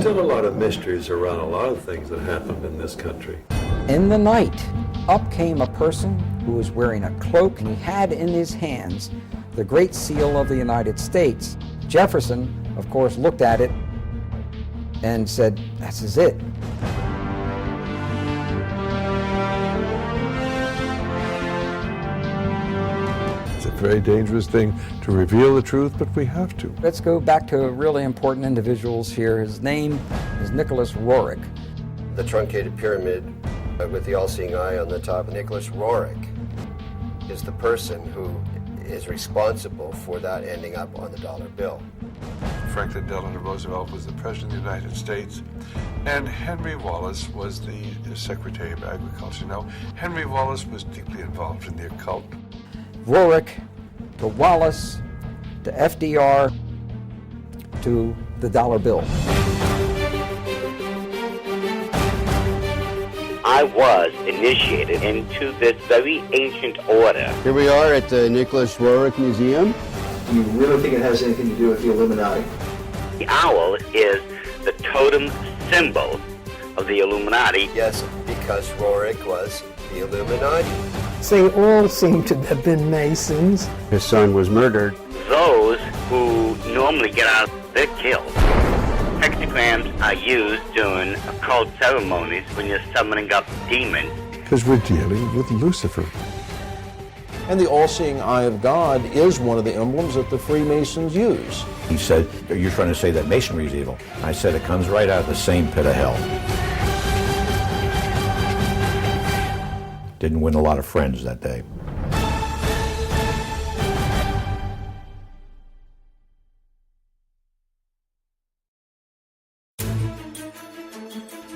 still a lot of mysteries around a lot of things that happened in this country. In the night, up came a person who was wearing a cloak, and he had in his hands the Great Seal of the United States. Jefferson, of course, looked at it and said, "This is it." It's a very dangerous thing to reveal the truth, but we have to. Let's go back to really important individuals here. His name is Nicholas Roerich. The truncated pyramid with the all-seeing eye on the top. Nicholas Roerich is the person who is responsible for that ending up on the dollar bill. Franklin Delano Roosevelt was the President of the United States, and Henry Wallace was the Secretary of Agriculture. Now, Henry Wallace was deeply involved in the occult. Roerich to Wallace to FDR to the dollar bill. I was initiated into this very ancient order. Here we are at the Nicholas Roerich Museum. Do you really think it has anything to do with the Illuminati? The owl is the totem symbol of the Illuminati. Yes, because Roerich was the Illuminati. They all seem to have been Masons. His son was murdered. Those who normally get out, they're killed. Hexagrams are used during occult ceremonies when you're summoning up demons. Because we're dealing with Lucifer. And the all-seeing eye of God is one of the emblems that the Freemasons use. He said, "You're trying to say that Masonry is evil." I said, "It comes right out of the same pit of hell." Didn't win a lot of friends that day.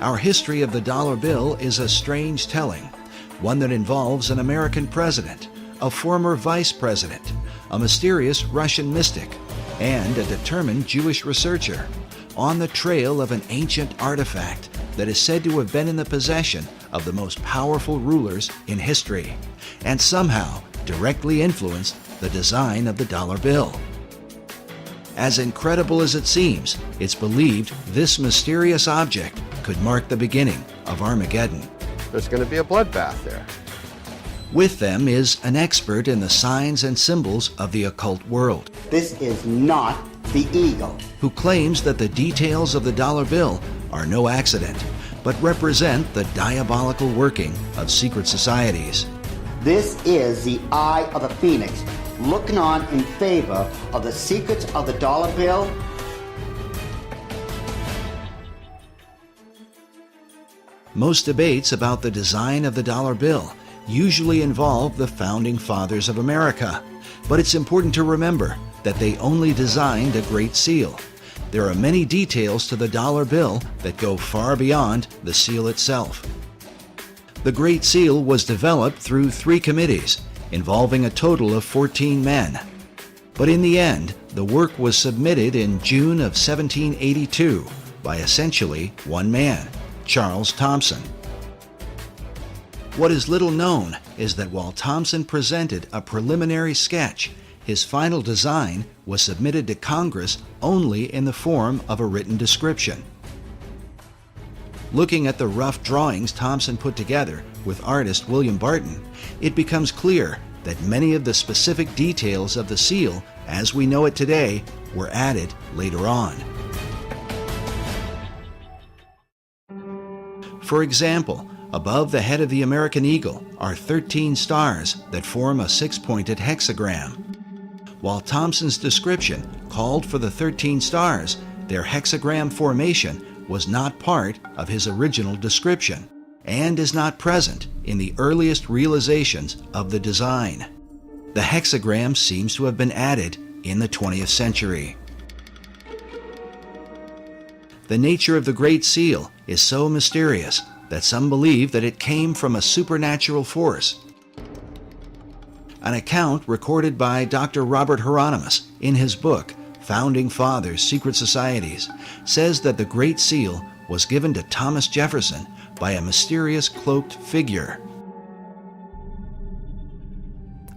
Our history of the dollar bill is a strange telling, one that involves an American president, a former vice president, a mysterious Russian mystic, and a determined Jewish researcher, on the trail of an ancient artifact that is said to have been in the possession of the most powerful rulers in history, and somehow directly influenced the design of the dollar bill. As incredible as it seems, it's believed this mysterious object could mark the beginning of Armageddon. There's going to be a bloodbath there. With them is an expert in the signs and symbols of the occult world. This is not the eagle. Who claims that the details of the dollar bill are no accident, but represent the diabolical working of secret societies. This is the eye of the phoenix, looking on in favor of the secrets of the dollar bill. Most debates about the design of the dollar bill usually involve the founding fathers of America, but it's important to remember that they only designed a Great Seal. There are many details to the dollar bill that go far beyond the seal itself. The Great Seal was developed through 3 committees, involving a total of 14 men. But in the end, the work was submitted in June of 1782 by essentially one man, Charles Thomson. What is little known is that while Thomson presented a preliminary sketch, his final design was submitted to Congress only in the form of a written description. Looking at the rough drawings Thomson put together with artist William Barton, it becomes clear that many of the specific details of the seal, as we know it today, were added later on. For example, above the head of the American eagle are 13 stars that form a 6-pointed hexagram. While Thomson's description called for the 13 stars, their hexagram formation was not part of his original description and is not present in the earliest realizations of the design. The hexagram seems to have been added in the 20th century. The nature of the Great Seal is so mysterious that some believe that it came from a supernatural force. An account recorded by Dr. Robert Hieronymus in his book, Founding Fathers, Secret Societies, says that the Great Seal was given to Thomas Jefferson by a mysterious cloaked figure.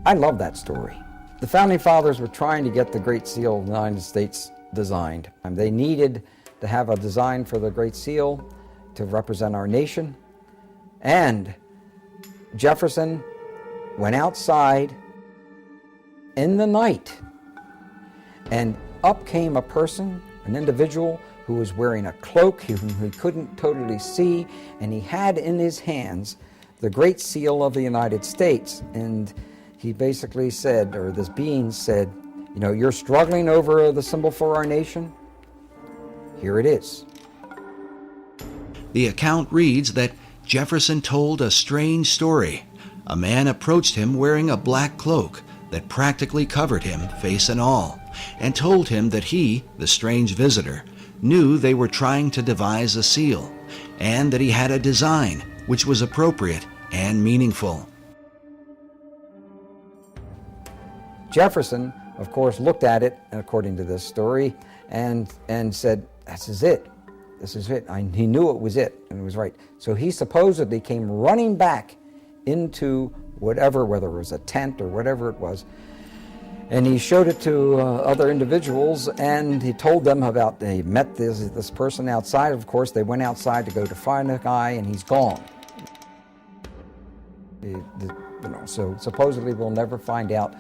I love that story. The Founding Fathers were trying to get the Great Seal of the United States designed. They needed to have a design for the Great Seal to represent our nation. And Jefferson went outside in the night, and up came a person, an individual who was wearing a cloak whom he couldn't totally see, and he had in his hands the Great Seal of the United States. And he basically said, or this being said, you know, you're struggling over the symbol for our nation? Here it is. The account reads that Jefferson told a strange story. A man approached him wearing a black cloak that practically covered him, face and all, and told him that he, the strange visitor, knew they were trying to devise a seal, and that he had a design which was appropriate and meaningful. Jefferson, of course, looked at it, according to this story, and said, this is it. This is it. He knew it was it, and it was right. So he supposedly came running back into whatever, whether it was a tent or whatever it was, and he showed it to other individuals, and he told them about, they met this person outside. Of course, they went outside to go to find the guy, and he's gone. So supposedly we'll never find out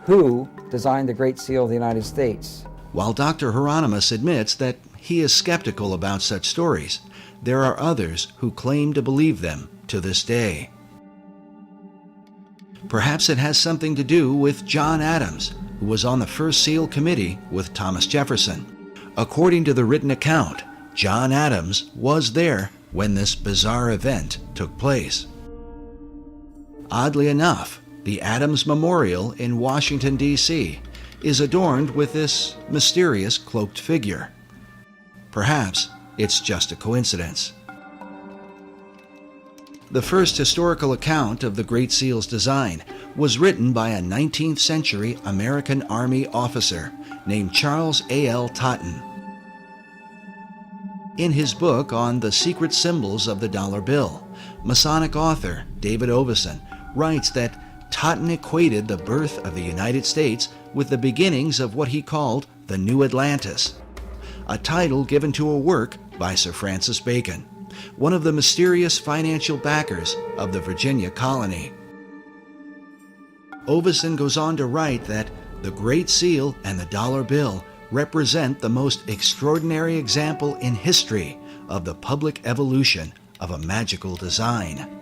who designed the Great Seal of the United States. While Dr. Hieronymus admits that he is skeptical about such stories, there are others who claim to believe them to this day. Perhaps it has something to do with John Adams, who was on the first seal committee with Thomas Jefferson. According to the written account, John Adams was there when this bizarre event took place. Oddly enough, the Adams Memorial in Washington, D.C. is adorned with this mysterious cloaked figure. Perhaps it's just a coincidence. The first historical account of the Great Seal's design was written by a 19th century American Army officer named Charles A.L. Totten. In his book on the secret symbols of the dollar bill, Masonic author David Oveson writes that Totten equated the birth of the United States with the beginnings of what he called the New Atlantis, a title given to a work by Sir Francis Bacon, one of the mysterious financial backers of the Virginia colony. Oveson goes on to write that the Great Seal and the dollar bill represent the most extraordinary example in history of the public evolution of a magical design.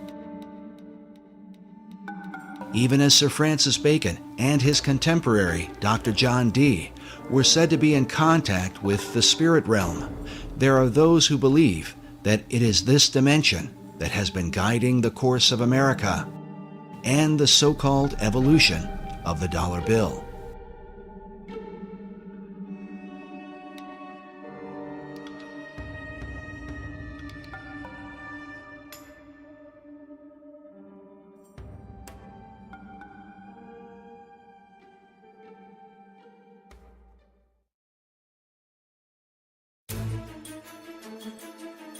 Even as Sir Francis Bacon and his contemporary, Dr. John Dee, were said to be in contact with the spirit realm, there are those who believe that it is this dimension that has been guiding the course of America and the so-called evolution of the dollar bill.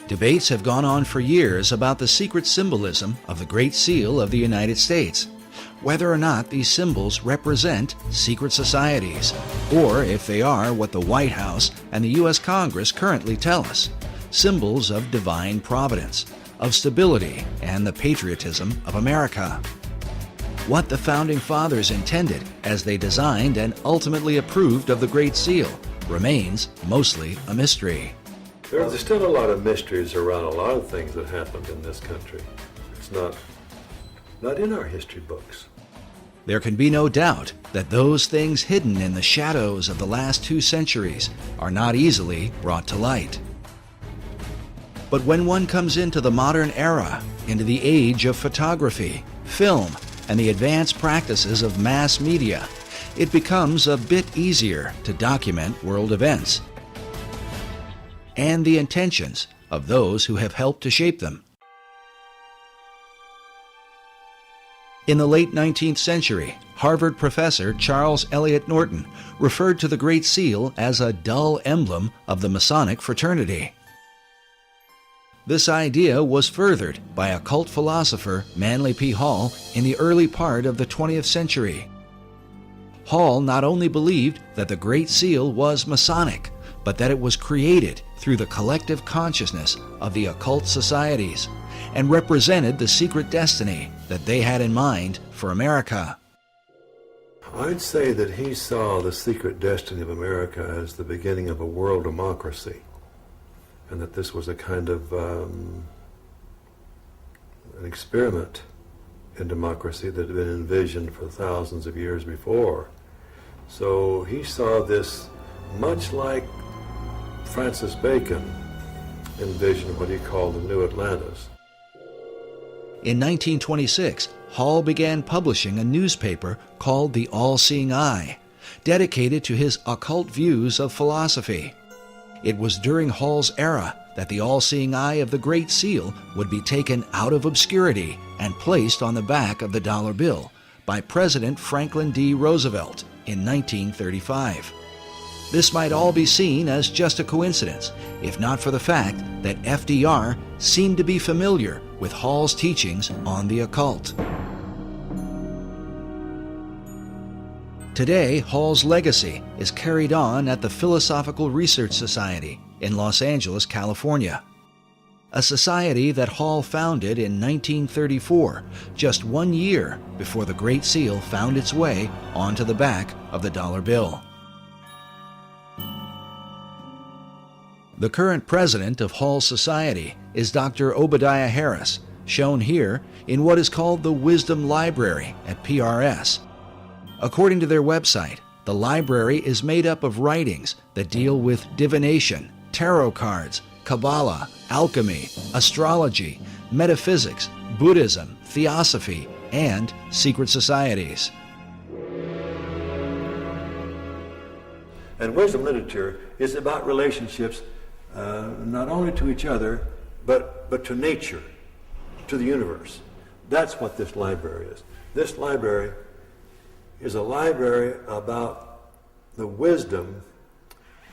Debates have gone on for years about the secret symbolism of the Great Seal of the United States, whether or not these symbols represent secret societies, or if they are what the White House and the U.S. Congress currently tell us, symbols of divine providence, of stability, and the patriotism of America. What the Founding Fathers intended as they designed and ultimately approved of the Great Seal remains mostly a mystery. There's still a lot of mysteries around a lot of things that happened in this country. It's not in our history books. There can be no doubt that those things hidden in the shadows of the last 2 centuries are not easily brought to light. But when one comes into the modern era, into the age of photography, film, and the advanced practices of mass media, it becomes a bit easier to document world events and the intentions of those who have helped to shape them. In the late 19th century, Harvard professor Charles Eliot Norton referred to the Great Seal as a dull emblem of the Masonic fraternity. This idea was furthered by occult philosopher Manly P. Hall in the early part of the 20th century. Hall not only believed that the Great Seal was Masonic, but that it was created through the collective consciousness of the occult societies and represented the secret destiny that they had in mind for America. I'd say that he saw the secret destiny of America as the beginning of a world democracy, and that this was a kind of an experiment in democracy that had been envisioned for thousands of years before. So he saw this much like Francis Bacon envisioned what he called the New Atlantis. In 1926, Hall began publishing a newspaper called The All-Seeing Eye, dedicated to his occult views of philosophy. It was during Hall's era that the All-Seeing Eye of the Great Seal would be taken out of obscurity and placed on the back of the dollar bill by President Franklin D. Roosevelt in 1935. This might all be seen as just a coincidence, if not for the fact that FDR seemed to be familiar with Hall's teachings on the occult. Today, Hall's legacy is carried on at the Philosophical Research Society in Los Angeles, California, a society that Hall founded in 1934, just 1 year before the Great Seal found its way onto the back of the dollar bill. The current president of Hall Society is Dr. Obadiah Harris, shown here in what is called the Wisdom Library at PRS. According to their website, the library is made up of writings that deal with divination, tarot cards, Kabbalah, alchemy, astrology, metaphysics, Buddhism, theosophy, and secret societies. And wisdom literature is about relationships not only to each other, but to nature, to the universe. That's what this library is. This library is a library about the wisdom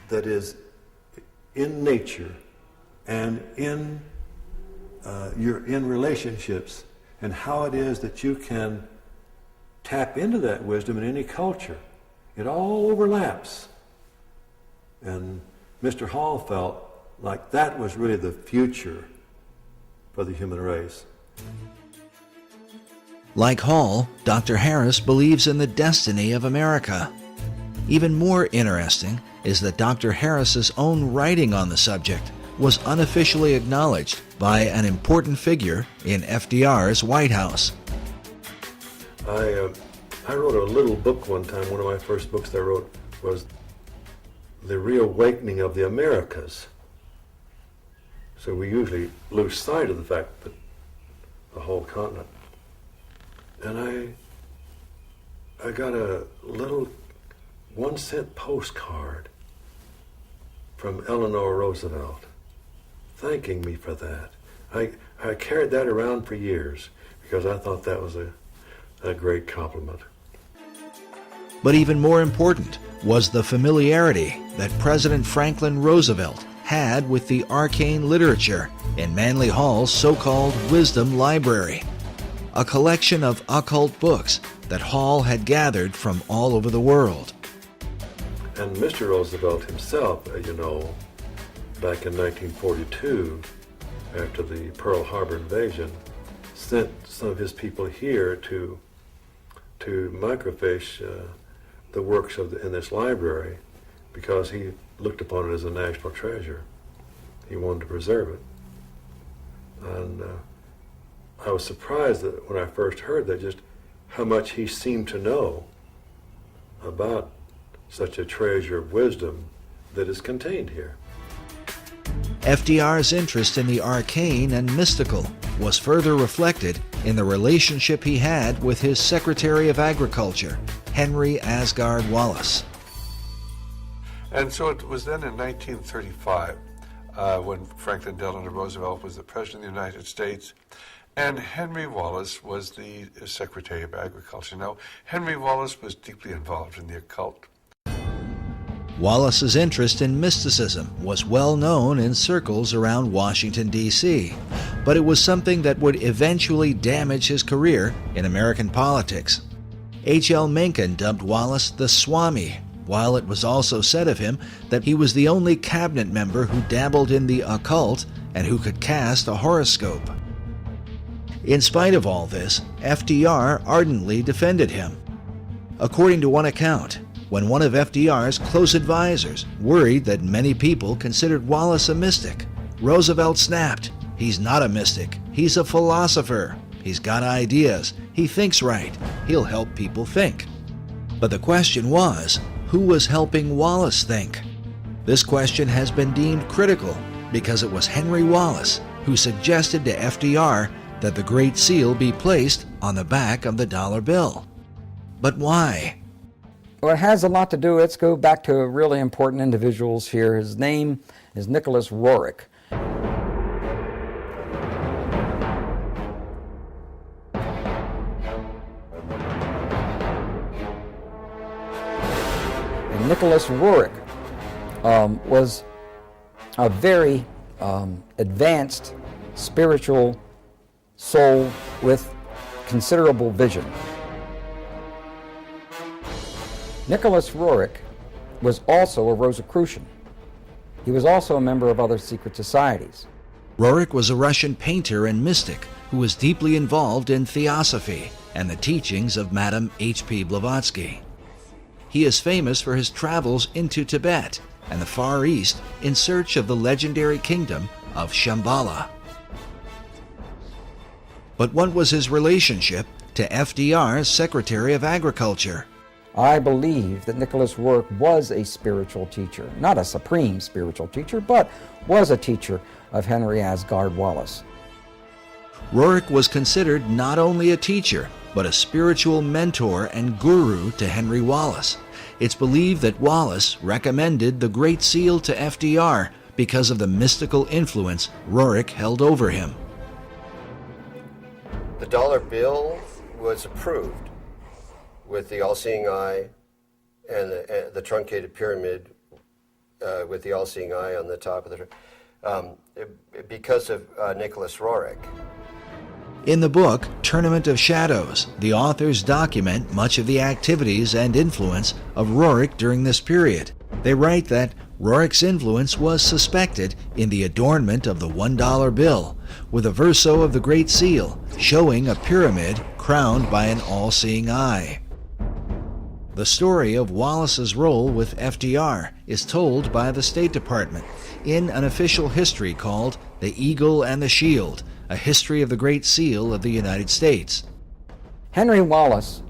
that is in nature and in relationships, and how it is that you can tap into that wisdom in any culture. It all overlaps. And Mr. Hall felt like that was really the future for the human race. Like Hall, Dr. Harris believes in the destiny of America. Even more interesting is that Dr. Harris's own writing on the subject was unofficially acknowledged by an important figure in FDR's White House. I wrote a little book one time. One of my first books I wrote was The Reawakening of the Americas. So we usually lose sight of the fact that the whole continent. And I got a little 1-cent postcard from Eleanor Roosevelt thanking me for that. I carried that around for years because I thought that was a great compliment. But even more important was the familiarity that President Franklin Roosevelt had with the arcane literature in Manly Hall's so-called Wisdom Library, a collection of occult books that Hall had gathered from all over the world. And Mr. Roosevelt himself, you know, back in 1942, after the Pearl Harbor invasion, sent some of his people here to microfiche the works in this library because he looked upon it as a national treasure. He wanted to preserve it. And I was surprised that when I first heard that, just how much he seemed to know about such a treasure of wisdom that is contained here. FDR's interest in the arcane and mystical was further reflected in the relationship he had with his Secretary of Agriculture, Henry Asgard Wallace. And so it was then in 1935 when Franklin Delano Roosevelt was the President of the United States, and Henry Wallace was the Secretary of Agriculture. Now, Henry Wallace was deeply involved in the occult. Wallace's interest in mysticism was well known in circles around Washington, D.C., but it was something that would eventually damage his career in American politics. H.L. Mencken dubbed Wallace the Swami, while it was also said of him that he was the only cabinet member who dabbled in the occult and who could cast a horoscope. In spite of all this, FDR ardently defended him. According to one account, when one of FDR's close advisors worried that many people considered Wallace a mystic, Roosevelt snapped, "He's not a mystic, he's a philosopher. He's got ideas, he thinks right, he'll help people think." But the question was, who was helping Wallace think? This question has been deemed critical because it was Henry Wallace who suggested to FDR that the Great Seal be placed on the back of the dollar bill. But why? Well, it has a lot to do. Let's go back to really important individuals here. His name is Nicholas Roerich. And Nicholas Roerich was a very advanced spiritual soul with considerable vision. Nicholas Roerich was also a Rosicrucian. He was also a member of other secret societies. Roerich was a Russian painter and mystic who was deeply involved in theosophy and the teachings of Madame H.P. Blavatsky. He is famous for his travels into Tibet and the Far East in search of the legendary kingdom of Shambhala. But what was his relationship to FDR's Secretary of Agriculture? I believe that Nicholas Roerich was a spiritual teacher, not a supreme spiritual teacher, but was a teacher of Henry Asgard Wallace. Roerich was considered not only a teacher, but a spiritual mentor and guru to Henry Wallace. It's believed that Wallace recommended the Great Seal to FDR because of the mystical influence Roerich held over him. The dollar bill was approved with the all-seeing eye and the truncated pyramid with the all-seeing eye on the top of the because of Nicholas Roerich. In the book, Tournament of Shadows, the authors document much of the activities and influence of Roerich during this period. They write that Roerich's influence was suspected in the adornment of the $1 bill, with a verso of the Great Seal showing a pyramid crowned by an all-seeing eye. The story of Wallace's role with FDR is told by the State Department in an official history called The Eagle and the Shield, a history of the Great Seal of the United States. Henry Wallace,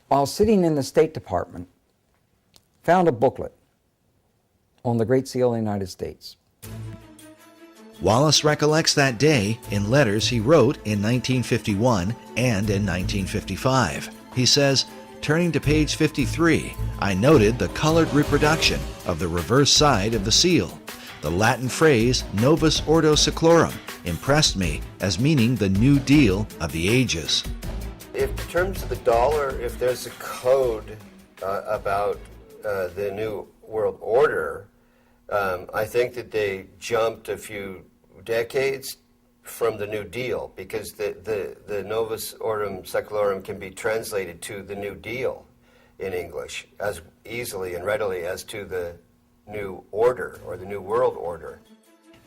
while sitting in the State Department, found a booklet on the Great Seal of the United States. Wallace recollects that day in letters he wrote in 1951 and in 1955. He says, turning to page 53, I noted the colored reproduction of the reverse side of the seal. The Latin phrase Novus Ordo Seclorum impressed me as meaning the New Deal of the ages. In terms of the dollar, if there's a code about the New World Order, I think that they jumped a few decades from the New Deal, because the Novus Ordo Seclorum can be translated to the New Deal in English as easily and readily as to the New Order or the New World Order.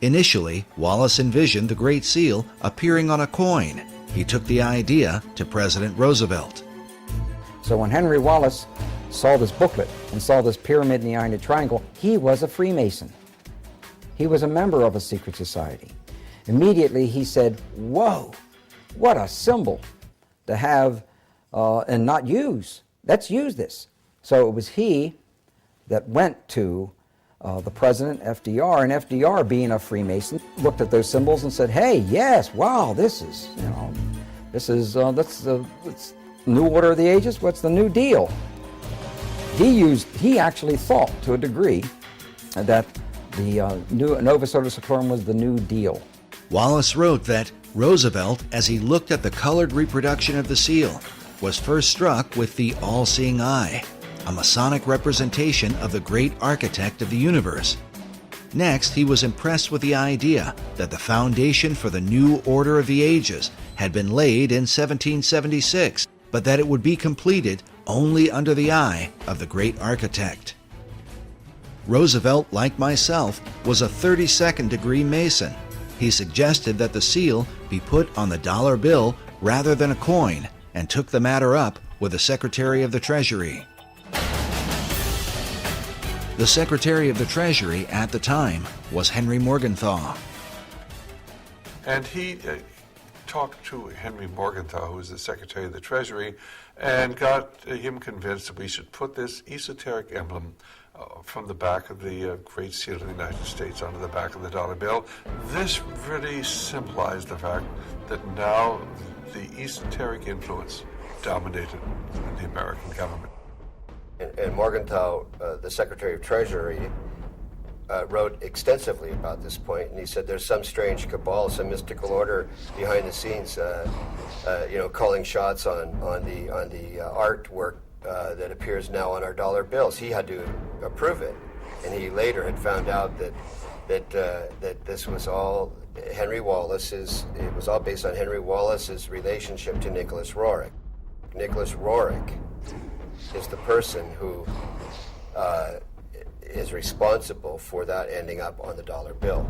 Initially, Wallace envisioned the Great Seal appearing on a coin. He took the idea to President Roosevelt. So when Henry Wallace saw this booklet and saw this pyramid in the Iron Triangle, he was a Freemason. He was a member of a secret society. Immediately he said, whoa, what a symbol to have and not use. Let's use this. So it was he that went to the president, FDR, and FDR, being a Freemason, looked at those symbols and said, hey, yes, wow, this is, that's the New Order of the Ages. What's the New Deal? He actually thought to a degree that the Novus Ordo Seclorum was the New Deal. Wallace wrote that Roosevelt, as he looked at the colored reproduction of the seal, was first struck with the all-seeing eye, a Masonic representation of the great architect of the universe. Next, he was impressed with the idea that the foundation for the New Order of the Ages had been laid in 1776, but that it would be completed only under the eye of the great architect. Roosevelt, like myself, was a 32nd degree Mason. He suggested that the seal be put on the dollar bill rather than a coin, and took the matter up with the Secretary of the Treasury. The Secretary of the Treasury at the time was Henry Morgenthau. And he talked to Henry Morgenthau, who was the Secretary of the Treasury, and got him convinced that we should put this esoteric emblem from the back of the Great Seal of the United States onto the back of the dollar bill. This really symbolized the fact that now the esoteric influence dominated the American government. And Morgenthau, the Secretary of Treasury, wrote extensively about this point, and he said there's some strange cabal, some mystical order behind the scenes, calling shots on the artwork that appears now on our dollar bills. He had to approve it, and he later had found out that this was all Henry Wallace's. It was all based on Henry Wallace's relationship to Nicholas Roerich. Nicholas Roerich is the person who is responsible for that ending up on the dollar bill.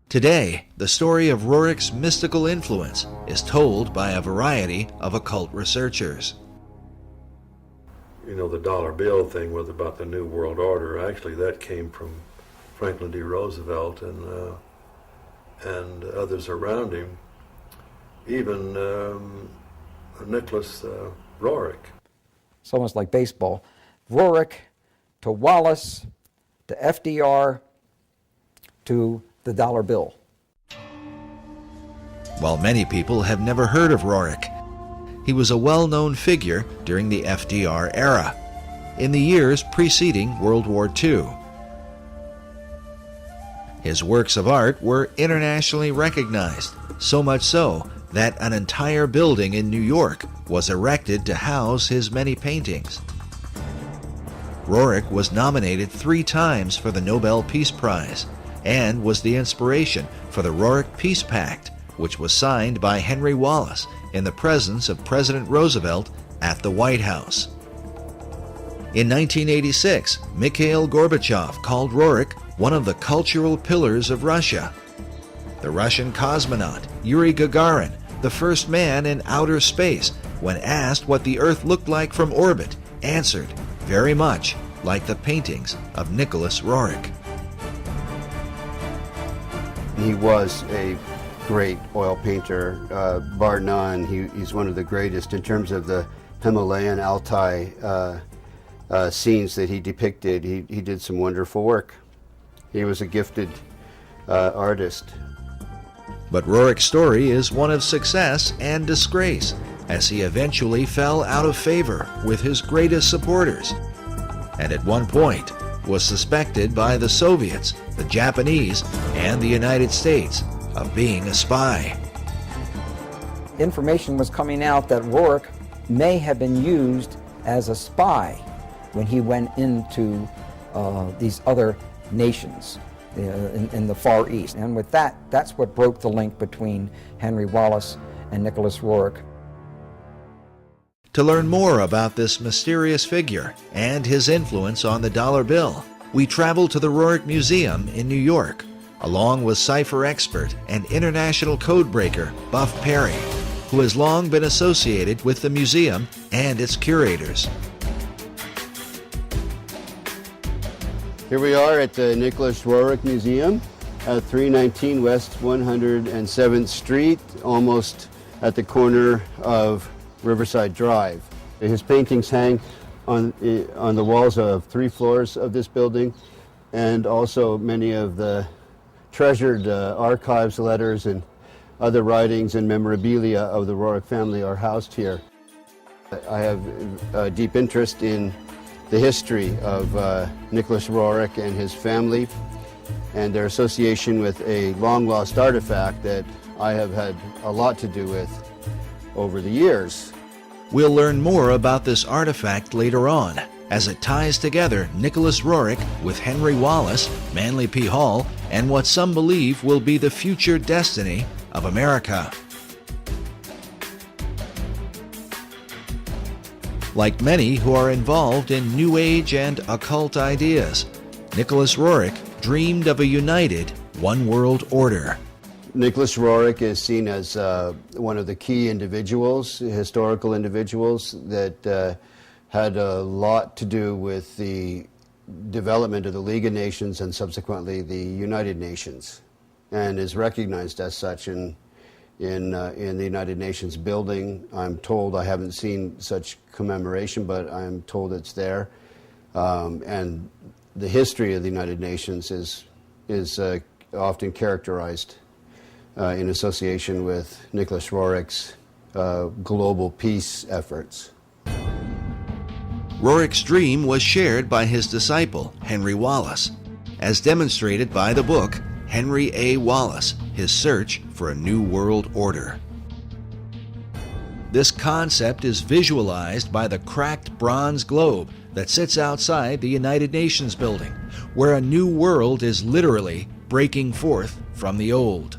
Today, the story of Roerich's mystical influence is told by a variety of occult researchers. You know, the dollar bill thing was about the New World Order. Actually, that came from Franklin D. Roosevelt and others around him, even Nicholas Roerich. It's almost like baseball. Roerich to Wallace to FDR to the dollar bill. While many people have never heard of Roerich, he was a well-known figure during the FDR era, in the years preceding World War II. His works of art were internationally recognized, so much so that an entire building in New York was erected to house his many paintings. Roerich was nominated 3 times for the Nobel Peace Prize and was the inspiration for the Roerich Peace Pact, which was signed by Henry Wallace in the presence of President Roosevelt at the White House. In 1986, Mikhail Gorbachev called Roerich one of the cultural pillars of Russia. The Russian cosmonaut Yuri Gagarin, the first man in outer space, when asked what the Earth looked like from orbit, answered, very much like the paintings of Nicholas Roerich. He was a great oil painter, bar none. He's one of the greatest in terms of the Himalayan Altai scenes that he depicted. He did some wonderful work. He was a gifted artist. But Roerich's story is one of success and disgrace, as he eventually fell out of favor with his greatest supporters, and at one point was suspected by the Soviets, the Japanese, and the United States of being a spy. Information was coming out that Roerich may have been used as a spy when he went into these other nations in the Far East. And with that, that's what broke the link between Henry Wallace and Nicholas Roerich. To learn more about this mysterious figure and his influence on the dollar bill, we traveled to the Roerich Museum in New York, along with cipher expert and international codebreaker Buff Perry, who has long been associated with the museum and its curators. Here we are at the Nicholas Roerich Museum at 319 West 107th Street, almost at the corner of Riverside Drive. His paintings hang on the walls of 3 floors of this building, and also many of the treasured archives, letters, and other writings and memorabilia of the Roerich family are housed here. I have a deep interest in the history of Nicholas Roerich and his family and their association with a long-lost artifact that I have had a lot to do with over the years. We'll learn more about this artifact later on, as it ties together Nicholas Roerich with Henry Wallace, Manly P. Hall, and what some believe will be the future destiny of America. Like many who are involved in New Age and occult ideas, Nicholas Roerich dreamed of a united one world order. Nicholas Roerich is seen as one of the key individuals, historical individuals, that had a lot to do with the development of the League of Nations and subsequently the United Nations, and is recognized as such in the United Nations building. I'm told, I haven't seen such commemoration, but I'm told it's there. And the history of the United Nations is often characterized in association with Nicholas Roerich's global peace efforts. Roerich's dream was shared by his disciple, Henry Wallace, as demonstrated by the book Henry A. Wallace, His Search for a New World Order. This concept is visualized by the cracked bronze globe that sits outside the United Nations building, where a new world is literally breaking forth from the old.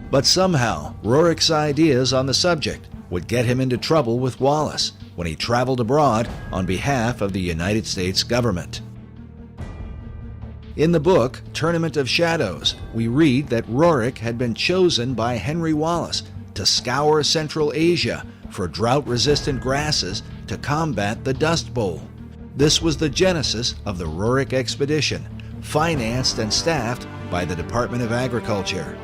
But somehow, Roerich's ideas on the subject would get him into trouble with Wallace when he traveled abroad on behalf of the United States government. In the book, Tournament of Shadows, we read that Roerich had been chosen by Henry Wallace to scour Central Asia for drought-resistant grasses to combat the Dust Bowl. This was the genesis of the Roerich expedition, financed and staffed by the Department of Agriculture.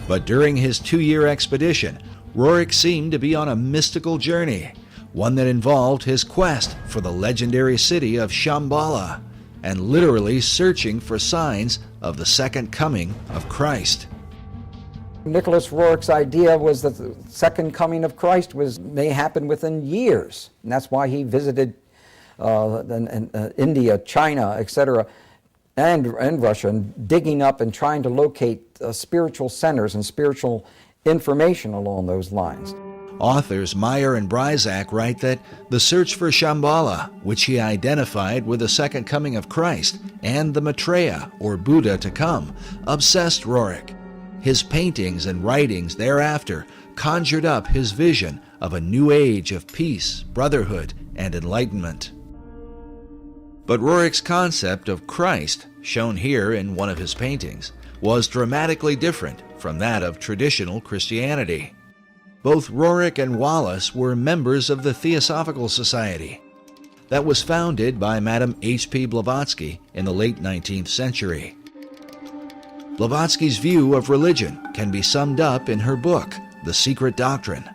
But during his 2-year expedition, Roerich seemed to be on a mystical journey, one that involved his quest for the legendary city of Shambhala and literally searching for signs of the second coming of Christ. Nicholas Roerich's idea was that the second coming of Christ may happen within years, and that's why he visited India, China, etc., and Russia, and digging up and trying to locate spiritual centers and spiritual information along those lines. Authors Meyer and Bryzak write that the search for Shambhala, which he identified with the second coming of Christ, and the Maitreya, or Buddha to come, obsessed Roerich. His paintings and writings thereafter conjured up his vision of a new age of peace, brotherhood, and enlightenment. But Roerich's concept of Christ, shown here in one of his paintings, was dramatically different from that of traditional Christianity. Both Roerich and Wallace were members of the Theosophical Society that was founded by Madame H.P. Blavatsky in the late 19th century. Blavatsky's view of religion can be summed up in her book, The Secret Doctrine.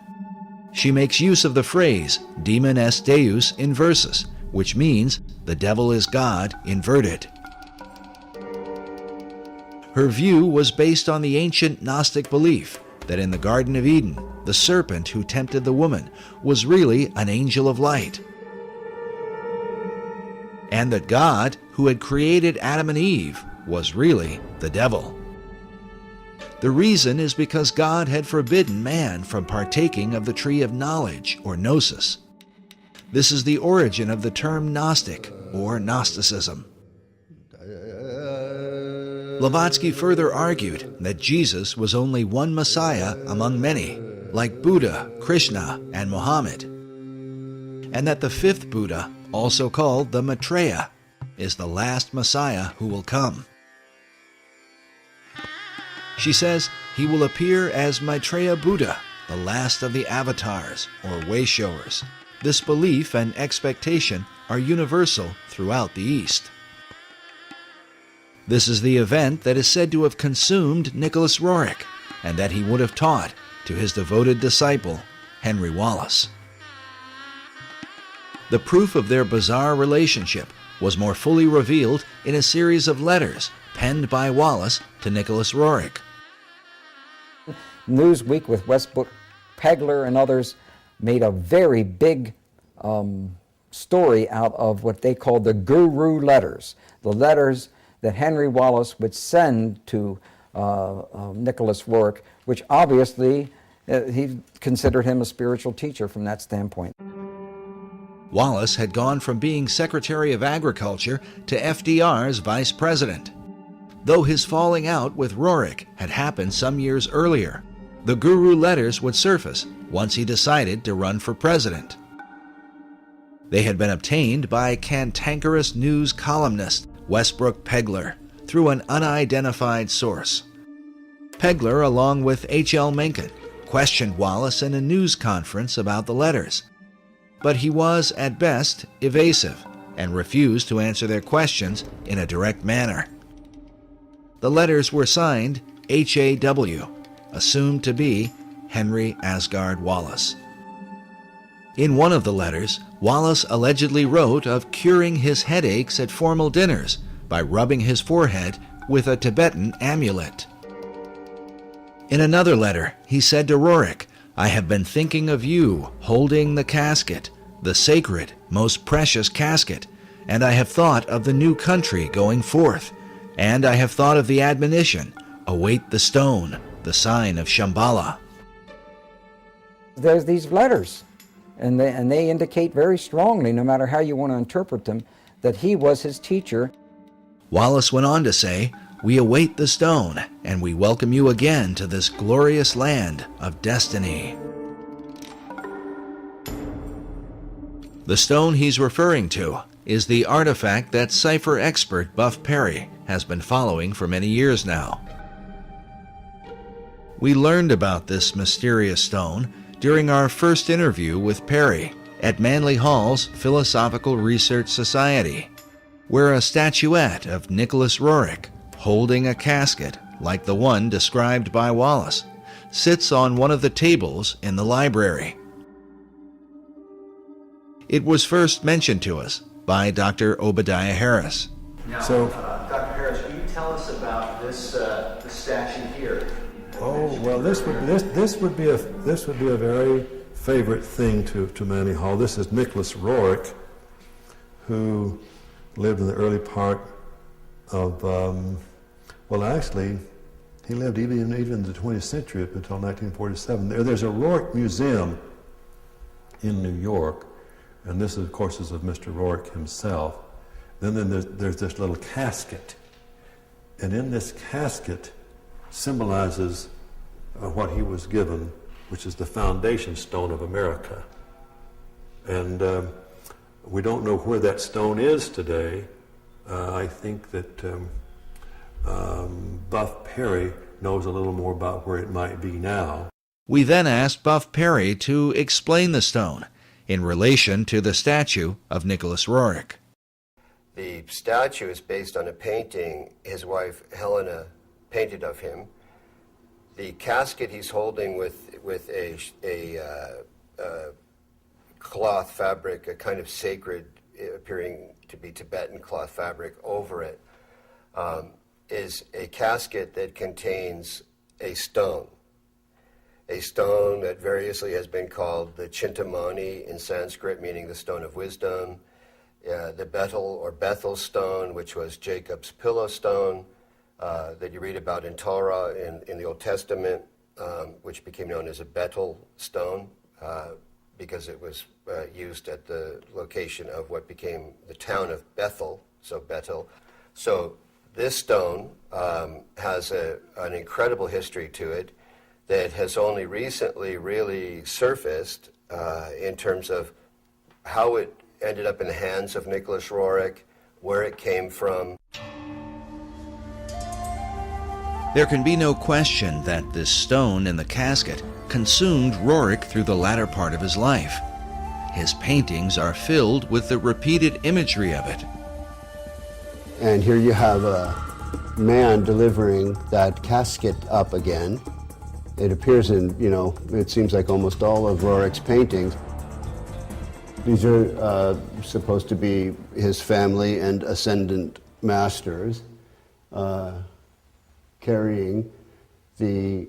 She makes use of the phrase, demon est deus inversus, which means the devil is God inverted. Her view was based on the ancient Gnostic belief that in the Garden of Eden, the serpent who tempted the woman was really an angel of light, and that God, who had created Adam and Eve, was really the devil. The reason is because God had forbidden man from partaking of the tree of knowledge, or gnosis. This is the origin of the term Gnostic, or Gnosticism. Blavatsky further argued that Jesus was only one Messiah among many, like Buddha, Krishna, and Muhammad, and that the fifth Buddha, also called the Maitreya, is the last Messiah who will come. She says he will appear as Maitreya Buddha, the last of the avatars, or way-showers. This belief and expectation are universal throughout the East. This is the event that is said to have consumed Nicholas Roerich, and that he would have taught to his devoted disciple, Henry Wallace. The proof of their bizarre relationship was more fully revealed in a series of letters penned by Wallace to Nicholas Roerich. Newsweek with Westbrook Pegler and others made a very big story out of what they called the Guru letters, the letters that Henry Wallace would send to Nicholas Roerich, which obviously he considered him a spiritual teacher from that standpoint. Wallace had gone from being Secretary of Agriculture to FDR's Vice President. Though his falling out with Roerich had happened some years earlier, the Guru letters would surface once he decided to run for president. They had been obtained by cantankerous news columnist Westbrook Pegler through an unidentified source. Pegler, along with H.L. Mencken, questioned Wallace in a news conference about the letters, but he was, at best, evasive and refused to answer their questions in a direct manner. The letters were signed H.A.W., assumed to be Henry Asgard Wallace. In one of the letters, Wallace allegedly wrote of curing his headaches at formal dinners by rubbing his forehead with a Tibetan amulet. In another letter, he said to Roerich, "I have been thinking of you holding the casket, the sacred, most precious casket, and I have thought of the new country going forth, and I have thought of the admonition, await the stone, the sign of Shambhala." There's these letters, and they indicate very strongly, no matter how you want to interpret them, that he was his teacher. Wallace went on to say, "We await the stone, and we welcome you again to this glorious land of destiny." The stone he's referring to is the artifact that cipher expert Buff Perry has been following for many years now. We learned about this mysterious stone during our first interview with Perry at Manly Hall's Philosophical Research Society, where a statuette of Nicholas Roerich, holding a casket like the one described by Wallace, sits on one of the tables in the library. It was first mentioned to us by Dr. Obadiah Harris. Now, So- Dr. Harris, can you tell us about this statue here? Oh well, this would be a very favorite thing to Manly Hall. This is Nicholas Roerich, who lived in the early part of actually, he lived even in the 20th century up until 1947. There's a Roerich Museum in New York, and this, of course, is of Mr. Roerich himself. Then there's this little casket, and in this casket symbolizes what he was given, which is the foundation stone of America. And we don't know where that stone is today. I think that Buff Perry knows a little more about where it might be now. We then asked Buff Perry to explain the stone in relation to the statue of Nicholas Roerich. The statue is based on a painting his wife Helena painted of him. The casket he's holding with a cloth fabric, a kind of sacred, appearing to be Tibetan cloth fabric over it, is a casket that contains a stone that variously has been called the Chintamani in Sanskrit, meaning the stone of wisdom, the Bethel or Bethel stone, which was Jacob's pillow stone, that you read about in Torah in the Old Testament, which became known as a Bethel stone because it was used at the location of what became the town of Bethel, so Bethel. So this stone has an incredible history to it that has only recently really surfaced in terms of how it ended up in the hands of Nicholas Roerich, where it came from. There can be no question that this stone in the casket consumed Roerich through the latter part of his life. His paintings are filled with the repeated imagery of it. And here you have a man delivering that casket up again. It appears in, it seems like almost all of Roerich's paintings. These are supposed to be his family and ascendant masters carrying the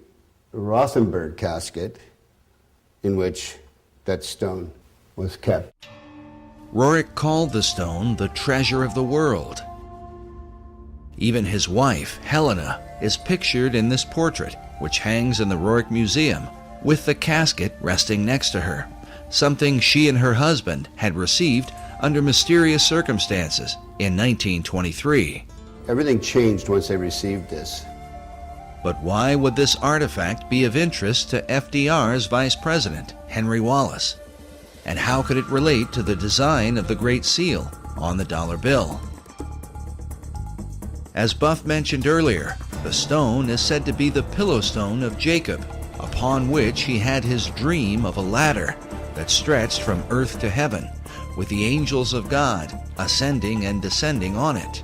Rothenberg casket in which that stone was kept. Roerich called the stone the treasure of the world. Even his wife, Helena, is pictured in this portrait, which hangs in the Roerich Museum, with the casket resting next to her, something she and her husband had received under mysterious circumstances in 1923. Everything changed once they received this. But why would this artifact be of interest to FDR's Vice President, Henry Wallace? And how could it relate to the design of the Great Seal on the dollar bill? As Buff mentioned earlier, the stone is said to be the pillow stone of Jacob, upon which he had his dream of a ladder that stretched from earth to heaven, with the angels of God ascending and descending on it.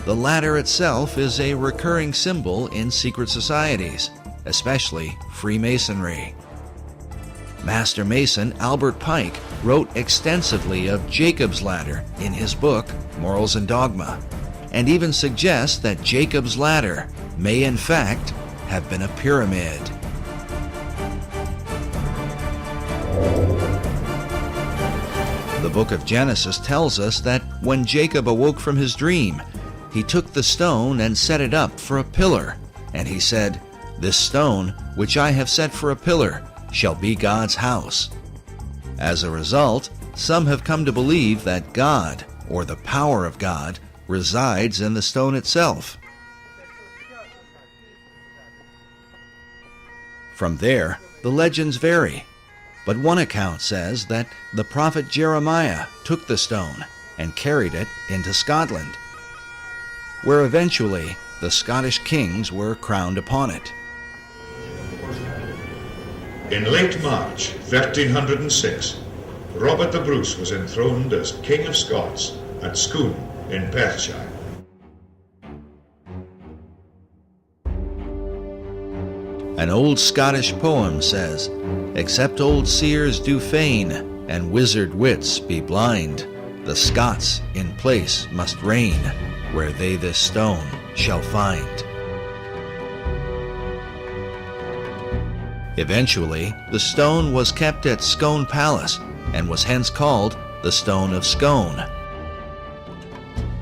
The ladder itself is a recurring symbol in secret societies, especially Freemasonry. Master Mason Albert Pike wrote extensively of Jacob's ladder in his book Morals and Dogma, and even suggests that Jacob's ladder may in fact have been a pyramid. The book of Genesis tells us that when Jacob awoke from his dream, he took the stone and set it up for a pillar, and he said, "This stone, which I have set for a pillar, shall be God's house." As a result, some have come to believe that God, or the power of God, resides in the stone itself. From there, the legends vary, but one account says that the prophet Jeremiah took the stone and carried it into Scotland, where eventually the Scottish kings were crowned upon it. In late March 1306, Robert the Bruce was enthroned as King of Scots at Scone in Perthshire. An old Scottish poem says, "Except old seers do feign, and wizard wits be blind, the Scots in place must reign, where they this stone shall find." Eventually, the stone was kept at Scone Palace and was hence called the Stone of Scone.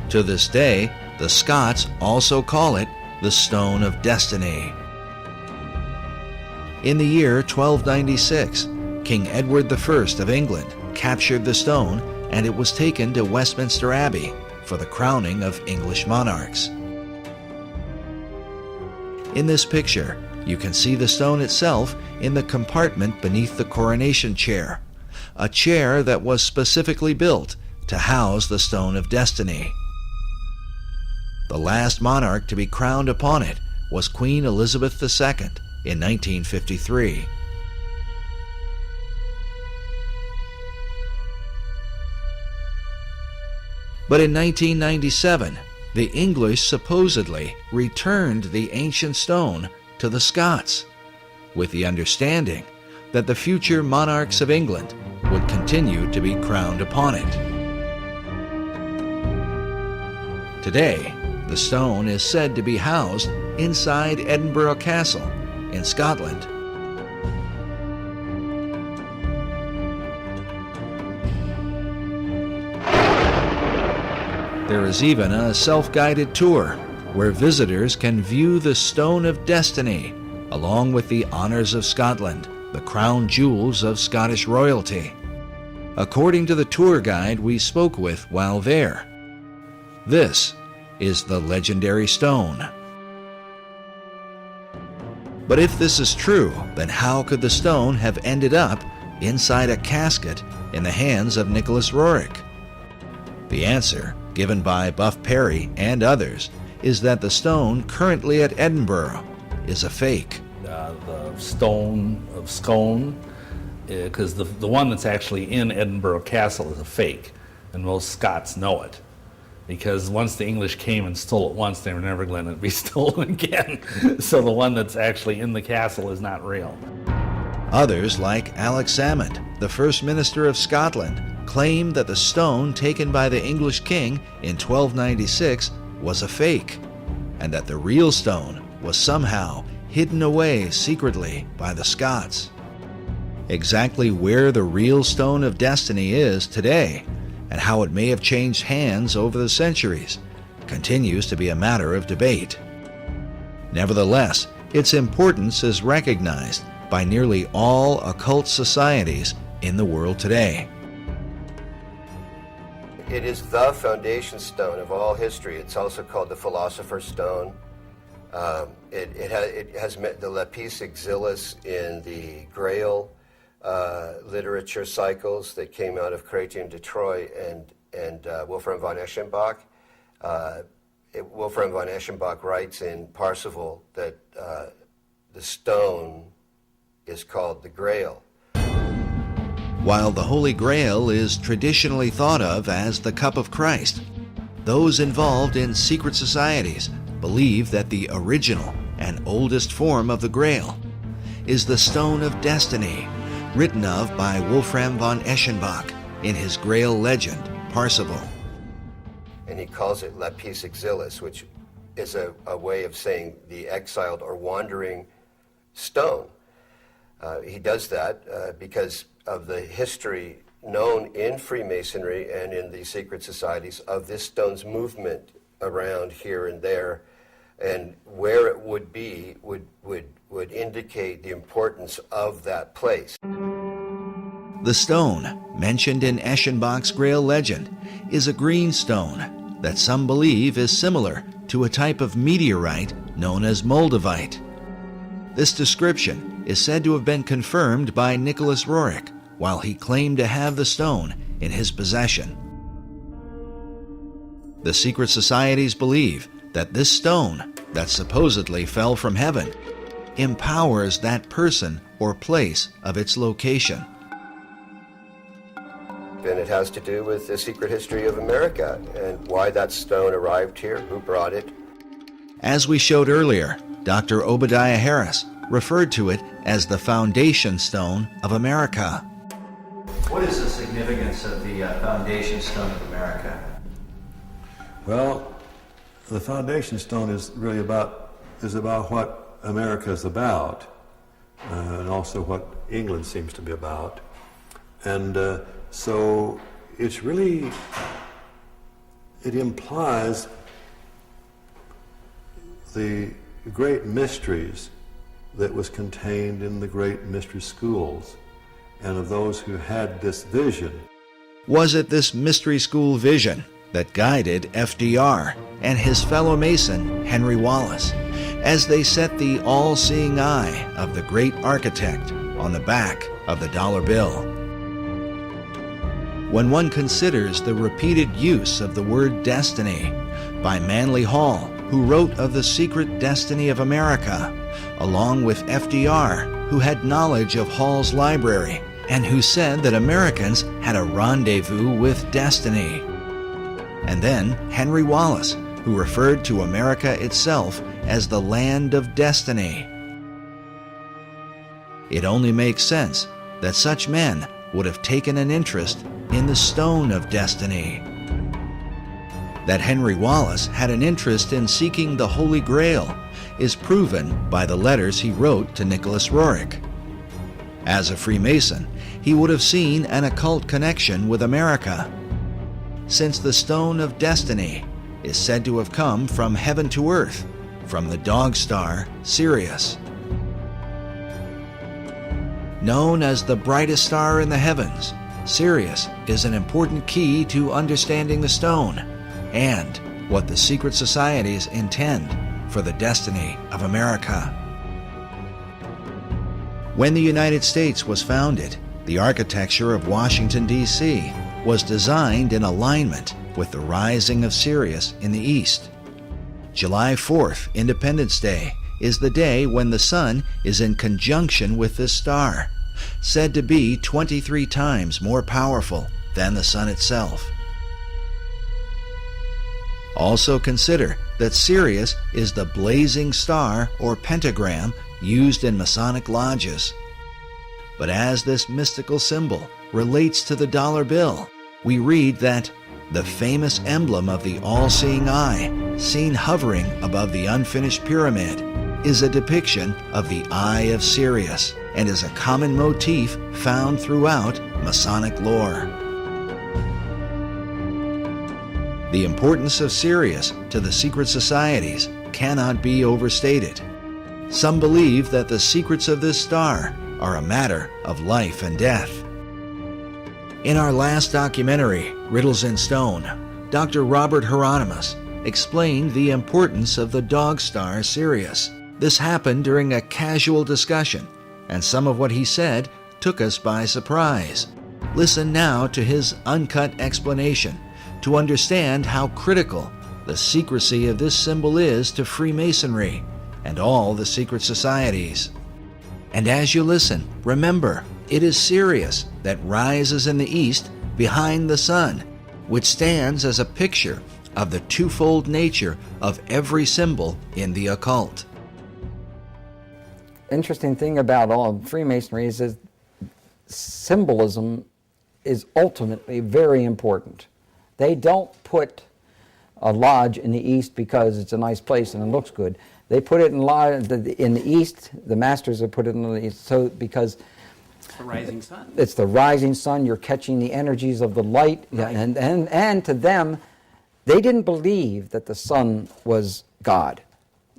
To this day, the Scots also call it the Stone of Destiny. In the year 1296, King Edward I of England captured the stone, and it was taken to Westminster Abbey for the crowning of English monarchs. In this picture, you can see the stone itself in the compartment beneath the coronation chair, a chair that was specifically built to house the Stone of Destiny. The last monarch to be crowned upon it was Queen Elizabeth II in 1953. But in 1997, the English supposedly returned the ancient stone to the Scots, with the understanding that the future monarchs of England would continue to be crowned upon it. Today, the stone is said to be housed inside Edinburgh Castle in Scotland. There is even a self-guided tour where visitors can view the Stone of Destiny along with the Honours of Scotland, the crown jewels of Scottish royalty. According to the tour guide we spoke with while there, this is the legendary stone. But if this is true, then how could the stone have ended up inside a casket in the hands of Nicholas Roerich? The answer, given by Buff Perry and others, is that the stone currently at Edinburgh is a fake. The stone of Scone, because the one that's actually in Edinburgh Castle is a fake, and most Scots know it. Because once the English came and stole it once, they were never going to be stolen again. So the one that's actually in the castle is not real. Others, like Alex Salmond, the First Minister of Scotland, claim that the stone taken by the English king in 1296 was a fake, and that the real stone was somehow hidden away secretly by the Scots. Exactly where the real Stone of Destiny is today, and how it may have changed hands over the centuries, continues to be a matter of debate. Nevertheless, its importance is recognized by nearly all occult societies in the world today. It is the foundation stone of all history. It's also called the Philosopher's Stone. It has met the lapis exilis in the Grail literature cycles that came out of Chrétien de Troyes and Wolfram von Eschenbach. Wolfram von Eschenbach writes in Parsifal that the stone is called the Grail. While the Holy Grail is traditionally thought of as the cup of Christ, those involved in secret societies believe that the original and oldest form of the Grail is the Stone of Destiny, written of by Wolfram von Eschenbach in his Grail legend, Parsifal. And he calls it lapis exilis, which is a way of saying the exiled or wandering stone. He does that because of the history known in Freemasonry and in the secret societies of this stone's movement around here and there, and where it would be would indicate the importance of that place. The stone, mentioned in Eschenbach's Grail legend, is a green stone that some believe is similar to a type of meteorite known as moldavite. This description is said to have been confirmed by Nicholas Roerich while he claimed to have the stone in his possession. The secret societies believe that this stone, that supposedly fell from heaven, empowers that person or place of its location. And it has to do with the secret history of America and why that stone arrived here, who brought it. As we showed earlier, Dr. Obadiah Harris referred to it as the foundation stone of America. What is the significance of the foundation stone of America? Well, the foundation stone is really about what America is about, and also what England seems to be about. And so it's really, it implies the great mysteries that was contained in the great mystery schools and of those who had this vision. Was it this mystery school vision that guided FDR and his fellow Mason, Henry Wallace, as they set the all-seeing eye of the great architect on the back of the dollar bill? When one considers the repeated use of the word destiny by Manly Hall, who wrote of the secret destiny of America, along with FDR, who had knowledge of Hall's library and who said that Americans had a rendezvous with destiny. And then Henry Wallace, who referred to America itself as the land of destiny. It only makes sense that such men would have taken an interest in the stone of destiny. That Henry Wallace had an interest in seeking the Holy Grail is proven by the letters he wrote to Nicholas Roerich. As a Freemason, he would have seen an occult connection with America, since the Stone of Destiny is said to have come from heaven to earth, from the dog star Sirius. Known as the brightest star in the heavens, Sirius is an important key to understanding the stone and what the secret societies intend for the destiny of America. When the United States was founded, the architecture of Washington, D.C. was designed in alignment with the rising of Sirius in the east. July 4th, Independence Day, is the day when the sun is in conjunction with this star, said to be 23 times more powerful than the sun itself. Also consider that Sirius is the blazing star or pentagram used in Masonic lodges. But as this mystical symbol relates to the dollar bill, we read that the famous emblem of the all-seeing eye, seen hovering above the unfinished pyramid, is a depiction of the Eye of Sirius and is a common motif found throughout Masonic lore. The importance of Sirius to the secret societies cannot be overstated. Some believe that the secrets of this star are a matter of life and death. In our last documentary, Riddles in Stone, Dr. Robert Hieronymus explained the importance of the dog star Sirius. This happened during a casual discussion, and some of what he said took us by surprise. Listen now to his uncut explanation to understand how critical the secrecy of this symbol is to Freemasonry and all the secret societies. And as you listen, remember, it is Sirius that rises in the east behind the sun, which stands as a picture of the twofold nature of every symbol in the occult. Interesting thing about all of Freemasonry is that symbolism is ultimately very important. They don't put a lodge in the east because it's a nice place and it looks good. They put it in the east. The masters have put it in the east, so because it's the rising sun. It's the rising sun. You're catching the energies of the light, right. and to them, they didn't believe that the sun was God.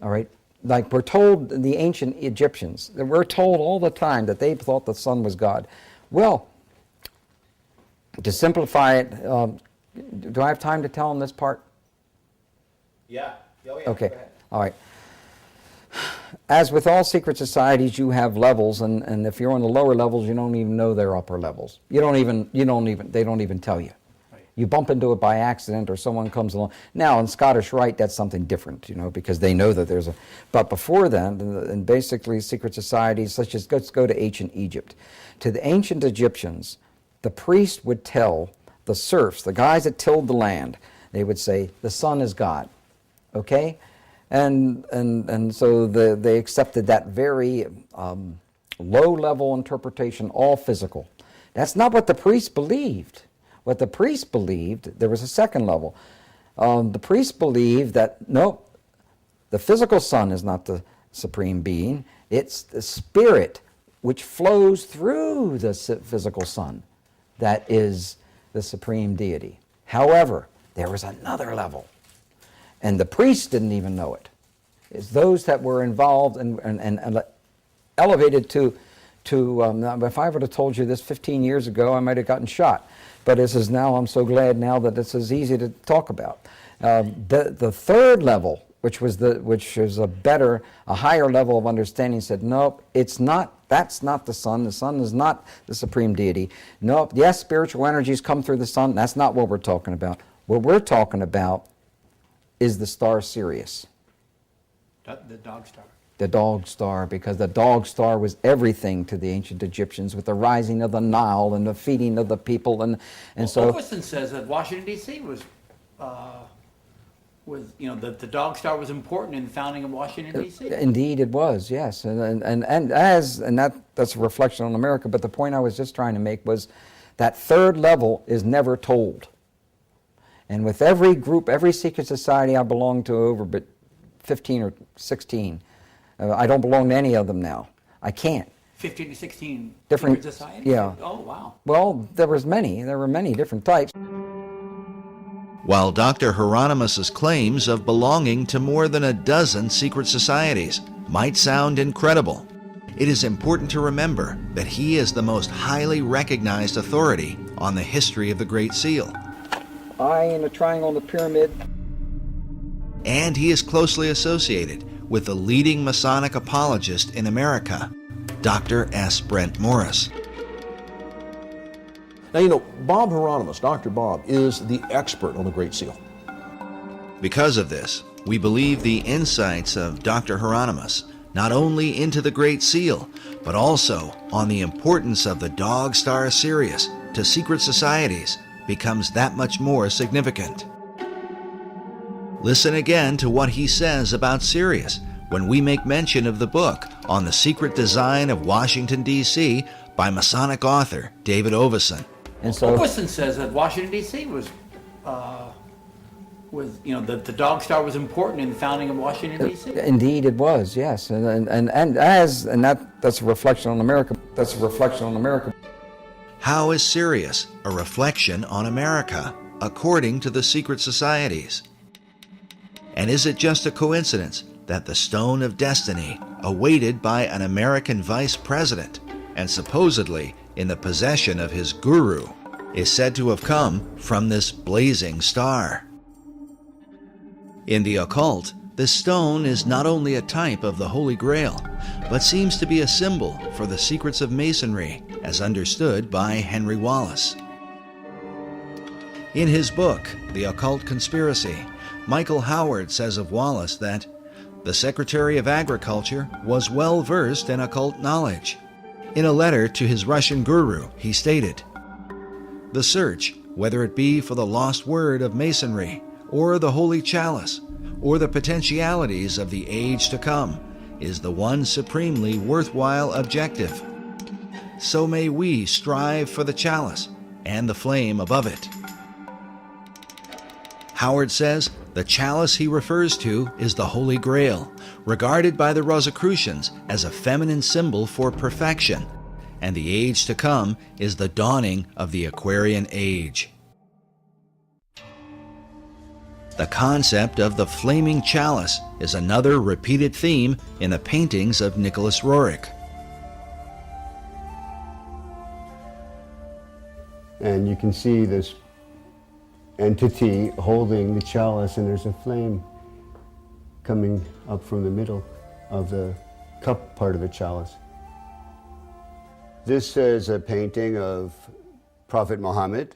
All right, like we're told, the ancient Egyptians, we're told all the time that they thought the sun was God. Well, to simplify it, do I have time to tell them this part? Yeah. Oh, yeah. Okay. All right. As with all secret societies, you have levels, and if you're on the lower levels, you don't even know they're upper levels. They don't even tell you. Right. You bump into it by accident, or someone comes along. Now, in Scottish Rite, that's something different, because they know that there's a. But before then, and basically secret societies, such as let's go to ancient Egypt. To the ancient Egyptians, the priest would tell the serfs, the guys that tilled the land, they would say, the sun is God. Okay? And so they accepted that very low-level interpretation, all physical. That's not what the priests believed. What the priests believed, there was a second level. The priests believed that, nope, the physical sun is not the supreme being. It's the spirit which flows through the physical sun that is the supreme deity. However, there was another level. And the priests didn't even know it. It's those that were involved and elevated to if I would have told you this 15 years ago, I might have gotten shot. But this is now, I'm so glad now that this is easy to talk about. The third level, which is a higher level of understanding, said, nope, it's not, that's not the sun. The sun is not the supreme deity. Nope, yes, spiritual energies come through the sun. That's not what we're talking about. What we're talking about is the star Sirius. The dog star. The dog star, because the dog star was everything to the ancient Egyptians, with the rising of the Nile and the feeding of the people, and so. Overton says that Washington D.C. was the dog star was important in the founding of Washington D.C. Indeed, it was, yes, and that's a reflection on America. But the point I was just trying to make was that third level is never told. And with every group, every secret society I belong to, over but 15 or 16, I don't belong to any of them now. I can't. 15 to 16 different secret societies? Yeah. Oh, wow. Well, there were many different types. While Dr. Hieronymus's claims of belonging to more than a dozen secret societies might sound incredible, it is important to remember that he is the most highly recognized authority on the history of the Great Seal. Eye in a triangle in the pyramid. And he is closely associated with the leading Masonic apologist in America, Dr. S. Brent Morris. Now, Bob Hieronymus, Dr. Bob, is the expert on the Great Seal. Because of this, we believe the insights of Dr. Hieronymus, not only into the Great Seal, but also on the importance of the dog star Sirius to secret societies, becomes that much more significant. Listen again to what he says about Sirius when we make mention of the book on the secret design of Washington, D.C. by Masonic author David Oveson. And so Oveson says that Washington, D.C. was the dog star was important in the founding of Washington, D.C. Indeed, it was, yes, and that's a reflection on America. That's a reflection on America. How is Sirius a reflection on America, according to the secret societies? And is it just a coincidence that the Stone of Destiny, awaited by an American vice president and supposedly in the possession of his guru, is said to have come from this blazing star? In the occult, this stone is not only a type of the Holy Grail, but seems to be a symbol for the secrets of Masonry as understood by Henry Wallace. In his book, The Occult Conspiracy, Michael Howard says of Wallace that the Secretary of Agriculture was well versed in occult knowledge. In a letter to his Russian guru, he stated, "The search, whether it be for the lost word of Masonry, or the Holy Chalice, or the potentialities of the age to come, is the one supremely worthwhile objective. So may we strive for the chalice and the flame above it." Howard says the chalice he refers to is the Holy Grail, regarded by the Rosicrucians as a feminine symbol for perfection, and the age to come is the dawning of the Aquarian Age. The concept of the flaming chalice is another repeated theme in the paintings of Nicholas Roerich. And you can see this entity holding the chalice, and there's a flame coming up from the middle of the cup part of the chalice. This is a painting of Prophet Muhammad,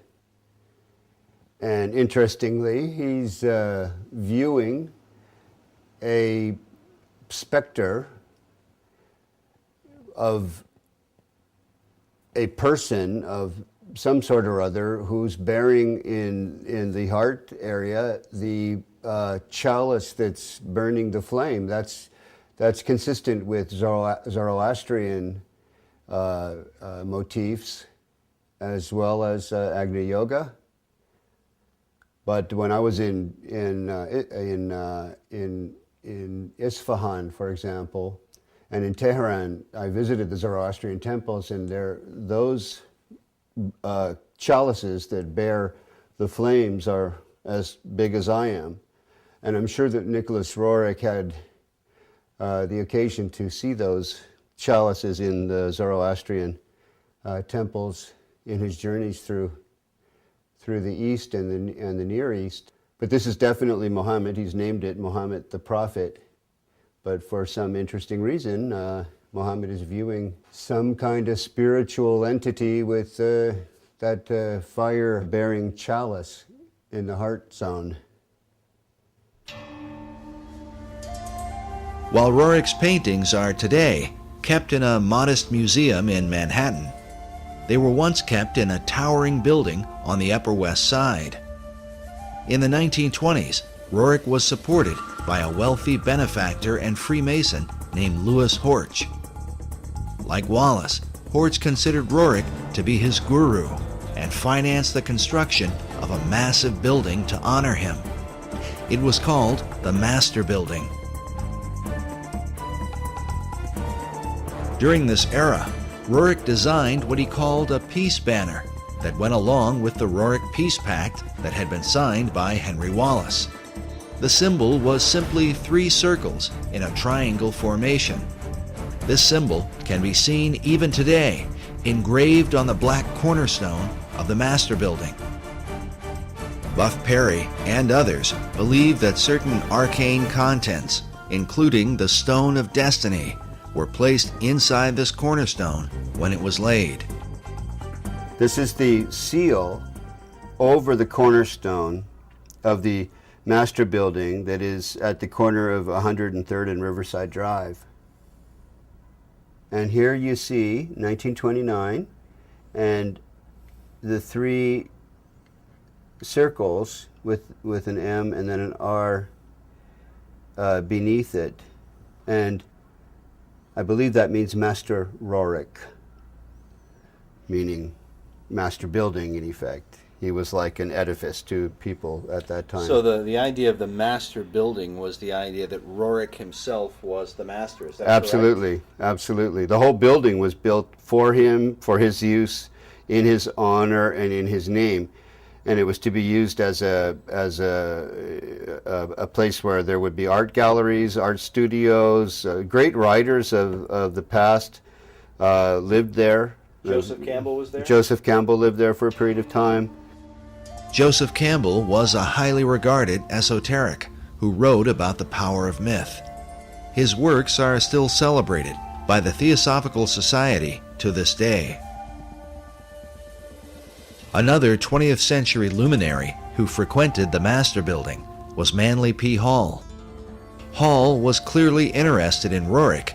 and interestingly, he's viewing a specter of a person of some sort or other who's bearing in the heart area the chalice that's burning the flame. That's consistent with Zoroastrian motifs as well as Agni Yoga. But when I was in Isfahan, for example, and in Tehran, I visited the Zoroastrian temples, and those chalices that bear the flames are as big as I am. And I'm sure that Nicholas Roerich had the occasion to see those chalices in the Zoroastrian temples in his journeys through the East and the Near East. But this is definitely Muhammad. He's named it Muhammad the Prophet. But for some interesting reason, Muhammad is viewing some kind of spiritual entity with that fire-bearing chalice in the heart zone. While Roerich's paintings are today kept in a modest museum in Manhattan, they were once kept in a towering building on the Upper West Side. In the 1920s, Roerich was supported by a wealthy benefactor and Freemason named Louis Horch. Like Wallace, Horch considered Roerich to be his guru and financed the construction of a massive building to honor him. It was called the Master Building. During this era, Roerich designed what he called a peace banner that went along with the Roerich Peace Pact that had been signed by Henry Wallace. The symbol was simply 3 circles in a triangle formation. This symbol can be seen even today, engraved on the black cornerstone of the Master Building. Buff Perry and others believe that certain arcane contents, including the Stone of Destiny, were placed inside this cornerstone when it was laid. This is the seal over the cornerstone of the Master Building that is at the corner of 103rd and Riverside Drive. And here you see 1929 and the 3 circles with an M and then an R beneath it. And I believe that means Master Roerich, meaning master building in effect. He was like an edifice to people at that time. So the idea of the master building was the idea that Roerich himself was the master, is that absolutely, correct? Absolutely. The whole building was built for him, for his use, in his honor and in his name. And it was to be used as a place where there would be art galleries, art studios. Great writers of the past lived there. Joseph Campbell was there? Joseph Campbell lived there for a period of time. Joseph Campbell was a highly regarded esoteric who wrote about the power of myth. His works are still celebrated by the Theosophical Society to this day. Another 20th century luminary who frequented the Master Building was Manly P. Hall. Hall was clearly interested in Roerich,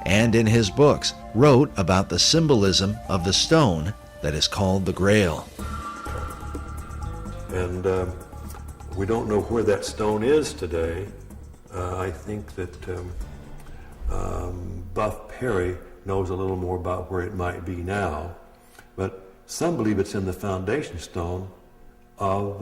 and in his books wrote about the symbolism of the stone that is called the Grail. And we don't know where that stone is today. I think that Buff Perry knows a little more about where it might be now, but some believe it's in the foundation stone of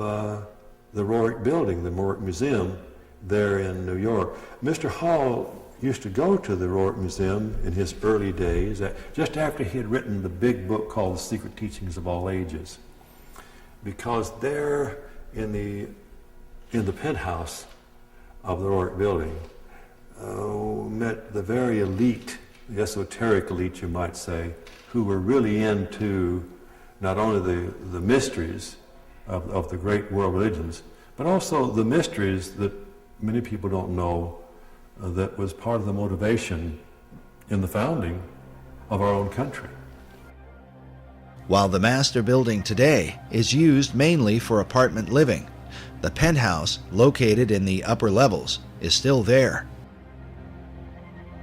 the Roerich Building, the Roerich Museum there in New York. Mr. Hall used to go to the Roerich Museum in his early days, just after he had written the big book called The Secret Teachings of All Ages, because there in the penthouse of the Roerich Building met the very elite, the esoteric elite you might say, who were really into not only the mysteries of the great world religions, but also the mysteries that many people don't know that was part of the motivation in the founding of our own country. While the Master Building today is used mainly for apartment living, the penthouse, located in the upper levels, is still there.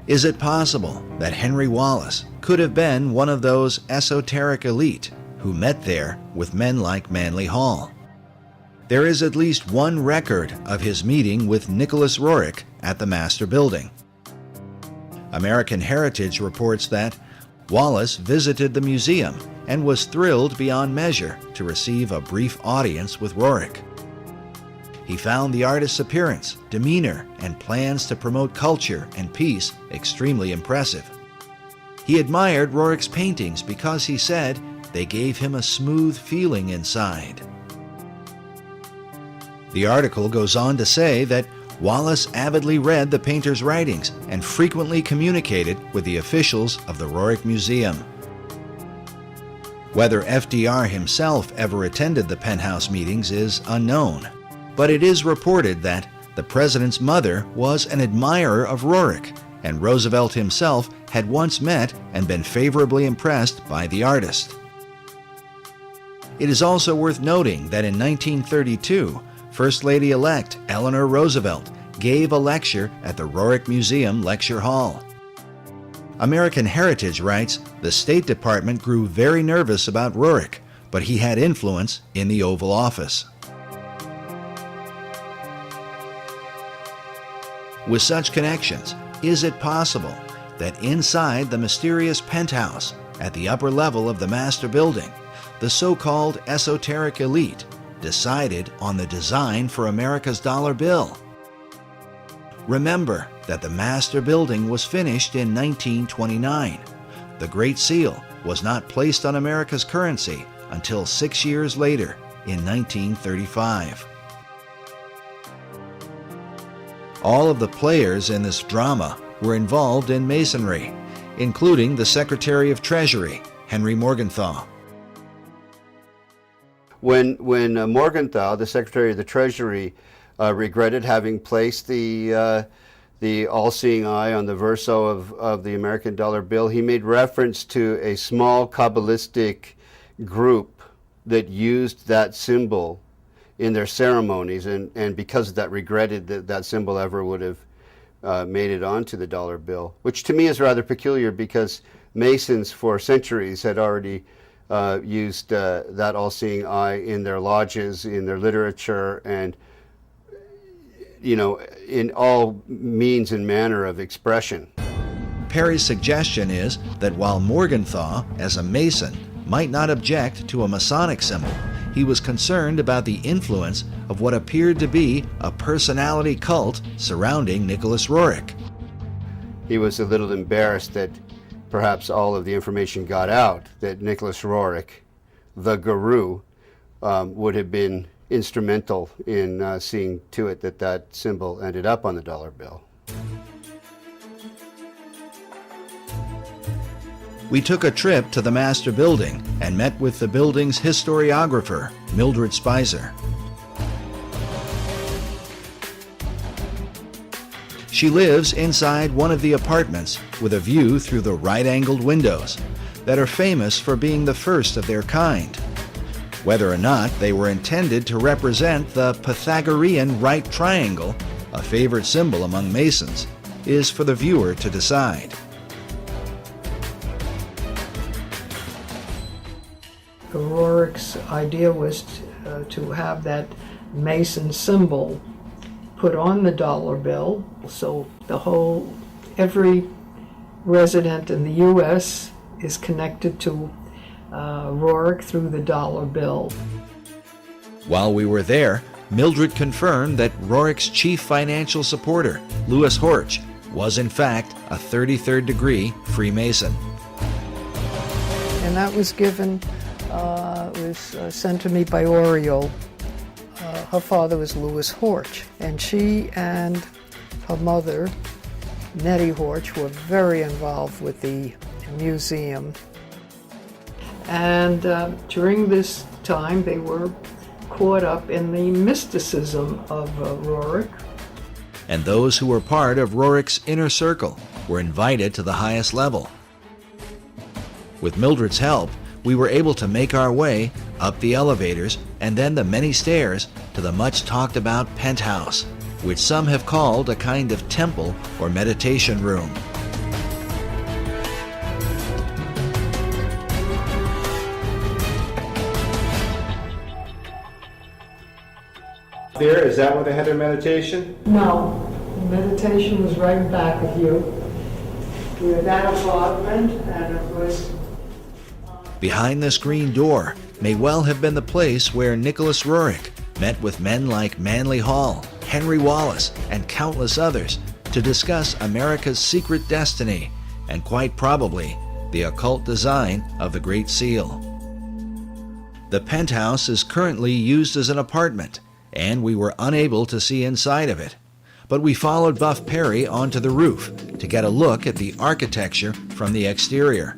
Is it possible that Henry Wallace could have been one of those esoteric elite who met there with men like Manly Hall? There is at least one record of his meeting with Nicholas Roerich at the Master Building. American Heritage reports that Wallace visited the museum and was thrilled beyond measure to receive a brief audience with Roerich. He found the artist's appearance, demeanor, and plans to promote culture and peace extremely impressive. He admired Roerich's paintings because he said they gave him a smooth feeling inside. The article goes on to say that Wallace avidly read the painter's writings and frequently communicated with the officials of the Roerich Museum. Whether FDR himself ever attended the penthouse meetings is unknown, but it is reported that the president's mother was an admirer of Roerich, and Roosevelt himself had once met and been favorably impressed by the artist. It is also worth noting that in 1932, First Lady-elect Eleanor Roosevelt gave a lecture at the Roerich Museum Lecture Hall. American Heritage writes, the State Department grew very nervous about Roerich, but he had influence in the Oval Office. With such connections, is it possible that inside the mysterious penthouse at the upper level of the Master Building, the so-called esoteric elite decided on the design for America's dollar bill? Remember that the Master Building was finished in 1929. The Great Seal was not placed on America's currency until 6 years later, in 1935. All of the players in this drama were involved in Masonry, including the Secretary of Treasury, Henry Morgenthau. When Morgenthau, the Secretary of the Treasury, regretted having placed the all-seeing eye on the verso of the American dollar bill, he made reference to a small Kabbalistic group that used that symbol in their ceremonies, and because of that regretted that that symbol ever would have made it onto the dollar bill, which to me is rather peculiar because Masons for centuries had already used that all-seeing eye in their lodges, in their literature, and in all means and manner of expression. Perry's suggestion is that while Morgenthau, as a Mason, might not object to a Masonic symbol, he was concerned about the influence of what appeared to be a personality cult surrounding Nicholas Roerich. He was a little embarrassed that perhaps all of the information got out that Nicholas Roerich, the guru, would have been instrumental in seeing to it that that symbol ended up on the dollar bill. We took a trip to the Master Building and met with the building's historiographer, Mildred Spicer. She lives inside one of the apartments with a view through the right-angled windows that are famous for being the first of their kind. Whether or not they were intended to represent the Pythagorean right triangle, a favorite symbol among Masons, is for the viewer to decide. Rorick's idea was to have that Mason symbol put on the dollar bill, so every resident in the U.S. is connected to Rorick through the dollar bill. While we were there, Mildred confirmed that Rorick's chief financial supporter, Louis Horch, was in fact a 33rd degree Freemason. And that was given, sent to me by Oriole. Her father was Louis Horch, and she and her mother, Nettie Horch, were very involved with the museum. And during this time, they were caught up in the mysticism of Rorick. And those who were part of Rorick's inner circle were invited to the highest level. With Mildred's help, we were able to make our way up the elevators and then the many stairs to the much talked about penthouse, which some have called a kind of temple or meditation room. There, is that where they had their meditation? No, meditation was right back of you. We had that apartment, and it was... Behind this green door may well have been the place where Nicholas Roerich met with men like Manly Hall, Henry Wallace, and countless others to discuss America's secret destiny and quite probably the occult design of the Great Seal. The penthouse is currently used as an apartment, and we were unable to see inside of it. But we followed Buff Perry onto the roof to get a look at the architecture from the exterior.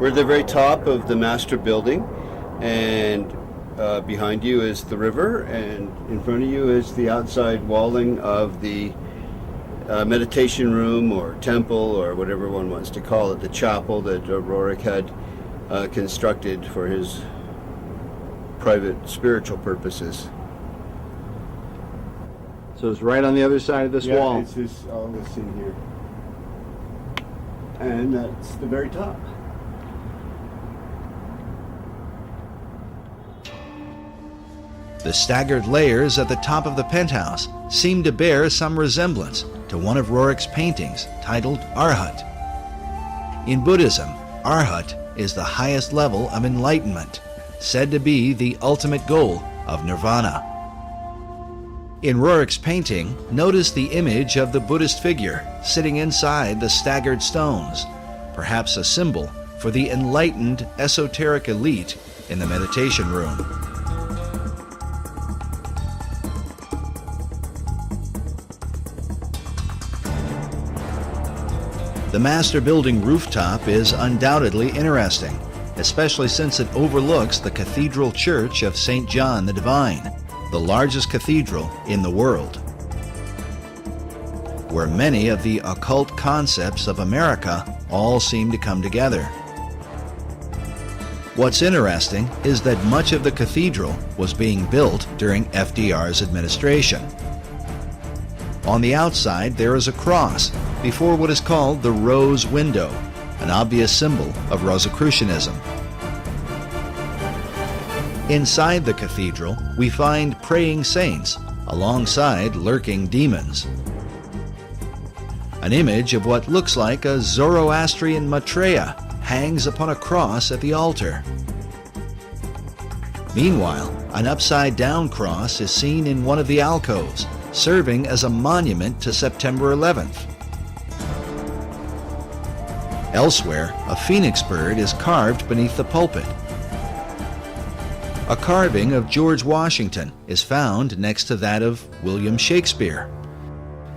We're at the very top of the master building, and behind you is the river, and in front of you is the outside walling of the meditation room or temple or whatever one wants to call it, the chapel that Roerich had constructed for his private spiritual purposes. So it's right on the other side of this wall. It's this, all this in here. And that's the very top. The staggered layers at the top of the penthouse seem to bear some resemblance to one of Roerich's paintings titled Arhat. In Buddhism, Arhat is the highest level of enlightenment, said to be the ultimate goal of nirvana. In Roerich's painting, notice the image of the Buddhist figure sitting inside the staggered stones, perhaps a symbol for the enlightened esoteric elite in the meditation room. The master building rooftop is undoubtedly interesting, especially since it overlooks the Cathedral Church of St. John the Divine, the largest cathedral in the world, where many of the occult concepts of America all seem to come together. What's interesting is that much of the cathedral was being built during FDR's administration. On the outside, there is a cross before what is called the Rose Window, an obvious symbol of Rosicrucianism. Inside the cathedral, we find praying saints alongside lurking demons. An image of what looks like a Zoroastrian Maitreya hangs upon a cross at the altar. Meanwhile, an upside-down cross is seen in one of the alcoves, serving as a monument to September 11th. Elsewhere, a phoenix bird is carved beneath the pulpit. A carving of George Washington is found next to that of William Shakespeare.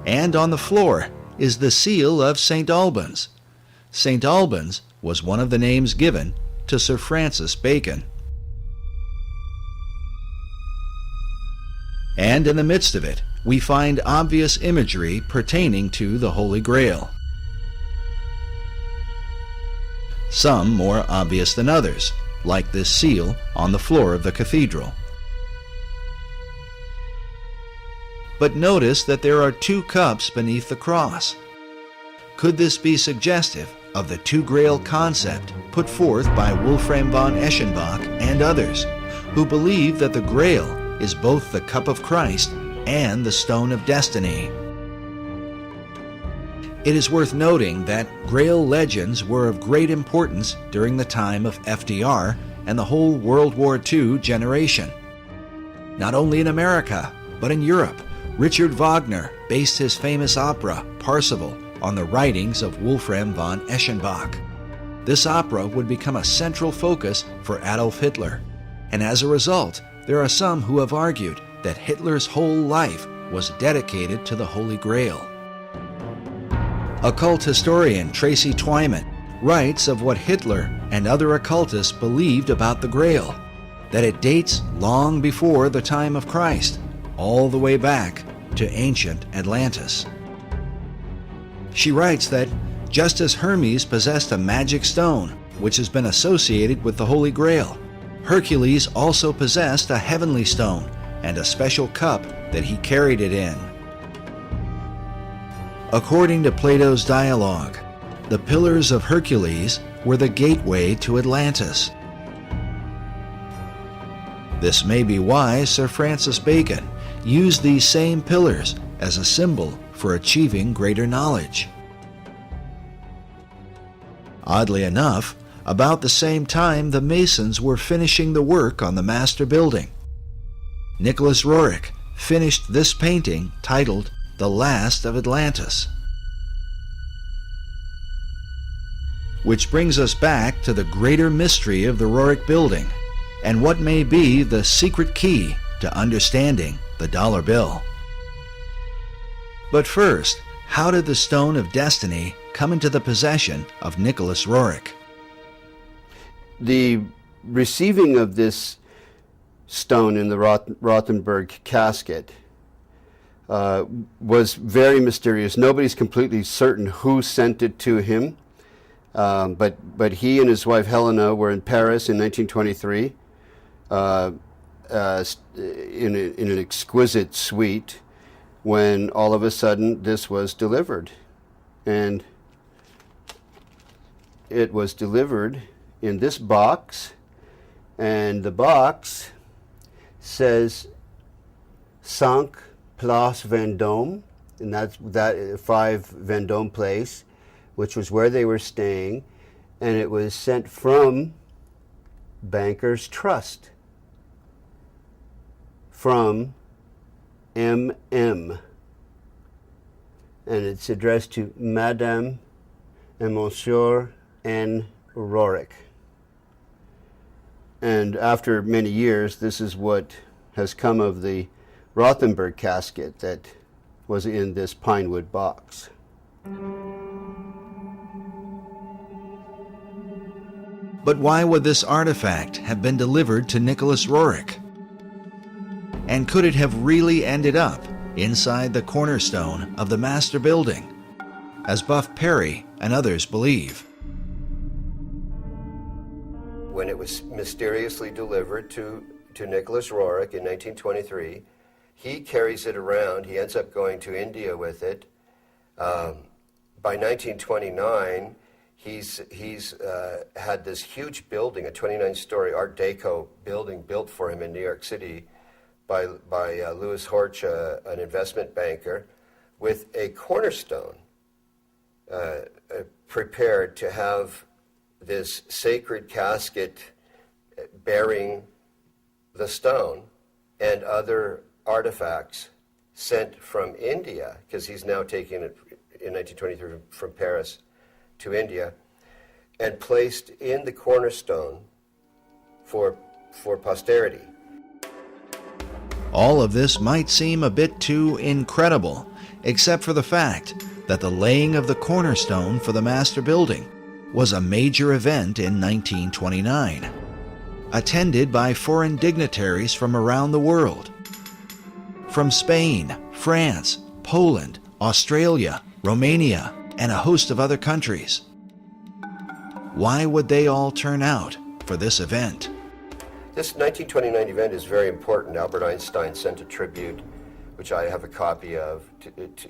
And on the floor is the seal of St. Albans. St. Albans was one of the names given to Sir Francis Bacon. And in the midst of it, we find obvious imagery pertaining to the Holy Grail. Some more obvious than others, like this seal on the floor of the cathedral. But notice that there are two cups beneath the cross. Could this be suggestive of the two grail concept put forth by Wolfram von Eschenbach and others, who believe that the grail is both the cup of Christ and the stone of destiny? It is worth noting that Grail legends were of great importance during the time of FDR and the whole World War II generation. Not only in America, but in Europe, Richard Wagner based his famous opera, Parsifal, on the writings of Wolfram von Eschenbach. This opera would become a central focus for Adolf Hitler, and as a result, there are some who have argued that Hitler's whole life was dedicated to the Holy Grail. Occult historian Tracy Twyman writes of what Hitler and other occultists believed about the Grail, that it dates long before the time of Christ, all the way back to ancient Atlantis. She writes that just as Hermes possessed a magic stone, which has been associated with the Holy Grail, Hercules also possessed a heavenly stone and a special cup that he carried it in. According to Plato's dialogue, the Pillars of Hercules were the gateway to Atlantis. This may be why Sir Francis Bacon used these same pillars as a symbol for achieving greater knowledge. Oddly enough, about the same time the Masons were finishing the work on the master building, Nicholas Roerich finished this painting titled The Last of Atlantis. Which brings us back to the greater mystery of the Roerich building and what may be the secret key to understanding the dollar bill. But first, how did the Stone of Destiny come into the possession of Nicholas Roerich? The receiving of this stone in the Rothenburg casket was very mysterious. Nobody's completely certain who sent it to him, but he and his wife Helena were in Paris in 1923 in an exquisite suite when all of a sudden this was delivered. And it was delivered in this box, and the box says 5 Place Vendôme, and that's 5 Vendôme Place, which was where they were staying, and it was sent from Bankers Trust, from MM, and it's addressed to Madame and Monsieur N. Roerich. And after many years, this is what has come of the Rothenburg casket that was in this pine wood box. But why would this artifact have been delivered to Nicholas Roerich? And could it have really ended up inside the cornerstone of the master building, as Buff Perry and others believe? When it was mysteriously delivered to Nicholas Roerich in 1923, he carries it around. He ends up going to India with it. By 1929, he's had this huge building, a 29-story Art Deco building built for him in New York City by Louis Horch, an investment banker, with a cornerstone prepared to have this sacred casket bearing the stone and other artifacts sent from India, because he's now taking it in 1923 from Paris to India, and placed in the cornerstone for posterity. All of this might seem a bit too incredible, except for the fact that the laying of the cornerstone for the master building was a major event in 1929, attended by foreign dignitaries from around the world. From Spain, France, Poland, Australia, Romania, and a host of other countries. Why would they all turn out for this event? This 1929 event is very important. Albert Einstein sent a tribute, which I have a copy of,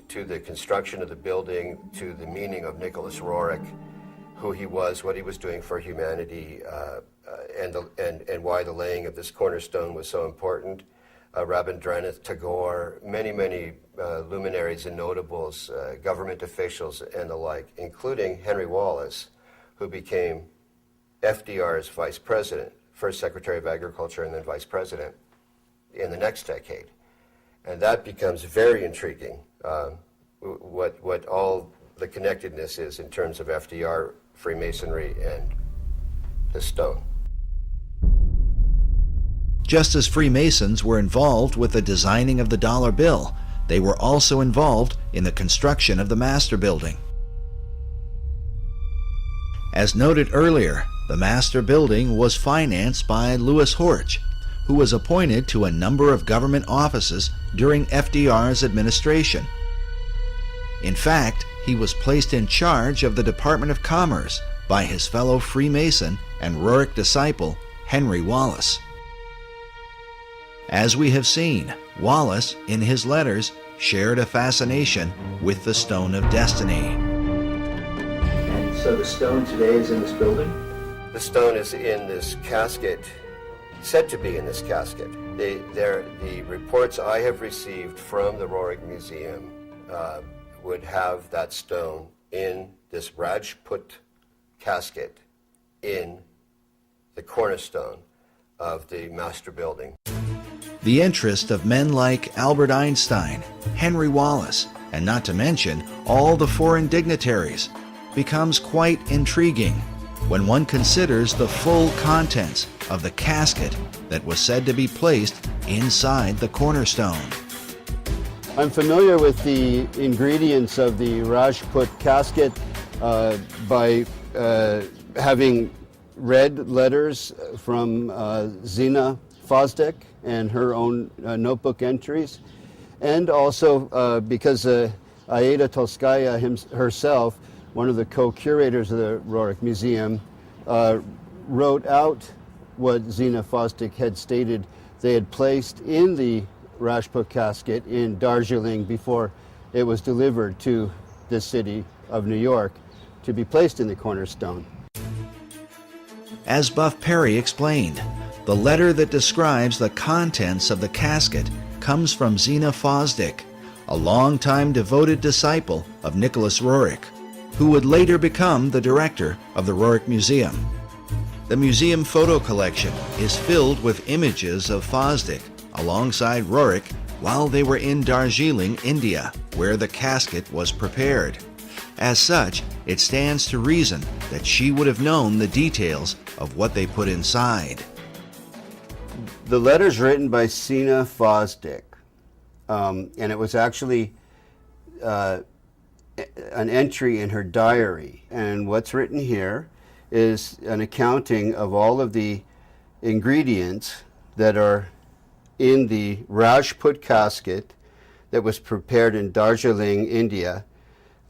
to the construction of the building, to the meaning of Nicholas Roerich, who he was, what he was doing for humanity, and why the laying of this cornerstone was so important. Rabindranath Tagore, many luminaries and notables, government officials and the like, including Henry Wallace, who became FDR's vice president, first Secretary of Agriculture and then vice president in the next decade. And that becomes very intriguing, what all the connectedness is in terms of FDR, Freemasonry, and the stone. Just as Freemasons were involved with the designing of the dollar bill, they were also involved in the construction of the Master Building. As noted earlier, the Master Building was financed by Louis Horch, who was appointed to a number of government offices during FDR's administration. In fact, he was placed in charge of the Department of Commerce by his fellow Freemason and Roerich disciple, Henry Wallace. As we have seen, Wallace, in his letters, shared a fascination with the Stone of Destiny. And so the stone today is in this building? The stone is in this casket, said to be in this casket. The reports I have received from the Roerich Museum would have that stone in this Rajput casket in the cornerstone of the Master Building. The interest of men like Albert Einstein, Henry Wallace, and not to mention all the foreign dignitaries becomes quite intriguing when one considers the full contents of the casket that was said to be placed inside the cornerstone. I'm familiar with the ingredients of the Rajput casket by having read letters from Zina Fosdick and her own notebook entries, and also because Aida Tolskaya herself, one of the co-curators of the Roerich Museum, wrote out what Zina Fosdick had stated they had placed in the Rajput casket in Darjeeling before it was delivered to the city of New York to be placed in the cornerstone. As Buff Perry explained, the letter that describes the contents of the casket comes from Zina Fosdick, a longtime devoted disciple of Nicholas Roerich, who would later become the director of the Roerich Museum. The museum photo collection is filled with images of Fosdick alongside Roerich while they were in Darjeeling, India, where the casket was prepared. As such, it stands to reason that she would have known the details of what they put inside. The letter's written by Zina Fosdick, and it was actually an entry in her diary. And what's written here is an accounting of all of the ingredients that are in the Rajput casket that was prepared in Darjeeling, India,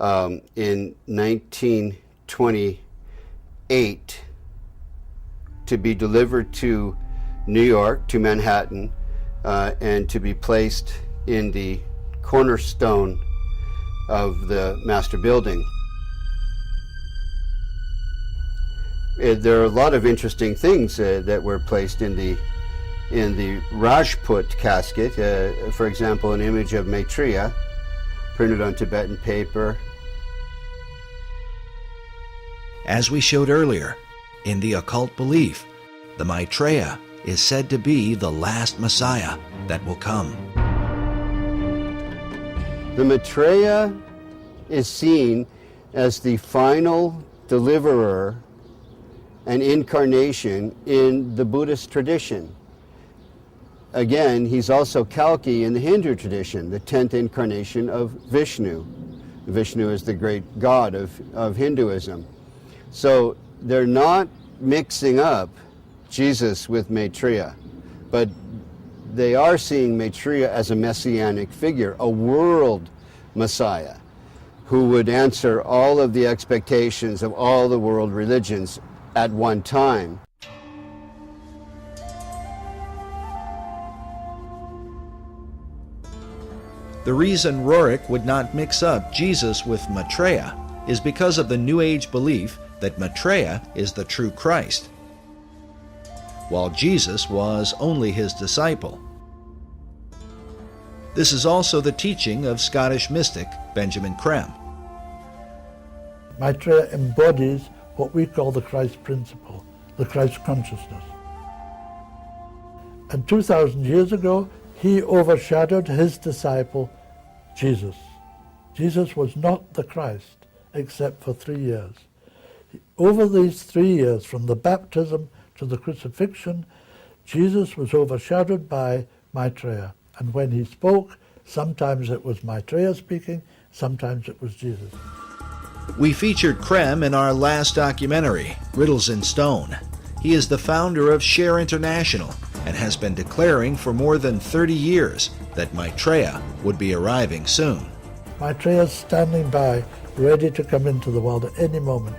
in 1928 to be delivered to New York, to Manhattan, and to be placed in the cornerstone of the Master Building. There are a lot of interesting things that were placed in the Rajput casket. For example, an image of Maitreya printed on Tibetan paper. As we showed earlier, in the occult belief, the Maitreya is said to be the last Messiah that will come. The Maitreya is seen as the final deliverer and incarnation in the Buddhist tradition. Again, he's also Kalki in the Hindu tradition, the 10th incarnation of Vishnu. Vishnu is the great god of Hinduism. So they're not mixing up Jesus with Maitreya, but they are seeing Maitreya as a messianic figure, a world Messiah who would answer all of the expectations of all the world religions at one time. The reason Roerich would not mix up Jesus with Maitreya is because of the New Age belief that Maitreya is the true Christ, while Jesus was only his disciple. This is also the teaching of Scottish mystic Benjamin Creme. Maitreya embodies what we call the Christ principle, the Christ consciousness. And 2,000 years ago, he overshadowed his disciple, Jesus. Jesus was not the Christ, except for 3 years. Over these 3 years, from the baptism to the crucifixion, Jesus was overshadowed by Maitreya. And when he spoke, sometimes it was Maitreya speaking, sometimes it was Jesus. We featured Creme in our last documentary, Riddles in Stone. He is the founder of Share International and has been declaring for more than 30 years that Maitreya would be arriving soon. Maitreya is standing by, ready to come into the world at any moment.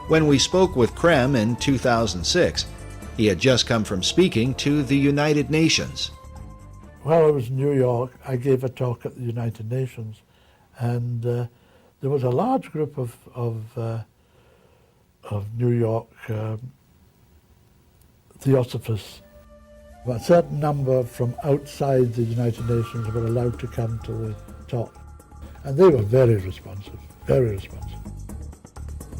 When we spoke with Creme in 2006, he had just come from speaking to the United Nations. While I was in New York, I gave a talk at the United Nations, and there was a large group of New York theosophists. A certain number from outside the United Nations were allowed to come to the talk, and they were very responsive, very responsive.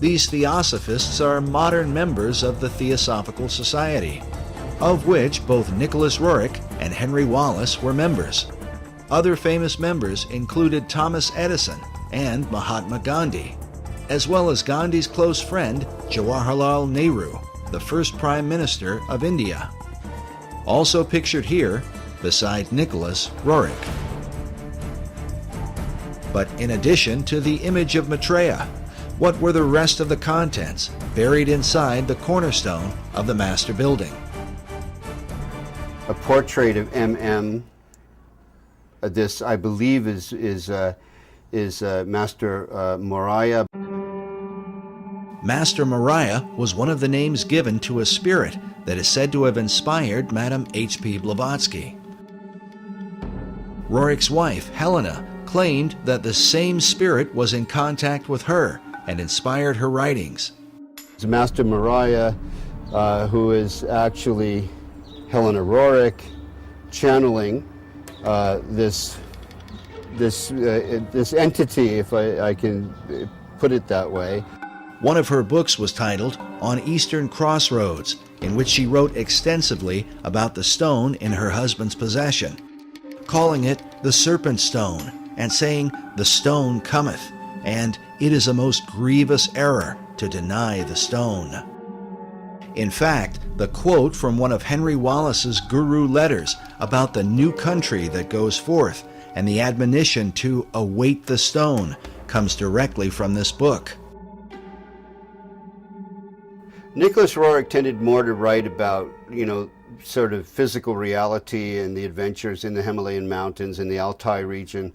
These theosophists are modern members of the Theosophical Society, of which both Nicholas Roerich and Henry Wallace were members. Other famous members included Thomas Edison and Mahatma Gandhi, as well as Gandhi's close friend Jawaharlal Nehru, the first Prime Minister of India. Also pictured here, beside Nicholas Roerich. But in addition to the image of Maitreya, what were the rest of the contents buried inside the cornerstone of the master building? A portrait of M.M. This, I believe, is Master Moriah. Master Moriah was one of the names given to a spirit that is said to have inspired Madame H.P. Blavatsky. Roerich's wife, Helena, claimed that the same spirit was in contact with her and inspired her writings. It's Master Moriah, who is actually Helena Roerich, channeling this entity, if I can put it that way. One of her books was titled On Eastern Crossroads, in which she wrote extensively about the stone in her husband's possession, calling it the Serpent Stone, and saying, "The stone cometh, and it is a most grievous error to deny the stone." In fact, the quote from one of Henry Wallace's Guru letters about the new country that goes forth and the admonition to await the stone comes directly from this book. Nicholas Roerich tended more to write about, sort of physical reality and the adventures in the Himalayan mountains, in the Altai region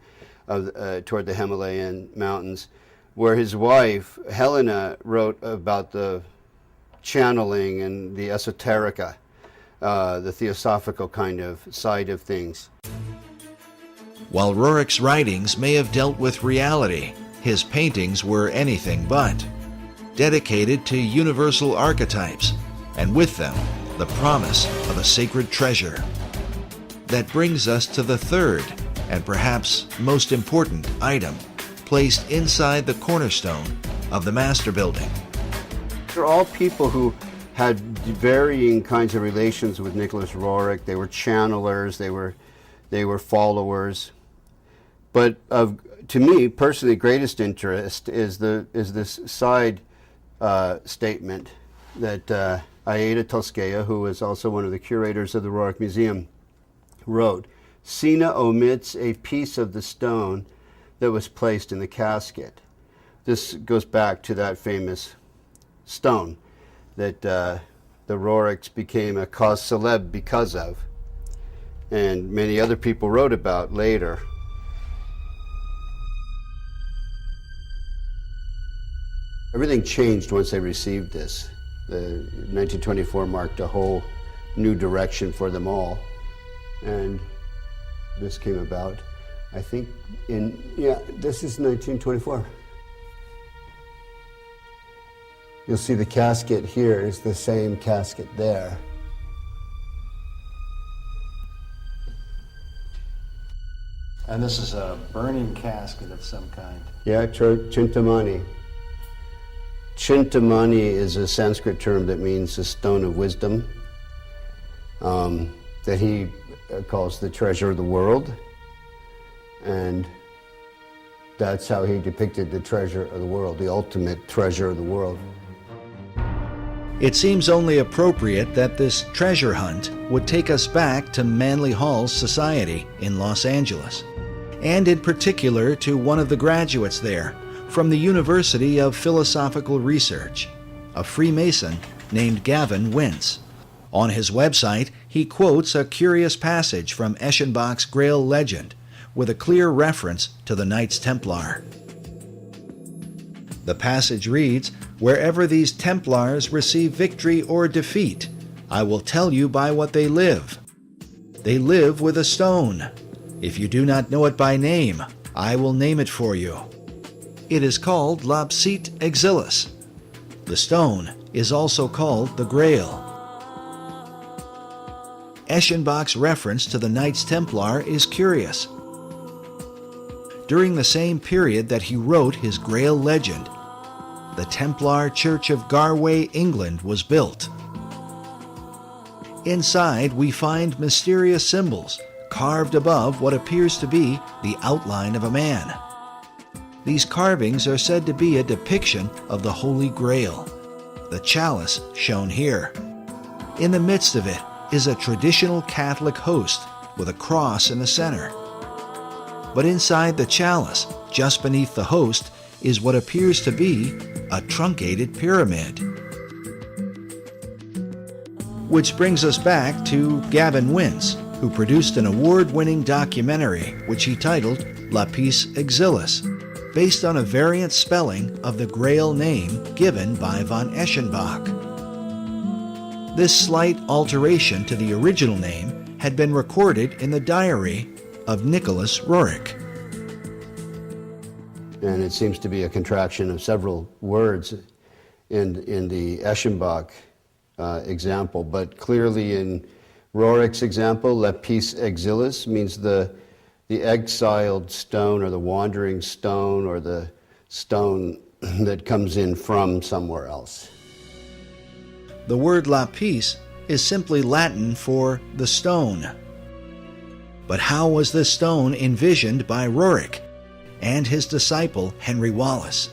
toward the Himalayan mountains, where his wife, Helena, wrote about the channeling and the esoterica, the theosophical kind of side of things. While Roerich's writings may have dealt with reality, his paintings were anything but. Dedicated to universal archetypes, and with them, the promise of a sacred treasure. That brings us to the third, and perhaps most important item, placed inside the cornerstone of the master building. They're all people who had varying kinds of relations with Nicholas Roerich. They were channelers, they were followers. But to me, personally, greatest interest is this side statement that Aida Tolskaya, who is also one of the curators of the Roerich Museum, wrote. Sina omits a piece of the stone that was placed in the casket. This goes back to that famous stone that the Roriks became a cause célèbre because of, and many other people wrote about later. Everything changed once they received this. 1924 marked a whole new direction for them all, and this came about, I think, this is 1924. You'll see the casket here is the same casket there. And this is a burning casket of some kind. Yeah, Chintamani. Chintamani is a Sanskrit term that means a stone of wisdom, that he calls the treasure of the world. And that's how he depicted the treasure of the world, the ultimate treasure of the world. It seems only appropriate that this treasure hunt would take us back to Manly Hall's society in Los Angeles, and in particular to one of the graduates there from the University of Philosophical Research, a Freemason named Gavin Wentz. On his website, he quotes a curious passage from Eschenbach's Grail legend with a clear reference to the Knights Templar. The passage reads, "Wherever these Templars receive victory or defeat, I will tell you by what they live. They live with a stone. If you do not know it by name, I will name it for you. It is called Lapsit Exilis. The stone is also called the Grail." Eschenbach's reference to the Knights Templar is curious. During the same period that he wrote his Grail legend, the Templar Church of Garway, England was built. Inside, we find mysterious symbols carved above what appears to be the outline of a man. These carvings are said to be a depiction of the Holy Grail, the chalice shown here. In the midst of it is a traditional Catholic host with a cross in the center. But inside the chalice, just beneath the host, is what appears to be a truncated pyramid. Which brings us back to Gavin Wentz, who produced an award-winning documentary which he titled Lapis Exilis, based on a variant spelling of the Grail name given by von Eschenbach. This slight alteration to the original name had been recorded in the diary of Nicholas Roerich. And it seems to be a contraction of several words in the Eschenbach example, but clearly in Roerich's example, Lapis Exilis means the exiled stone, or the wandering stone, or the stone that comes in from somewhere else. The word lapis is simply Latin for the stone. But how was this stone envisioned by Roerich and his disciple Henry Wallace?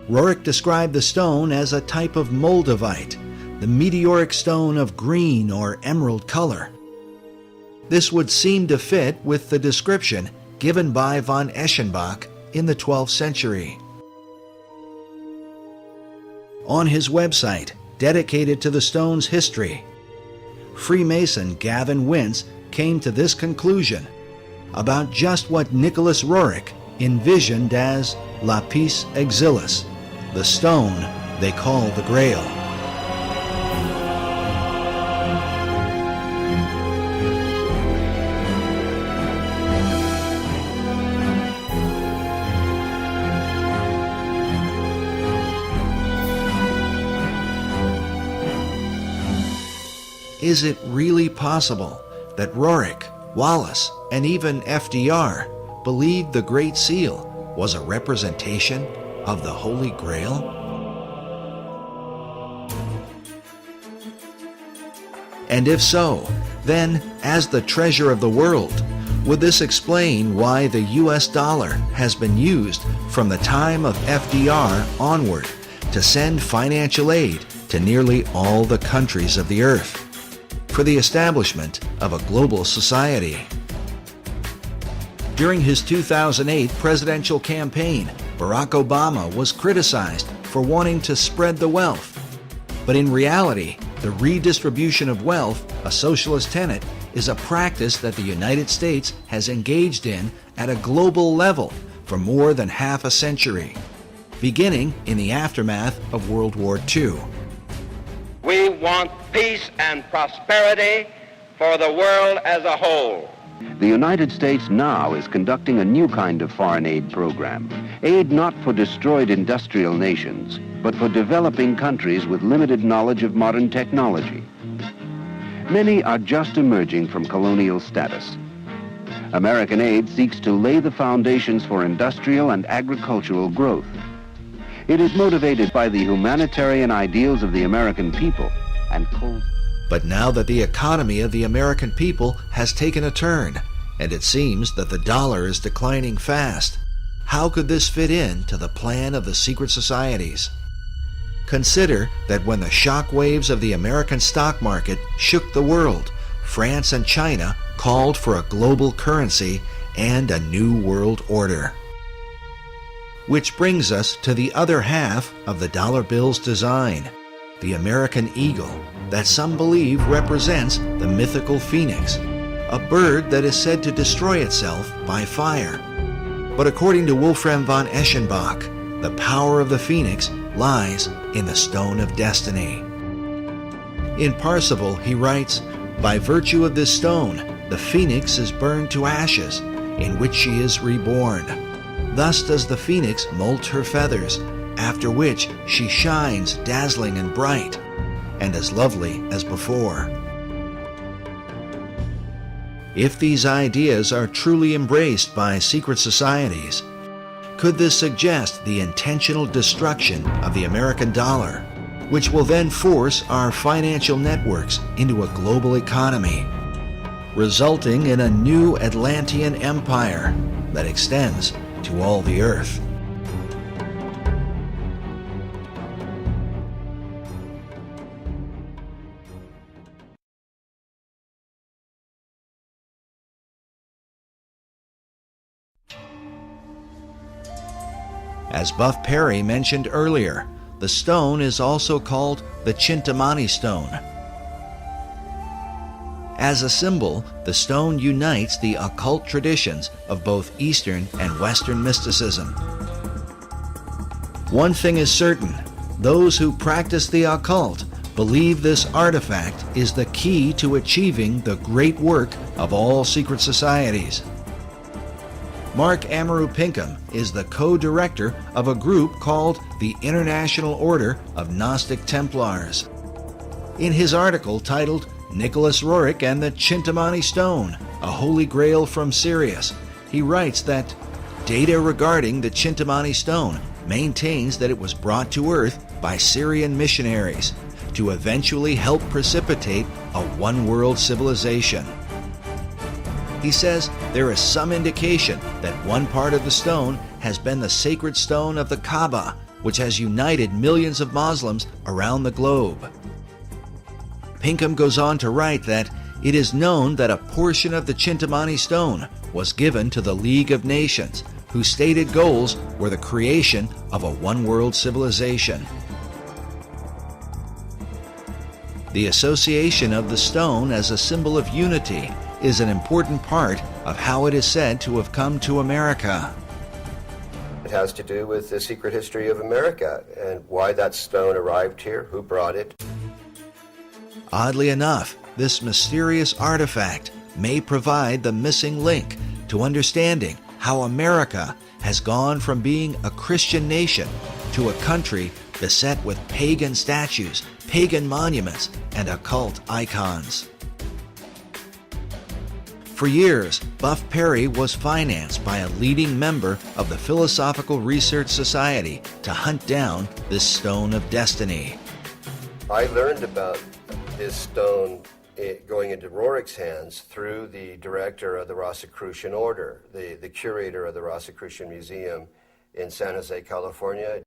Roerich described the stone as a type of moldavite, the meteoric stone of green or emerald color. This would seem to fit with the description given by von Eschenbach in the 12th century. On his website, dedicated to the stone's history, Freemason Gavin Wentz came to this conclusion about just what Nicholas Roerich envisioned as Lapis Exilis, the stone they call the Grail. Is it really possible that Roerich, Wallace, and even FDR believed the Great Seal was a representation of the Holy Grail? And if so, then, as the treasure of the world, would this explain why the US dollar has been used from the time of FDR onward to send financial aid to nearly all the countries of the earth for the establishment of a global society? During his 2008 presidential campaign, Barack Obama was criticized for wanting to spread the wealth. But in reality, the redistribution of wealth, a socialist tenet, is a practice that the United States has engaged in at a global level for more than half a century, beginning in the aftermath of World War II. We want peace and prosperity for the world as a whole. The United States now is conducting a new kind of foreign aid program. Aid not for destroyed industrial nations, but for developing countries with limited knowledge of modern technology. Many are just emerging from colonial status. American aid seeks to lay the foundations for industrial and agricultural growth. It is motivated by the humanitarian ideals of the American people and cold. But now that the economy of the American people has taken a turn, and it seems that the dollar is declining fast, how could this fit in to the plan of the secret societies? Consider that when the shock waves of the American stock market shook the world, France and China called for a global currency and a new world order. Which brings us to the other half of the dollar bill's design, the American eagle, that some believe represents the mythical phoenix, a bird that is said to destroy itself by fire. But according to Wolfram von Eschenbach, the power of the phoenix lies in the stone of destiny. In Parsifal, he writes, "By virtue of this stone, the phoenix is burned to ashes, in which she is reborn. Thus does the phoenix molt her feathers, after which she shines dazzling and bright, and as lovely as before." If these ideas are truly embraced by secret societies, could this suggest the intentional destruction of the American dollar, which will then force our financial networks into a global economy, resulting in a new Atlantean empire that extends to all the earth? As Buff Perry mentioned earlier, the stone is also called the Chintamani stone. As a symbol, the stone unites the occult traditions of both Eastern and Western mysticism. One thing is certain, those who practice the occult believe this artifact is the key to achieving the great work of all secret societies. Mark Amaru Pinkham is the co-director of a group called the International Order of Gnostic Templars. In his article titled Nicholas Roerich and the Chintamani Stone, a Holy Grail from Sirius, he writes that data regarding the Chintamani Stone maintains that it was brought to Earth by Syrian missionaries to eventually help precipitate a one-world civilization. He says there is some indication that one part of the stone has been the sacred stone of the Kaaba, which has united millions of Muslims around the globe. Pinkham goes on to write that it is known that a portion of the Chintamani stone was given to the League of Nations, whose stated goals were the creation of a one-world civilization. The association of the stone as a symbol of unity is an important part of how it is said to have come to America. It has to do with the secret history of America and why that stone arrived here, who brought it. Oddly enough, this mysterious artifact may provide the missing link to understanding how America has gone from being a Christian nation to a country beset with pagan statues, pagan monuments, and occult icons. For years, Buff Perry was financed by a leading member of the Philosophical Research Society to hunt down this stone of destiny. I learned about this stone going into Roerich's hands through the director of the Rosicrucian Order, the curator of the Rosicrucian Museum in San Jose, California.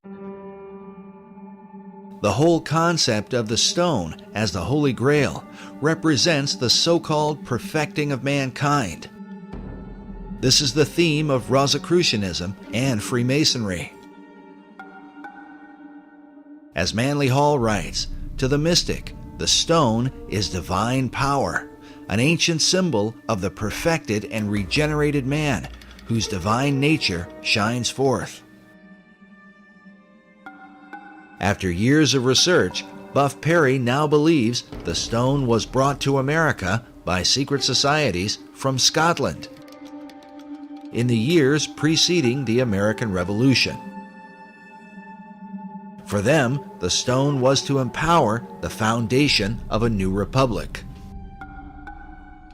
The whole concept of the stone as the Holy Grail represents the so-called perfecting of mankind. This is the theme of Rosicrucianism and Freemasonry. As Manly Hall writes, to the mystic, the stone is divine power, an ancient symbol of the perfected and regenerated man, whose divine nature shines forth. After years of research, Buff Perry now believes the stone was brought to America by secret societies from Scotland in the years preceding the American Revolution. For them, the stone was to empower the foundation of a new republic.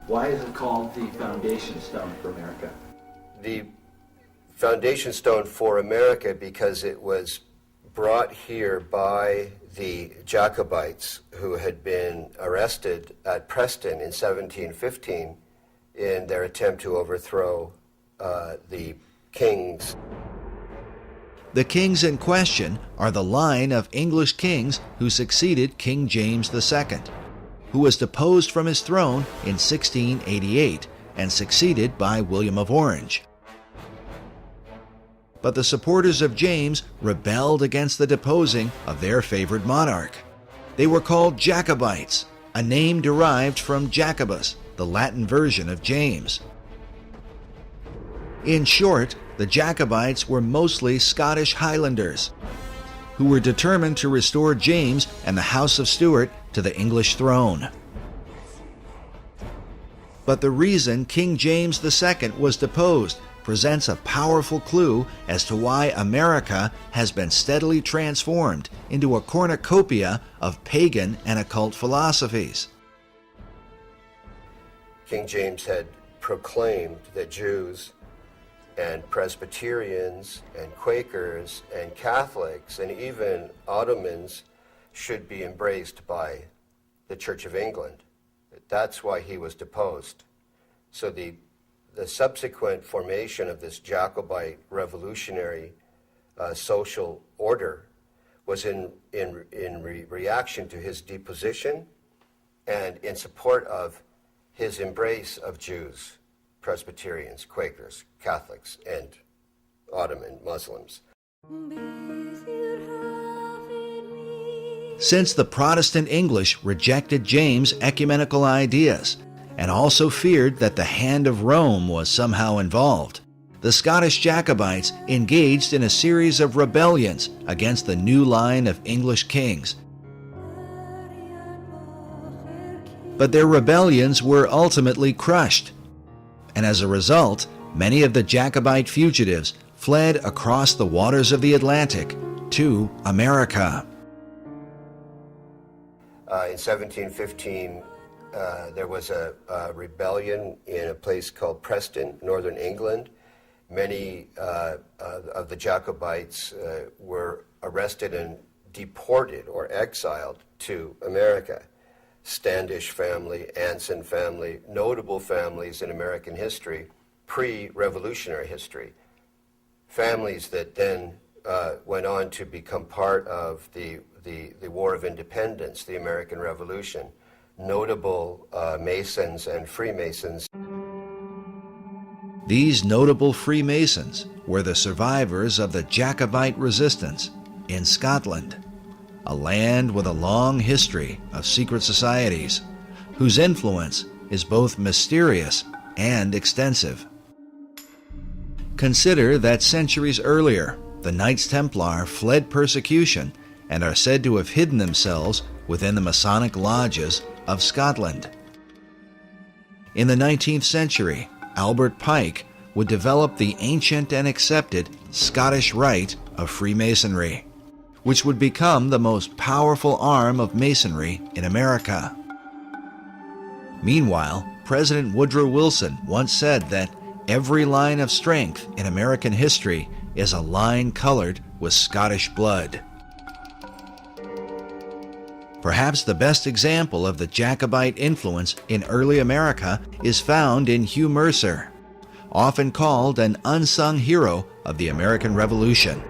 Why is it called the foundation stone for America? The foundation stone for America because it was brought here by the Jacobites who had been arrested at Preston in 1715 in their attempt to overthrow the kings. The kings in question are the line of English kings who succeeded King James II, who was deposed from his throne in 1688 and succeeded by William of Orange. But the supporters of James rebelled against the deposing of their favored monarch. They were called Jacobites, a name derived from Jacobus, the Latin version of James. In short, the Jacobites were mostly Scottish Highlanders, who were determined to restore James and the House of Stuart to the English throne. But the reason King James II was deposed presents a powerful clue as to why America has been steadily transformed into a cornucopia of pagan and occult philosophies. King James had proclaimed that Jews and Presbyterians and Quakers and Catholics and even Ottomans should be embraced by the Church of England. That's why he was deposed. So the subsequent formation of this Jacobite revolutionary social order was in reaction to his deposition and in support of his embrace of Jews, Presbyterians, Quakers, Catholics, and Ottoman Muslims. Since the Protestant English rejected James' ecumenical ideas and also feared that the hand of Rome was somehow involved, the Scottish Jacobites engaged in a series of rebellions against the new line of English kings. But their rebellions were ultimately crushed, and as a result, many of the Jacobite fugitives fled across the waters of the Atlantic to America. In 1715, there was a rebellion in a place called Preston, northern England. Many of the Jacobites were arrested and deported or exiled to America. Standish family, Anson family, notable families in American history, pre-revolutionary history. Families that then went on to become part of the War of Independence, the American Revolution. Notable Masons and Freemasons. These notable Freemasons were the survivors of the Jacobite resistance in Scotland, a land with a long history of secret societies, whose influence is both mysterious and extensive. Consider that centuries earlier, the Knights Templar fled persecution and are said to have hidden themselves within the Masonic lodges of Scotland. In the 19th century, Albert Pike would develop the ancient and accepted Scottish Rite of Freemasonry, which would become the most powerful arm of Masonry in America. Meanwhile, President Woodrow Wilson once said that every line of strength in American history is a line colored with Scottish blood. Perhaps the best example of the Jacobite influence in early America is found in Hugh Mercer, often called an unsung hero of the American Revolution.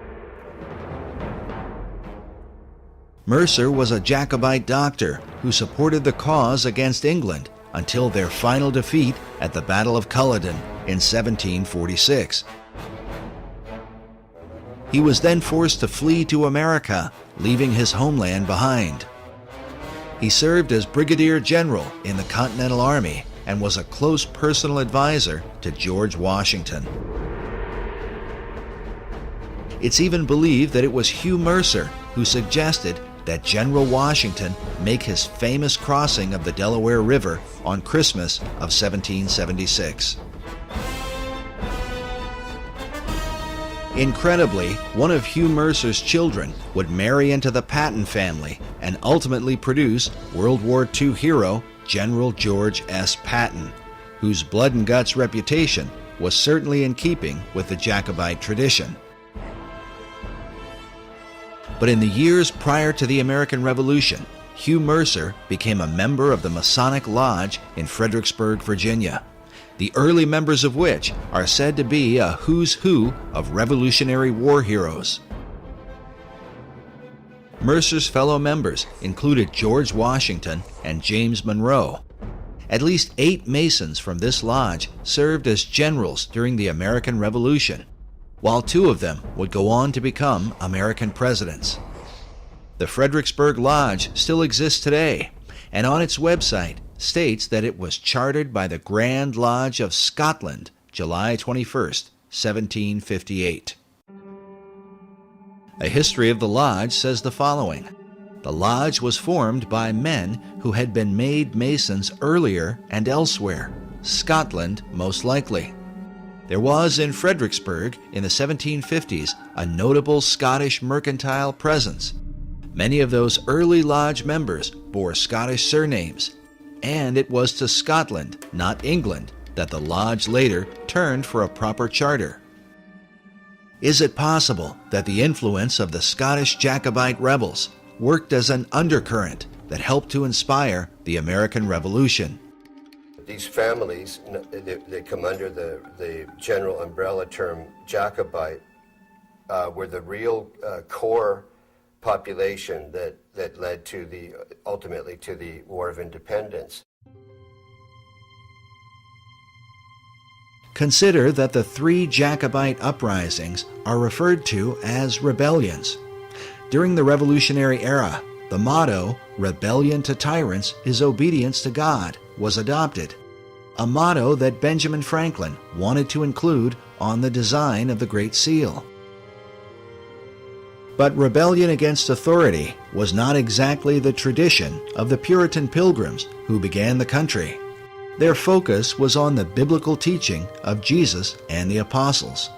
Mercer was a Jacobite doctor who supported the cause against England until their final defeat at the Battle of Culloden in 1746. He was then forced to flee to America, leaving his homeland behind. He served as Brigadier General in the Continental Army and was a close personal advisor to George Washington. It's even believed that it was Hugh Mercer who suggested that General Washington make his famous crossing of the Delaware River on Christmas of 1776. Incredibly, one of Hugh Mercer's children would marry into the Patton family and ultimately produce World War II hero General George S. Patton, whose blood and guts reputation was certainly in keeping with the Jacobite tradition. But in the years prior to the American Revolution, Hugh Mercer became a member of the Masonic Lodge in Fredericksburg, Virginia, the early members of which are said to be a who's who of Revolutionary War heroes. Mercer's fellow members included George Washington and James Monroe. At least 8 Masons from this lodge served as generals during the American Revolution, while 2 of them would go on to become American presidents. The Fredericksburg Lodge still exists today, and on its website states that it was chartered by the Grand Lodge of Scotland, July 21st, 1758. A history of the lodge says the following. The lodge was formed by men who had been made Masons earlier and elsewhere, Scotland most likely. There was in Fredericksburg in the 1750s a notable Scottish mercantile presence. Many of those early lodge members bore Scottish surnames, and it was to Scotland, not England, that the lodge later turned for a proper charter. Is it possible that the influence of the Scottish Jacobite rebels worked as an undercurrent that helped to inspire the American Revolution? These families, they come under the general umbrella term Jacobite, were the real core population that led to ultimately to the War of Independence. Consider that the 3 Jacobite uprisings are referred to as rebellions. During the Revolutionary era, the motto, "Rebellion to tyrants is obedience to God," was adopted, a motto that Benjamin Franklin wanted to include on the design of the Great Seal. But rebellion against authority was not exactly the tradition of the Puritan Pilgrims who began the country. Their focus was on the biblical teaching of Jesus and the apostles.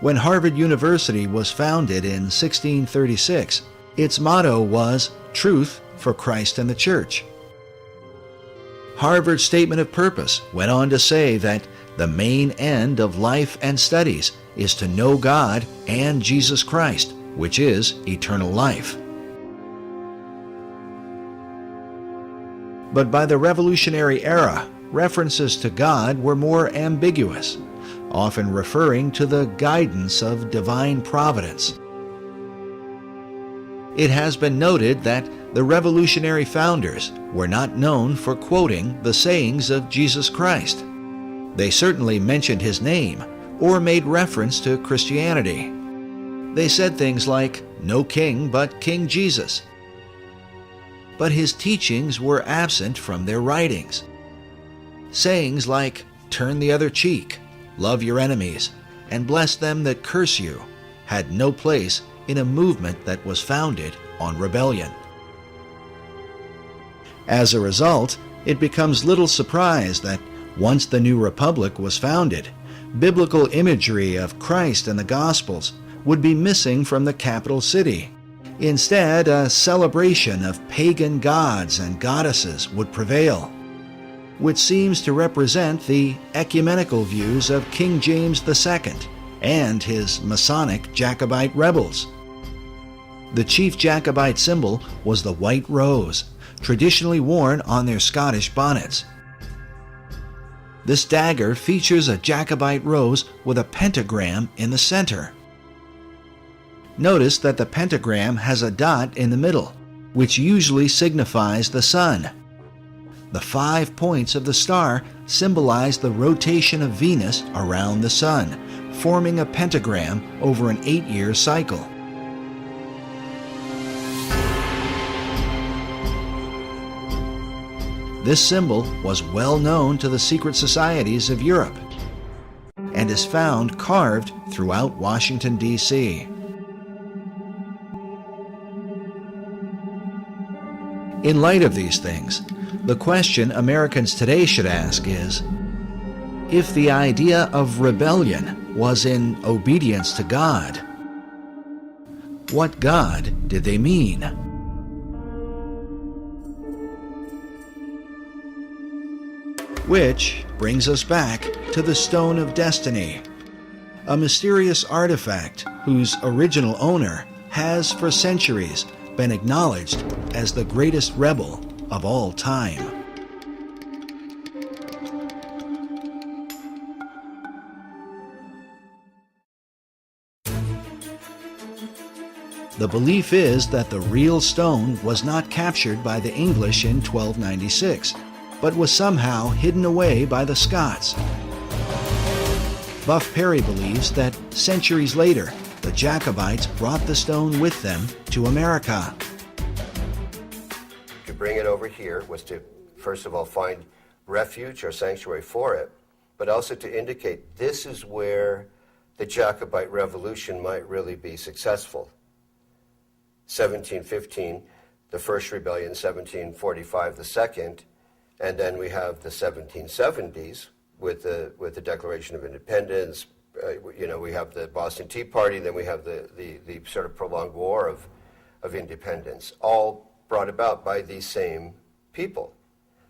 When Harvard University was founded in 1636, its motto was "Truth for Christ and the Church." Harvard's statement of purpose went on to say that the main end of life and studies is to know God and Jesus Christ, which is eternal life. But by the Revolutionary era, references to God were more ambiguous, often referring to the guidance of divine providence. It has been noted that the revolutionary founders were not known for quoting the sayings of Jesus Christ. They certainly mentioned his name or made reference to Christianity. They said things like, "No king but King Jesus." But his teachings were absent from their writings. Sayings like, "Turn the other cheek," "Love your enemies," and "Bless them that curse you," had no place in a movement that was founded on rebellion. As a result, it becomes little surprise that once the new republic was founded, biblical imagery of Christ and the Gospels would be missing from the capital city. Instead, a celebration of pagan gods and goddesses would prevail, which seems to represent the ecumenical views of King James II and his Masonic Jacobite rebels. The chief Jacobite symbol was the white rose, traditionally worn on their Scottish bonnets. This dagger features a Jacobite rose with a pentagram in the center. Notice that the pentagram has a dot in the middle, which usually signifies the sun. The 5 points of the star symbolize the rotation of Venus around the sun, forming a pentagram over an 8-year cycle. This symbol was well known to the secret societies of Europe and is found carved throughout Washington, D.C. In light of these things, the question Americans today should ask is, if the idea of rebellion was in obedience to God, what God did they mean? Which brings us back to the Stone of Destiny, a mysterious artifact whose original owner has for centuries been acknowledged as the greatest rebel of all time. The belief is that the real stone was not captured by the English in 1296, but was somehow hidden away by the Scots. Buff Perry believes that centuries later, the Jacobites brought the stone with them to America. To bring it over here was to, first of all, find refuge or sanctuary for it, but also to indicate this is where the Jacobite revolution might really be successful. 1715, the first rebellion, 1745, the second, and then we have the 1770s with the Declaration of Independence. We have the Boston Tea Party, then we have the sort of prolonged war of independence, all brought about by these same people.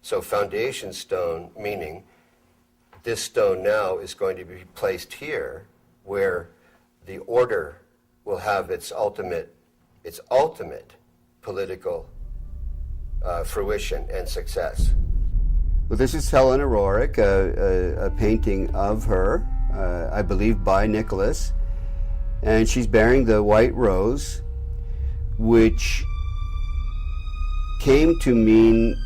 So foundation stone, meaning this stone now is going to be placed here where the order will have its ultimate political fruition and success. Well, this is Helena Roerich, a painting of her, I believe by Nicholas, and she's bearing the white rose, which came to mean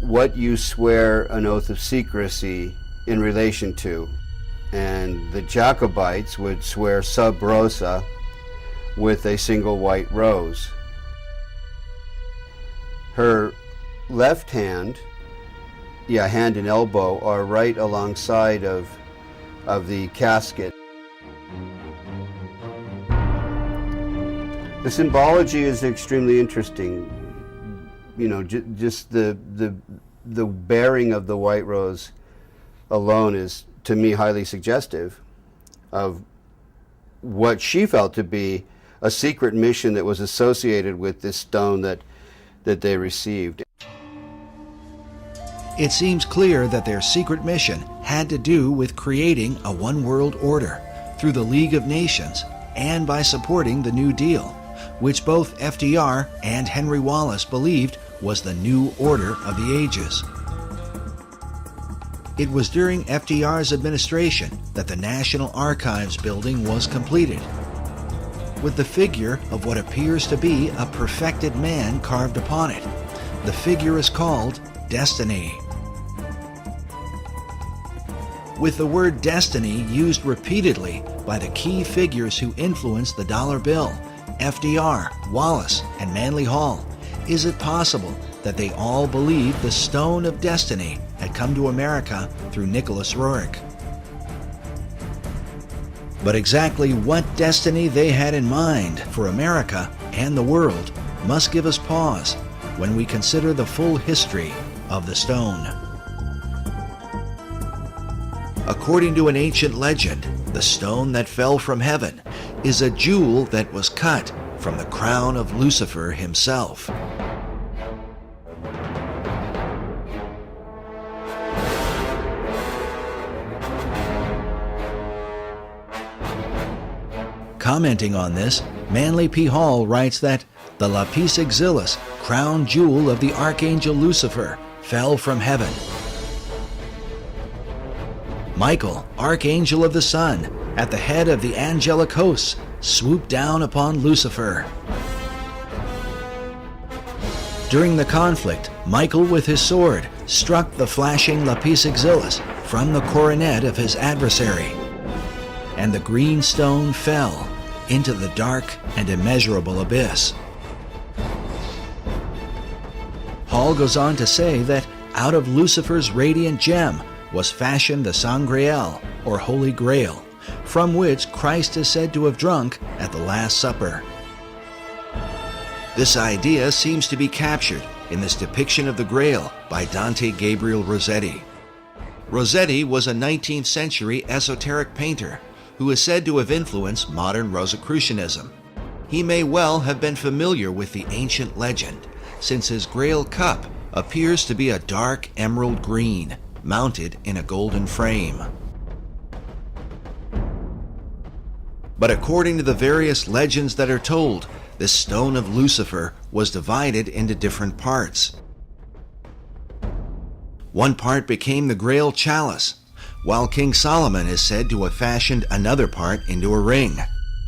what you swear an oath of secrecy in relation to. And the Jacobites would swear sub rosa with a single white rose. Her left hand, hand and elbow, are right alongside of the casket. The symbology is extremely interesting. Just the bearing of the white rose alone is, to me, highly suggestive of what she felt to be a secret mission that was associated with this stone that they received. It seems clear that their secret mission had to do with creating a one-world order through the League of Nations and by supporting the New Deal, which both FDR and Henry Wallace believed was the new order of the ages. It was during FDR's administration that the National Archives building was completed, with the figure of what appears to be a perfected man carved upon it. The figure is called Destiny. With the word destiny used repeatedly by the key figures who influenced the dollar bill, FDR, Wallace, and Manly Hall, is it possible that they all believed the Stone of Destiny had come to America through Nicholas Roerich? But exactly what destiny they had in mind for America and the world must give us pause when we consider the full history of the stone. According to an ancient legend, the stone that fell from heaven is a jewel that was cut from the crown of Lucifer himself. Commenting on this, Manly P. Hall writes that the lapis exilis, crown jewel of the archangel Lucifer, fell from heaven. Michael, archangel of the sun, at the head of the angelic hosts, swooped down upon Lucifer. During the conflict, Michael with his sword struck the flashing lapis exilis from the coronet of his adversary, and the green stone fell into the dark and immeasurable abyss. Hall goes on to say that out of Lucifer's radiant gem was fashioned the Sangreal, or Holy Grail, from which Christ is said to have drunk at the Last Supper. This idea seems to be captured in this depiction of the Grail by Dante Gabriel Rossetti. Rossetti was a 19th century esoteric painter who is said to have influenced modern Rosicrucianism. He may well have been familiar with the ancient legend, since his Grail cup appears to be a dark emerald green, mounted in a golden frame. But according to the various legends that are told, this stone of Lucifer was divided into different parts. One part became the Grail chalice, while King Solomon is said to have fashioned another part into a ring.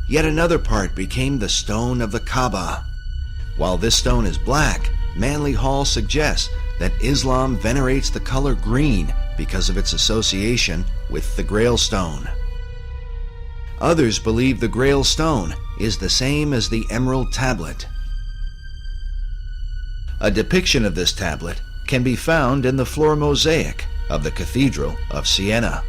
Yet another part became the stone of the Kaaba. While this stone is black, Manly Hall suggests that Islam venerates the color green because of its association with the Grail stone. Others believe the Grail stone is the same as the Emerald Tablet. A depiction of this tablet can be found in the floor mosaic of the Cathedral of Siena,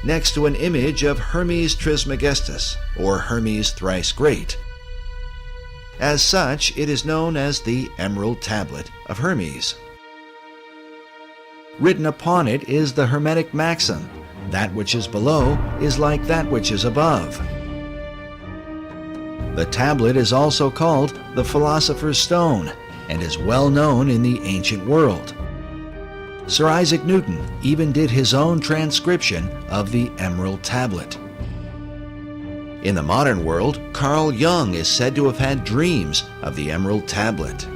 next to an image of Hermes Trismegistus, or Hermes Thrice Great. As such, it is known as the Emerald Tablet of Hermes. Written upon it is the Hermetic maxim, "That which is below is like that which is above." The tablet is also called the Philosopher's Stone and is well known in the ancient world. Sir Isaac Newton even did his own transcription of the Emerald Tablet. In the modern world, Carl Jung is said to have had dreams of the Emerald Tablet.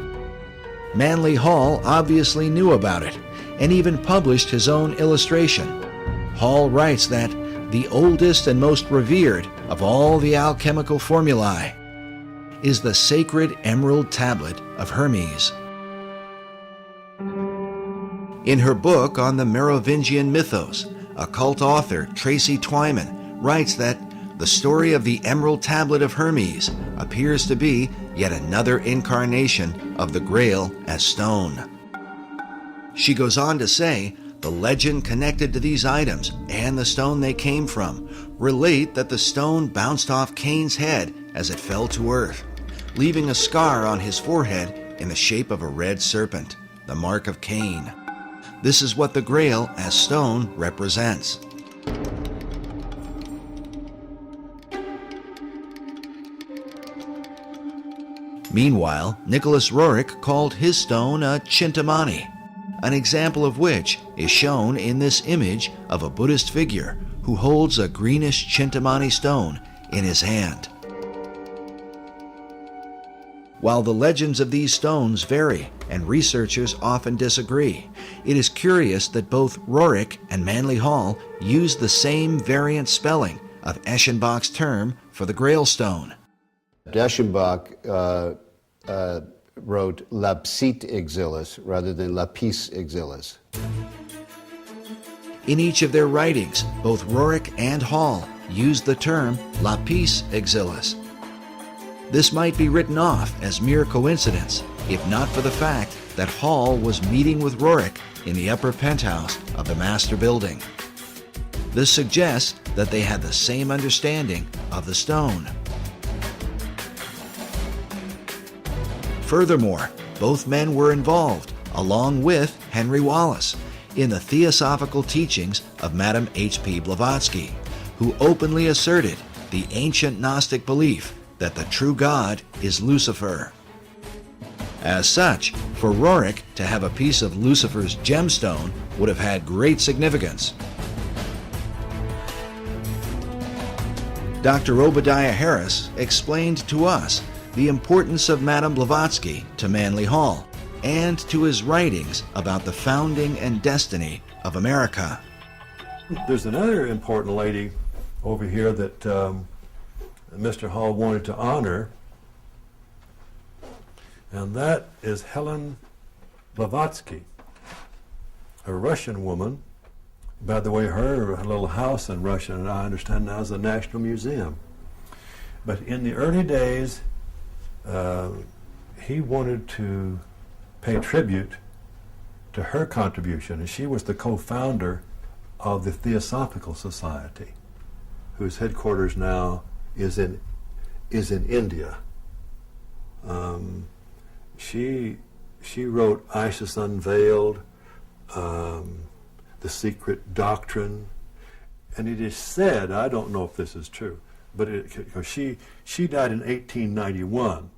Manly Hall obviously knew about it and even published his own illustration. Hall writes that the oldest and most revered of all the alchemical formulae is the sacred Emerald Tablet of Hermes. In her book on the Merovingian mythos, occult author Tracy Twyman writes that the story of the Emerald Tablet of Hermes appears to be yet another incarnation of the Grail as stone. She goes on to say, the legend connected to these items and the stone they came from relate that the stone bounced off Cain's head as it fell to earth, leaving a scar on his forehead in the shape of a red serpent, the mark of Cain. This is what the Grail as stone represents. Meanwhile, Nicholas Roerich called his stone a Chintamani, an example of which is shown in this image of a Buddhist figure who holds a greenish Chintamani stone in his hand. While the legends of these stones vary and researchers often disagree, it is curious that both Roerich and Manly Hall used the same variant spelling of Eschenbach's term for the Grail stone. Eschenbach wrote lapsit exilis rather than lapis exilis. In each of their writings, both Roerich and Hall used the term lapis exilis. This might be written off as mere coincidence, if not for the fact that Hall was meeting with Roerich in the upper penthouse of the master building. This suggests that they had the same understanding of the stone. Furthermore, both men were involved, along with Henry Wallace, in the theosophical teachings of Madame H.P. Blavatsky, who openly asserted the ancient Gnostic belief that the true God is Lucifer. As such, for Roerich to have a piece of Lucifer's gemstone would have had great significance. Dr. Obadiah Harris explained to us the importance of Madame Blavatsky to Manly Hall and to his writings about the founding and destiny of America. There's another important lady over here that Mr. Hall wanted to honor, and that is Helen Blavatsky, a Russian woman. By the way, her little house in Russia, and I understand now, is a National Museum. But in the early days, he wanted to pay tribute to her contribution, and she was the co-founder of the Theosophical Society, whose headquarters now is in India. She wrote Isis Unveiled, The Secret Doctrine, and it is said, I don't know if this is true, but she died in 1891.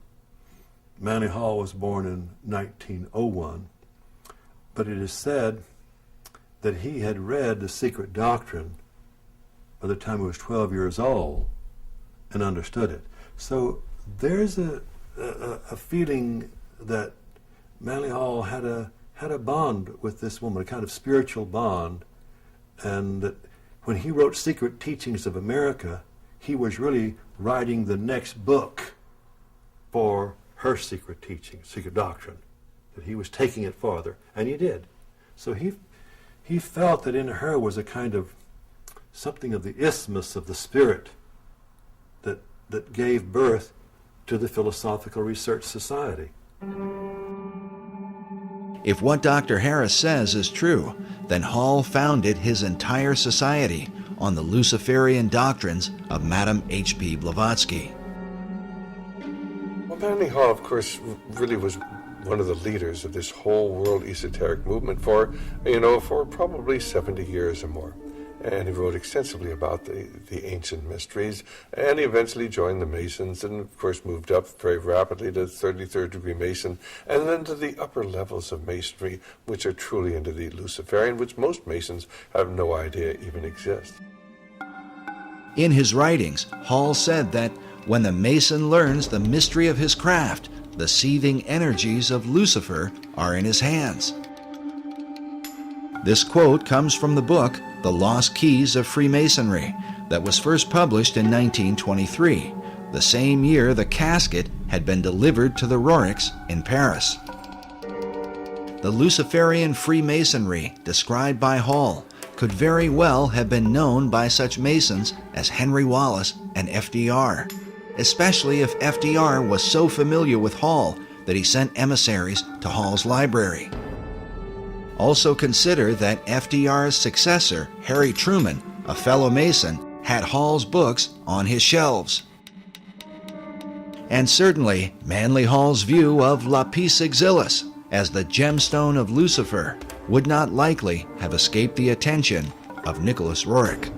Manly Hall was born in 1901, but it is said that he had read The Secret Doctrine by the time he was 12 years old and understood it. So there's a feeling that Manly Hall had a bond with this woman, a kind of spiritual bond, and that when he wrote Secret Teachings of America, he was really writing the next book for her secret teaching, secret doctrine, that he was taking it farther, and he did. So he felt that in her was a kind of something of the isthmus of the spirit that gave birth to the Philosophical Research Society. If what Dr. Harris says is true, then Hall founded his entire society on the Luciferian doctrines of Madame H.P. Blavatsky. Well, Manly Hall, of course, really was one of the leaders of this whole world esoteric movement for probably 70 years or more. And he wrote extensively about the ancient mysteries, and he eventually joined the Masons and, of course, moved up very rapidly to 33rd degree Mason, and then to the upper levels of Masonry, which are truly into the Luciferian, which most Masons have no idea even exists. In his writings, Hall said that when the Mason learns the mystery of his craft, the seething energies of Lucifer are in his hands. This quote comes from the book The Lost Keys of Freemasonry that was first published in 1923, the same year the casket had been delivered to the Roriks in Paris. The Luciferian Freemasonry described by Hall could very well have been known by such Masons as Henry Wallace and FDR, especially if FDR was so familiar with Hall that he sent emissaries to Hall's library. Also consider that FDR's successor, Harry Truman, a fellow Mason, had Hall's books on his shelves. And certainly, Manly Hall's view of Lapis Exilis as the gemstone of Lucifer would not likely have escaped the attention of Nicholas Roerich.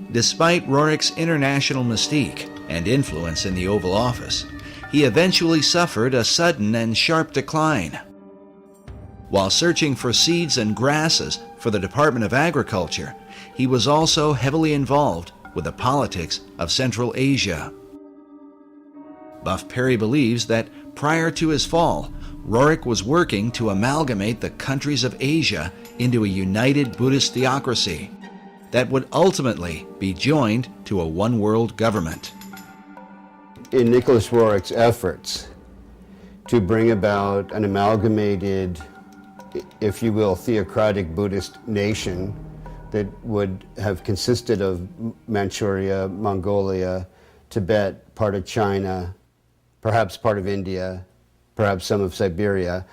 Despite Roerich's international mystique and influence in the Oval Office, he eventually suffered a sudden and sharp decline. While searching for seeds and grasses for the Department of Agriculture, he was also heavily involved with the politics of Central Asia. Buff Perry believes that prior to his fall, Roerich was working to amalgamate the countries of Asia into a united Buddhist theocracy that would ultimately be joined to a one-world government. In Nicholas Roerich's efforts to bring about an amalgamated, if you will, theocratic Buddhist nation that would have consisted of Manchuria, Mongolia, Tibet, part of China, perhaps part of India, perhaps some of Siberia,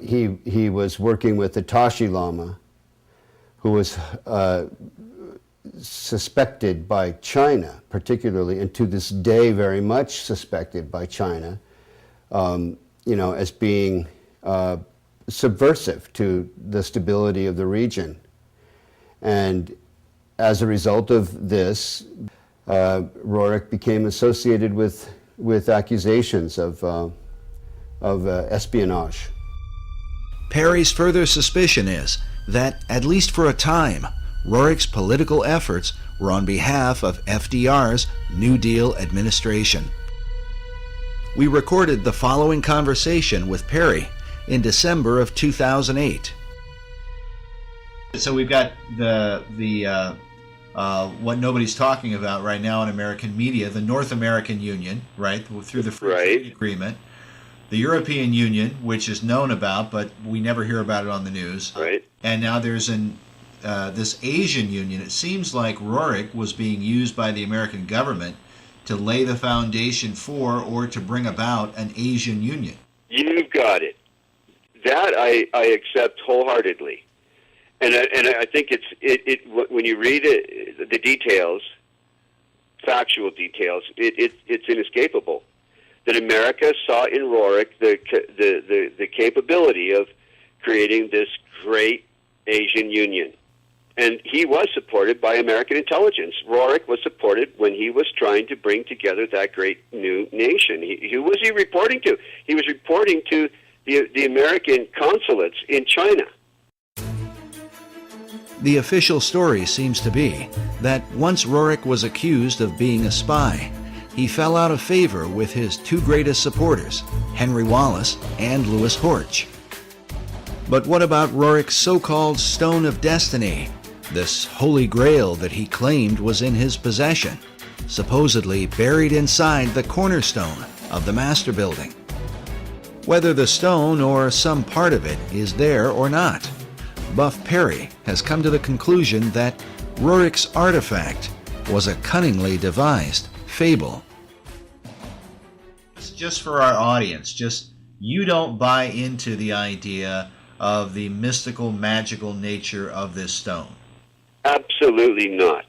he was working with the Tashi Lama, who was suspected by China, particularly, and to this day very much suspected by China, as being subversive to the stability of the region. And as a result of this, Roerich became associated with accusations of espionage. Perry's further suspicion is that, at least for a time, Roerich's political efforts were on behalf of FDR's New Deal administration. We recorded the following conversation with Perry in December of 2008. So we've got the what nobody's talking about right now in American media, the North American Union, right, through the Free Trade Agreement. The European Union, which is known about, but we never hear about it on the news. Right. And now there's this Asian Union, it seems like Roerich was being used by the American government to lay the foundation for or to bring about an Asian Union. You've got it. That I accept wholeheartedly, and I think it when you read it, the details, factual details, it's inescapable that America saw in Roerich the capability of creating this great Asian Union. And he was supported by American intelligence. Roerich was supported when he was trying to bring together that great new nation. Who was he reporting to? He was reporting to the American consulates in China. The official story seems to be that once Roerich was accused of being a spy, he fell out of favor with his two greatest supporters, Henry Wallace and Louis Horch. But what about Roerich's so-called Stone of Destiny, this holy grail that he claimed was in his possession, supposedly buried inside the cornerstone of the Master Building? Whether the stone or some part of it is there or not, Buff Perry has come to the conclusion that Roerich's artifact was a cunningly devised fable. Just for our audience, just you don't buy into the idea of the mystical, magical nature of this stone. Absolutely not.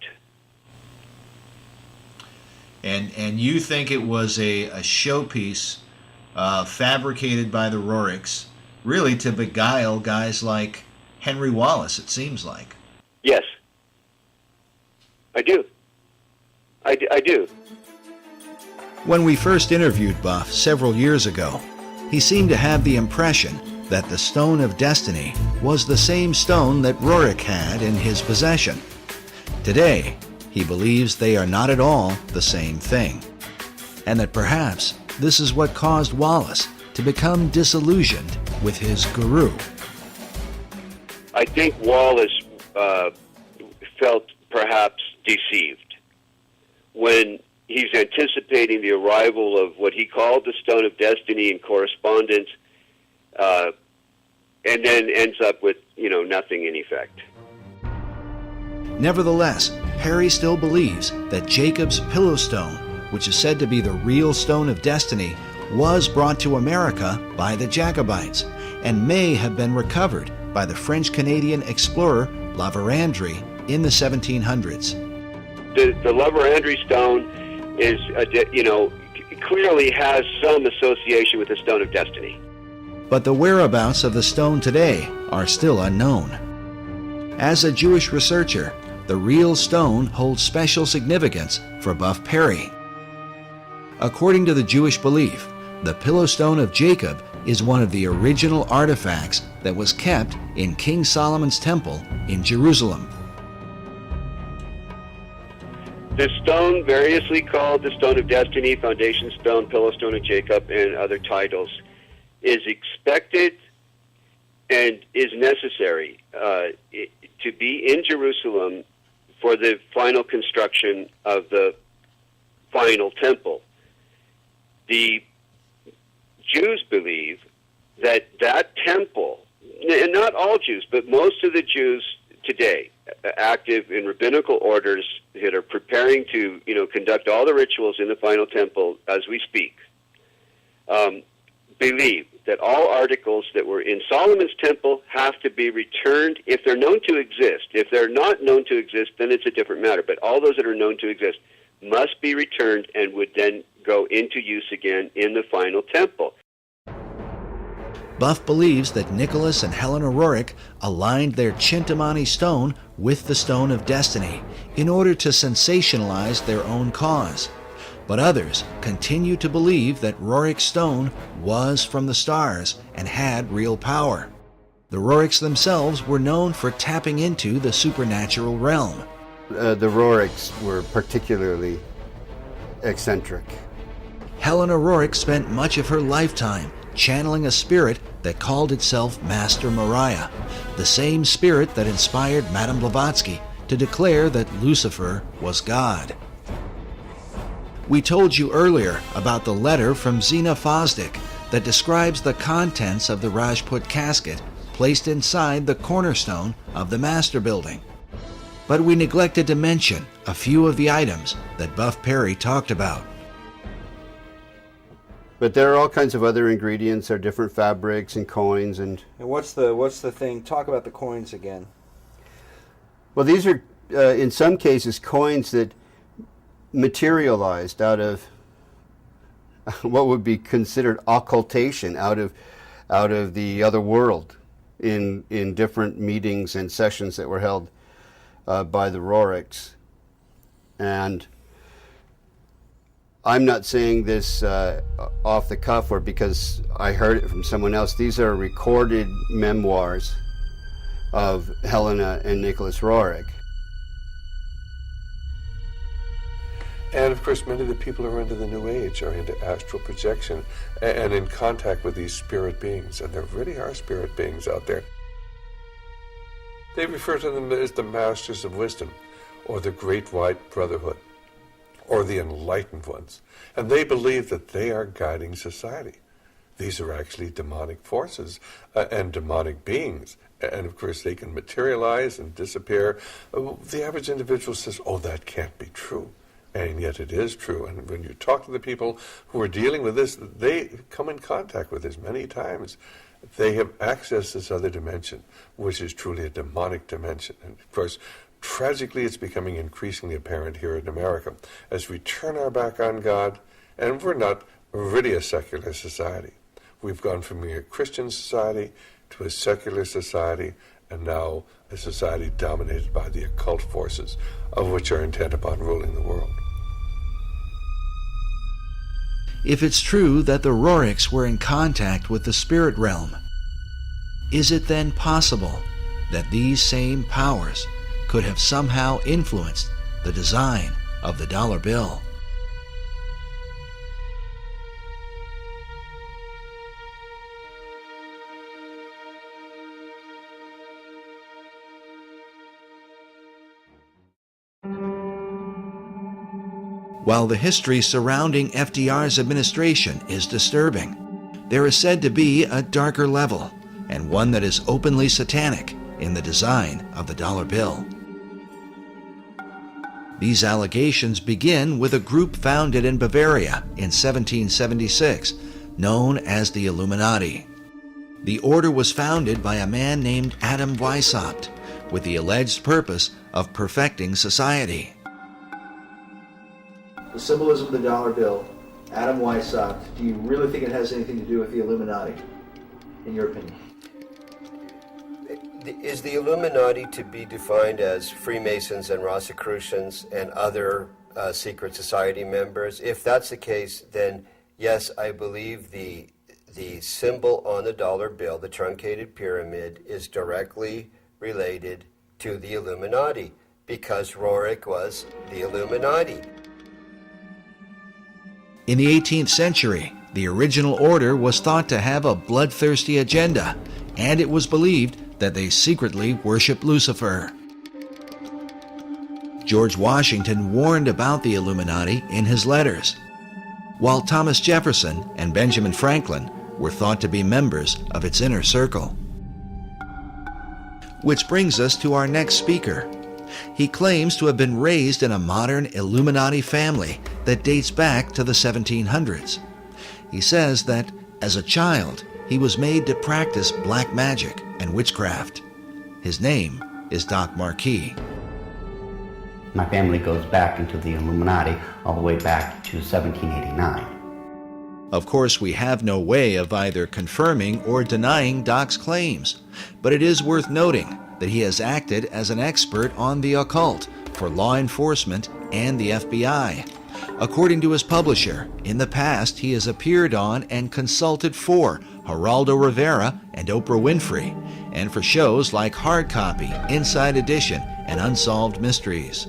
And you think it was a showpiece fabricated by the Roerichs, really to beguile guys like Henry Wallace, it seems like. Yes. I do. I do. When we first interviewed Buff several years ago, he seemed to have the impression that the Stone of Destiny was the same stone that Roerich had in his possession. Today, he believes they are not at all the same thing, and that perhaps this is what caused Wallace to become disillusioned with his guru. I think Wallace felt perhaps deceived when he's anticipating the arrival of what he called the Stone of Destiny in correspondence, and then ends up with, nothing in effect. Nevertheless, Perry still believes that Jacob's pillow stone, which is said to be the real Stone of Destiny, was brought to America by the Jacobites and may have been recovered by the French-Canadian explorer La Vérendrye in the 1700s. The La Vérendrye stone is, clearly has some association with the Stone of Destiny. But the whereabouts of the stone today are still unknown. As a Jewish researcher, the real stone holds special significance for Buff Perry. According to the Jewish belief, the pillow stone of Jacob is one of the original artifacts that was kept in King Solomon's temple in Jerusalem. The stone, variously called the Stone of Destiny, Foundation Stone, Pillow Stone of Jacob, and other titles, is expected and is necessary to be in Jerusalem for the final construction of the final temple. The Jews believe that that temple, and not all Jews, but most of the Jews today, active in rabbinical orders that are preparing to, conduct all the rituals in the final temple as we speak, believe that all articles that were in Solomon's temple have to be returned if they're known to exist. If they're not known to exist, then it's a different matter. But all those that are known to exist must be returned and would then go into use again in the final temple. Buff believes that Nicholas and Helena Roerich aligned their Chintamani stone with the Stone of Destiny in order to sensationalize their own cause. But others continue to believe that Roerich's stone was from the stars and had real power. The Roerichs themselves were known for tapping into the supernatural realm. The Roerichs were particularly eccentric. Helena Roerich spent much of her lifetime channeling a spirit that called itself Master Mariah, the same spirit that inspired Madame Blavatsky to declare that Lucifer was God. We told you earlier about the letter from Zena Fosdick that describes the contents of the Rajput casket placed inside the cornerstone of the master building. But we neglected to mention a few of the items that Buff Perry talked about. But there are all kinds of other ingredients. There are different fabrics and coins and. And what's the thing? Talk about the coins again. Well, these are in some cases coins that materialized out of what would be considered occultation, out of the other world, in different meetings and sessions that were held by the Roriks. And I'm not saying this off the cuff or because I heard it from someone else. These are recorded memoirs of Helena and Nicholas Roerich. And of course, many of the people who are into the New Age are into astral projection and in contact with these spirit beings. And there really are spirit beings out there. They refer to them as the Masters of Wisdom, or the Great White Brotherhood, or the Enlightened Ones. And they believe that they are guiding society. These are actually demonic forces and demonic beings. And of course, they can materialize and disappear. The average individual says, oh, that can't be true. And yet it is true. And when you talk to the people who are dealing with this, they come in contact with this many times. They have accessed this other dimension, which is truly a demonic dimension. And of course, tragically, it's becoming increasingly apparent here in America as we turn our back on God, and we're not really a secular society. We've gone from being a Christian society to a secular society, and now a society dominated by the occult forces, of which are intent upon ruling the world. If it's true that the Roriks were in contact with the spirit realm, is it then possible that these same powers could have somehow influenced the design of the dollar bill? While the history surrounding FDR's administration is disturbing, there is said to be a darker level, and one that is openly satanic, in the design of the dollar bill. These allegations begin with a group founded in Bavaria in 1776, known as the Illuminati. The order was founded by a man named Adam Weishaupt, with the alleged purpose of perfecting society. The symbolism of the dollar bill, Adam Weishaupt, do you really think it has anything to do with the Illuminati, in your opinion? Is the Illuminati to be defined as Freemasons and Rosicrucians and other secret society members? If that's the case, then yes, I believe the symbol on the dollar bill, the truncated pyramid, is directly related to the Illuminati, because Roerich was the Illuminati. In the 18th century, the original order was thought to have a bloodthirsty agenda, and it was believed that they secretly worshiped Lucifer. George Washington warned about the Illuminati in his letters, while Thomas Jefferson and Benjamin Franklin were thought to be members of its inner circle. Which brings us to our next speaker. He claims to have been raised in a modern Illuminati family that dates back to the 1700s. He says that, as a child, he was made to practice black magic and witchcraft. His name is Doc Marquis. My family goes back into the Illuminati all the way back to 1789. Of course, we have no way of either confirming or denying Doc's claims, but it is worth noting that he has acted as an expert on the occult for law enforcement and the FBI. According to his publisher, in the past he has appeared on and consulted for Geraldo Rivera and Oprah Winfrey, and for shows like Hard Copy, Inside Edition, and Unsolved Mysteries.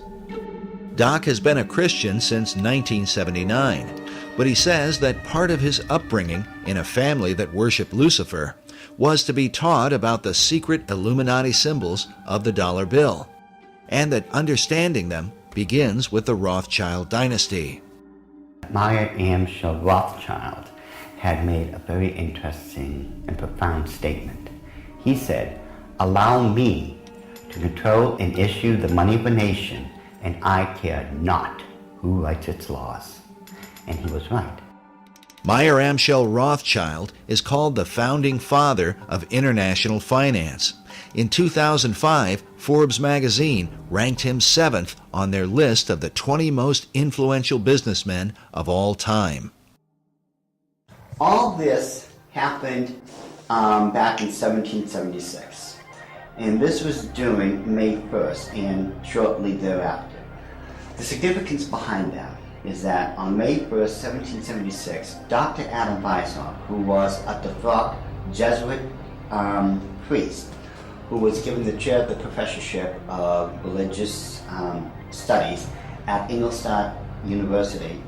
Doc has been a Christian since 1979, but he says that part of his upbringing in a family that worshiped Lucifer was to be taught about the secret Illuminati symbols of the dollar bill, and that understanding them begins with the Rothschild dynasty. Meyer Amschel Rothschild had made a very interesting and profound statement. He said, "Allow me to control and issue the money of a nation, and I care not who writes its laws." And he was right. Meyer Amschel Rothschild is called the founding father of international finance. In 2005, Forbes magazine ranked him 7th on their list of the 20 most influential businessmen of all time. All this happened back in 1776, and this was during May 1st and shortly thereafter. The significance behind that is that on May 1st, 1776, Dr. Adam Weishaupt, who was a devout Jesuit priest, who was given the chair of the professorship of religious studies at Ingolstadt University,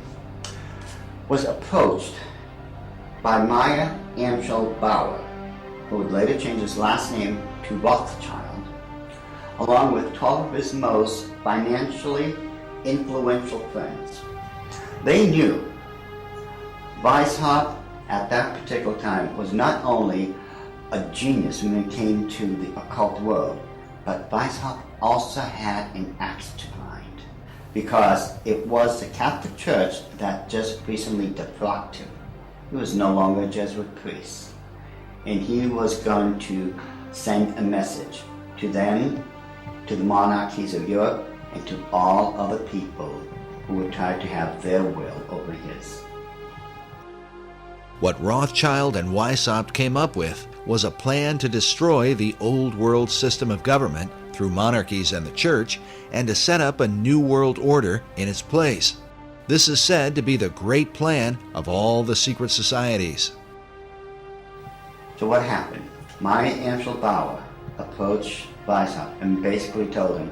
was approached by Meyer Amschel Bauer, who would later change his last name to Rothschild, along with 12 of his most financially influential friends. They knew Weishaupt at that particular time was not only a genius when it came to the occult world, but Weishaupt also had an axe to grind, because it was the Catholic Church that just recently defrocked him. He was no longer a Jesuit priest, and he was going to send a message to them, to the monarchies of Europe, and to all other people who would try to have their will over his. What Rothschild and Weishaupt came up with was a plan to destroy the old world system of government through monarchies and the church, and to set up a new world order in its place. This is said to be the great plan of all the secret societies. So what happened? Meyer Amschel Bauer approached Weishaupt and basically told him,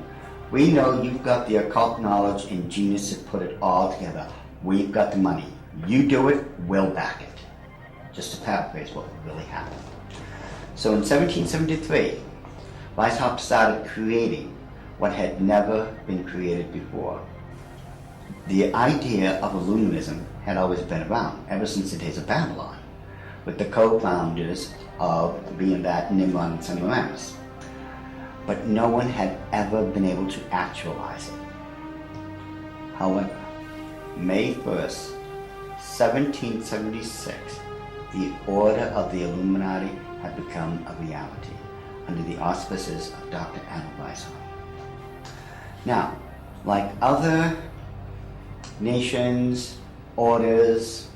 "We know you've got the occult knowledge and genius to put it all together. We've got the money. You do it, we'll back it." Just to paraphrase what really happened. So in 1773, Weishaupt started creating what had never been created before. The idea of Illuminism had always been around, ever since the days of Babylon, with the co-founders of being that Nimrod and Semiramis. But no one had ever been able to actualize it. However, May 1st, 1776, the Order of the Illuminati had become a reality under the auspices of Dr. Adam Weishaupt. Now, like other nations, orders,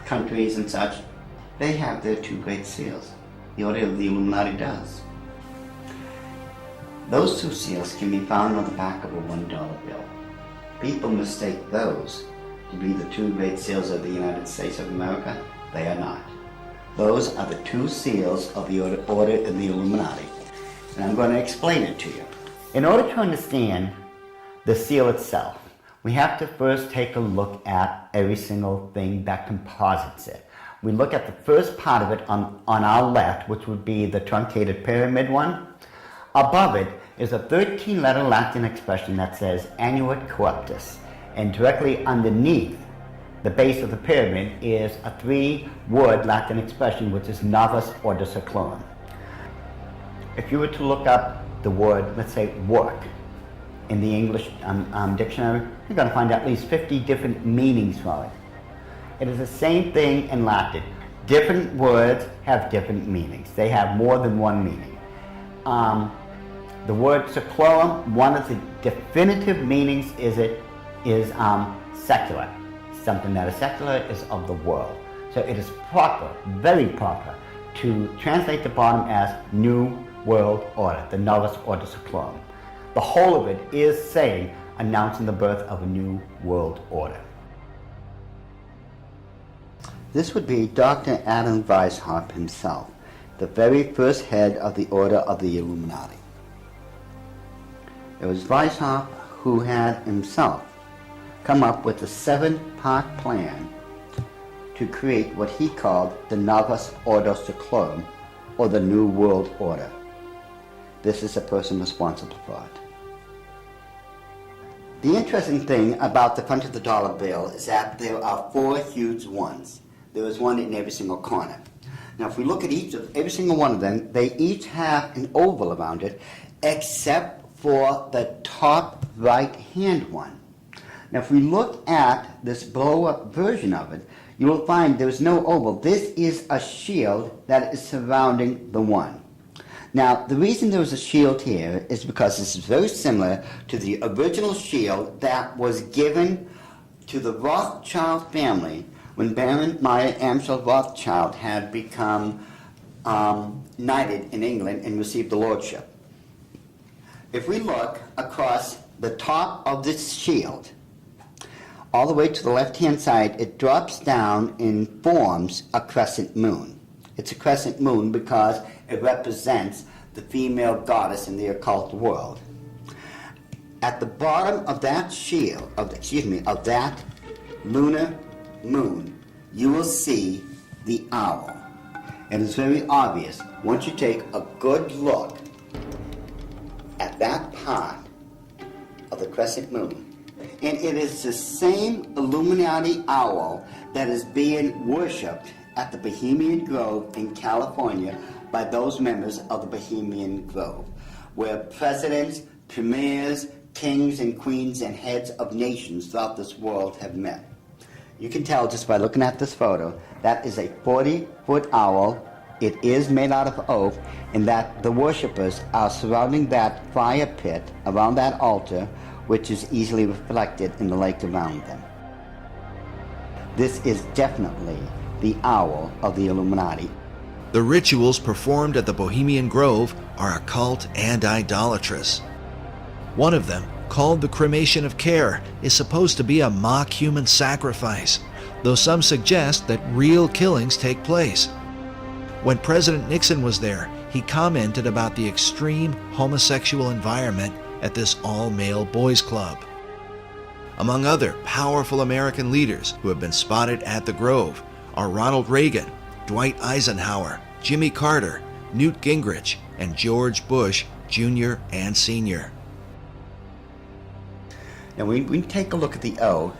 countries and such, they have their two great seals. The Order of the Illuminati does. Those two seals can be found on the back of a $1 bill. People mistake those to be the two great seals of the United States of America. They are not. Those are the two seals of the Order of the Illuminati. And I'm going to explain it to you. In order to understand the seal itself, we have to first take a look at every single thing that composites it. We look at the first part of it on our left, which would be the truncated pyramid one. Above it is a 13-letter Latin expression that says Annuit Corruptus, and directly underneath the base of the pyramid is a 3-word Latin expression, which is Novus Ordo Seclorum. If you were to look up the word, let's say, work, in the English dictionary, you're going to find at least 50 different meanings for it. It is the same thing in Latin. Different words have different meanings. They have more than one meaning. The word seclorum, one of the definitive meanings is secular. Something that is secular is of the world. So it is proper, very proper, to translate the bottom as New World Order, the Novus Ordo Seclorum. The whole of it is saying, announcing the birth of a new world order. This would be Dr. Adam Weishaupt himself, the very first head of the Order of the Illuminati. It was Weishaupt who had himself come up with a 7-part plan to create what he called the Novus Ordo Seclorum, or the New World Order. This is the person responsible for it. The interesting thing about the front of the dollar bill is that there are 4 huge ones. There is one in every single corner. Now, if we look at every single one of them, they each have an oval around it, except for the top right-hand one. Now, if we look at this blow-up version of it, you will find there's no oval. This is a shield that is surrounding the one. Now, the reason there was a shield here is because this is very similar to the original shield that was given to the Rothschild family when Baron Meyer Amschel Rothschild had become knighted in England and received the lordship. If we look across the top of this shield, all the way to the left-hand side, it drops down and forms a crescent moon. It's a crescent moon because it represents the female goddess in the occult world. At the bottom of that shield, of that lunar moon, you will see the owl. And it's very obvious once you take a good look at that part of the crescent moon. And it is the same Illuminati owl that is being worshipped at the Bohemian Grove in California by those members of the Bohemian Grove, where presidents, premiers, kings and queens and heads of nations throughout this world have met. You can tell just by looking at this photo, that is a 40-foot owl. It is made out of oak, and that the worshippers are surrounding that fire pit around that altar, which is easily reflected in the lake around them. This is definitely the owl of the Illuminati. The rituals performed at the Bohemian Grove are occult and idolatrous. One of them, called the cremation of care, is supposed to be a mock human sacrifice, though some suggest that real killings take place. When President Nixon was there, he commented about the extreme homosexual environment at this all-male boys' club. Among other powerful American leaders who have been spotted at the Grove are Ronald Reagan, Dwight Eisenhower, Jimmy Carter, Newt Gingrich, and George Bush Jr. and Sr. Now, when we take a look at the O,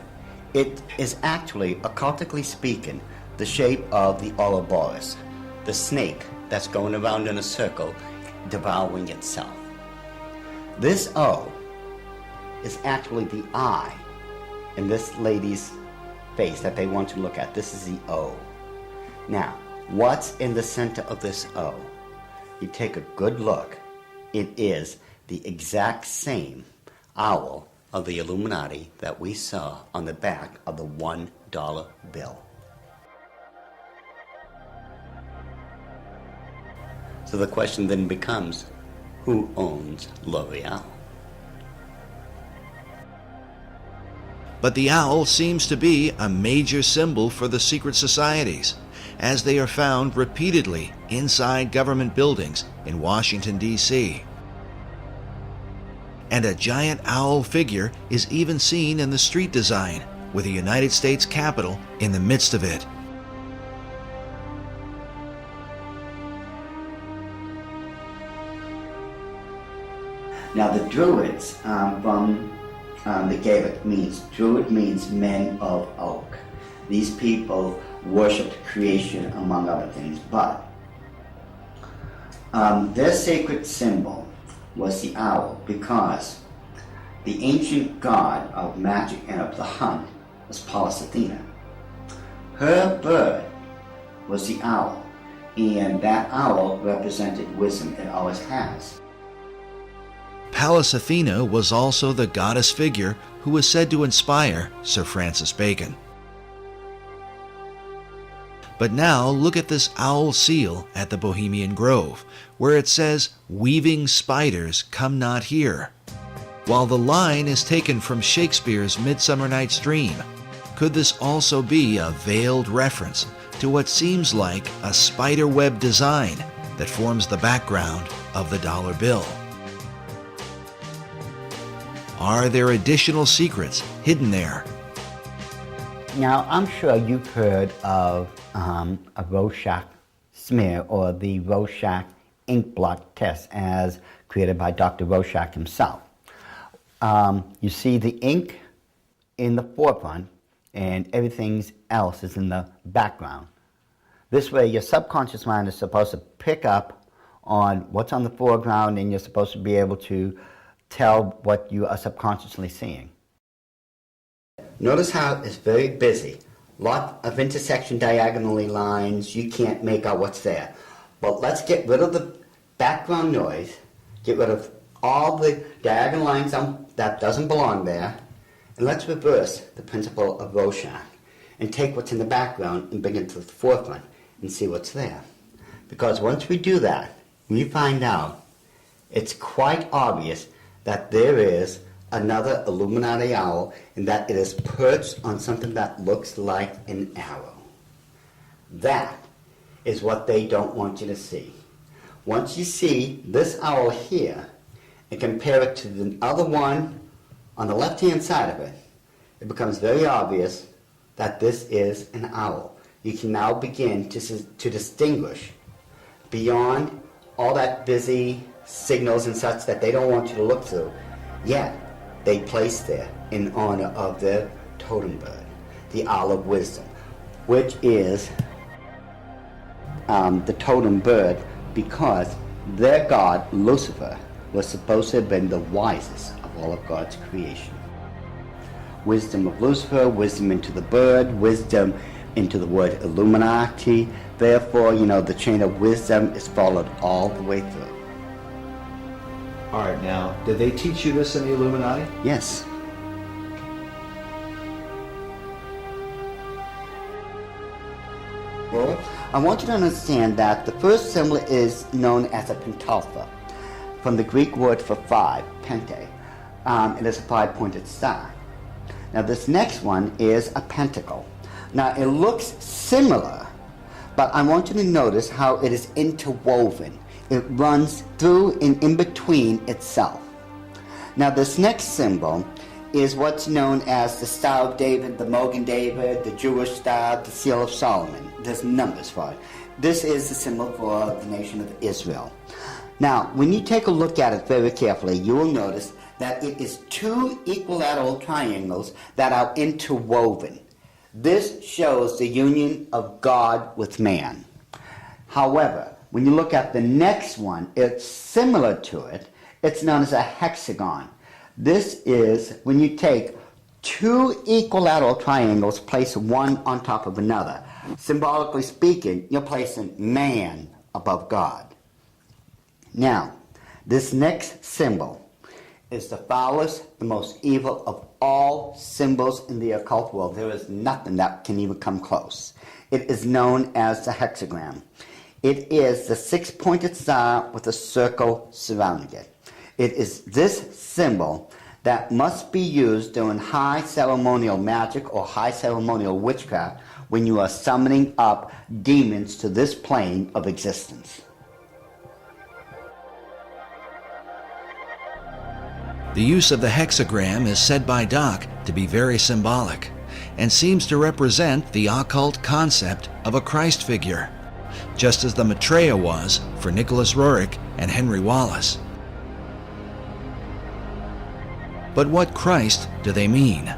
it is actually, occultically speaking, the shape of the Ouroboros, the snake that's going around in a circle, devouring itself. This O is actually the eye in this lady's face that they want to look at. This is the O. Now, what's in the center of this O? You take a good look. It is the exact same owl of the Illuminati that we saw on the back of the $1 bill. So the question then becomes, who owns L'Oreal? But the owl seems to be a major symbol for the secret societies, as they are found repeatedly inside government buildings in Washington, D.C. And a giant owl figure is even seen in the street design, with the United States Capitol in the midst of it. Now the Druids from the Gaelic means, Druid means men of oak. These people worshipped creation among other things, but their sacred symbol was the owl because the ancient god of magic and of the hunt was Pallas Athena. Her bird was the owl, and that owl represented wisdom. It always has. Pallas Athena was also the goddess figure who was said to inspire Sir Francis Bacon. But now look at this owl seal at the Bohemian Grove, where it says, "Weaving spiders come not here." While the line is taken from Shakespeare's Midsummer Night's Dream, could this also be a veiled reference to what seems like a spiderweb design that forms the background of the dollar bill? Are there additional secrets hidden there? Now, I'm sure you've heard of a Rorschach smear or the Rorschach ink blot test as created by Dr. Rorschach himself. You see the ink in the forefront and everything else is in the background. This way, your subconscious mind is supposed to pick up on what's on the foreground, and you're supposed to be able to tell what you are subconsciously seeing. Notice how it's very busy. Lot of intersection diagonally lines. You can't make out what's there. But let's get rid of the background noise, get rid of all the diagonal lines that doesn't belong there, and let's reverse the principle of Rorschach and take what's in the background and bring it to the forefront and see what's there. Because once we do that, we find out it's quite obvious that there is another Illuminati owl, and that it is perched on something that looks like an arrow. That is what they don't want you to see. Once you see this owl here and compare it to the other one on the left-hand side of it, it becomes very obvious that this is an owl. You can now begin to distinguish beyond all that busy signals and such that they don't want you to look through. Yet, they place there in honor of their totem bird, the owl of wisdom, which is the totem bird because their god, Lucifer, was supposed to have been the wisest of all of God's creation. Wisdom of Lucifer, wisdom into the bird, wisdom into the word Illuminati. Therefore, the chain of wisdom is followed all the way through. All right, now, did they teach you this in the Illuminati? Yes. Well, I want you to understand that the first symbol is known as a pentalpha, from the Greek word for five, pente. It is a five-pointed star. Now, this next one is a pentacle. Now, it looks similar, but I want you to notice how it is interwoven. It runs through and in between itself. Now, this next symbol is what's known as the Star of David, the Mogan David, the Jewish Star, the Seal of Solomon. There's numbers for it. This is the symbol for the nation of Israel. Now, when you take a look at it very carefully, you will notice that it is two equilateral triangles that are interwoven. This shows the union of God with man. However, when you look at the next one, it's similar to it. It's known as a hexagon. This is when you take two equilateral triangles, place one on top of another. Symbolically speaking, you're placing man above God. Now, this next symbol is the foulest, the most evil of all symbols in the occult world. There is nothing that can even come close. It is known as the hexagram. It is the six-pointed star with a circle surrounding it. It is this symbol that must be used during high ceremonial magic or high ceremonial witchcraft when you are summoning up demons to this plane of existence. The use of the hexagram is said by Doc to be very symbolic and seems to represent the occult concept of a Christ figure, just as the Maitreya was for Nicholas Roerich and Henry Wallace. But what Christ do they mean?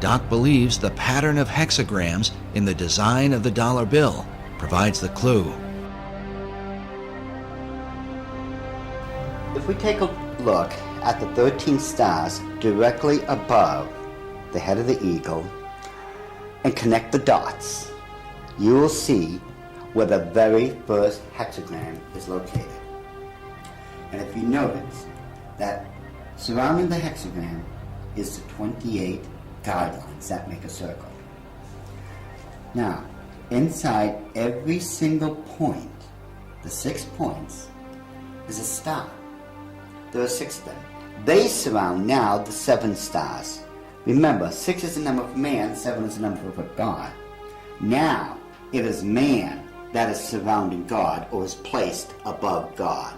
Doc believes the pattern of hexagrams in the design of the dollar bill provides the clue. If we take a look at the 13 stars directly above the head of the eagle and connect the dots, you will see where the very first hexagram is located. And if you notice that surrounding the hexagram is the 28 guidelines that make a circle. Now, inside every single point, the 6 points, is a star. There are 6 of them. They surround now the 7 stars. Remember, 6 is the number of man, 7 is the number of God. Now, it is man that is surrounding God or is placed above God.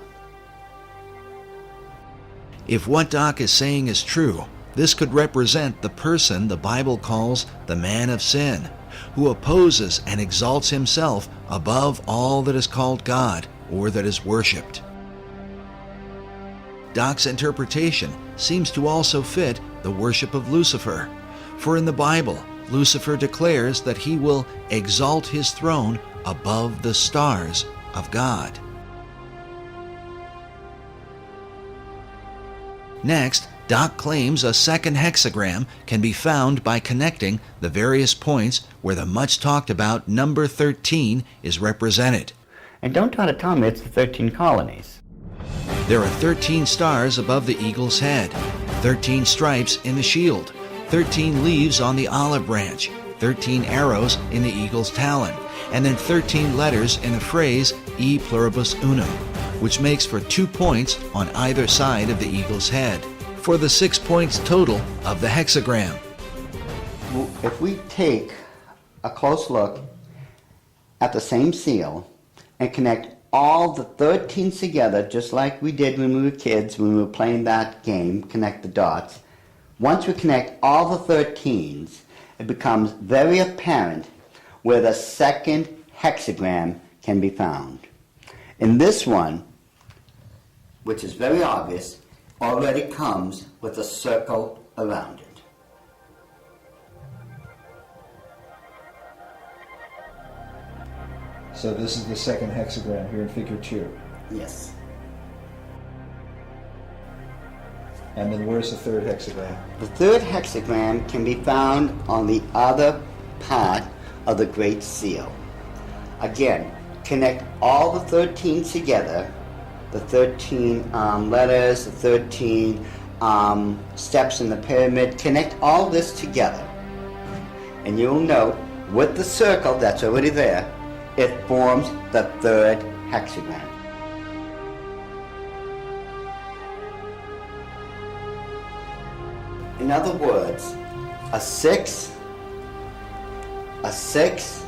If what Doc is saying is true, this could represent the person the Bible calls the man of sin, who opposes and exalts himself above all that is called God or that is worshipped. Doc's interpretation seems to also fit the worship of Lucifer, for in the Bible, Lucifer declares that he will exalt his throne above the stars of God. Next, Doc claims a second hexagram can be found by connecting the various points where the much talked about number 13 is represented. And don't try to tell me it's the 13 colonies. There are 13 stars above the eagle's head, 13 stripes in the shield, 13 leaves on the olive branch, 13 arrows in the eagle's talon, and then 13 letters in the phrase E pluribus unum, which makes for 2 points on either side of the eagle's head, for the 6 points total of the hexagram. If we take a close look at the same seal and connect all the 13s together, just like we did when we were kids, when we were playing that game, connect the dots, once we connect all the 13s, it becomes very apparent where the second hexagram can be found. In this one, which is very obvious, already comes with a circle around it. So this is the second hexagram here in figure 2. Yes. And then where's the third hexagram? The third hexagram can be found on the other part of the Great Seal. Again, connect all the 13 together, the 13 letters, the 13 steps in the pyramid, connect all this together. And you'll note with the circle that's already there, it forms the third hexagram. In other words, a 6, a 6,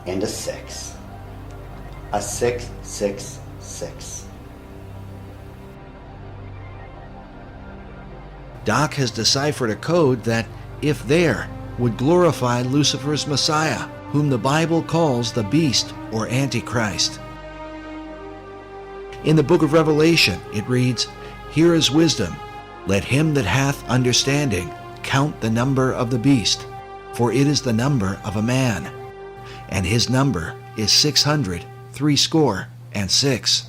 and a 6. A 6, 6, 6. Doc has deciphered a code that, if there, would glorify Lucifer's Messiah, whom the Bible calls the beast or Antichrist. In the book of Revelation, it reads, "Here is wisdom. Let him that hath understanding count the number of the beast, for it is the number of a man, and his number is 666."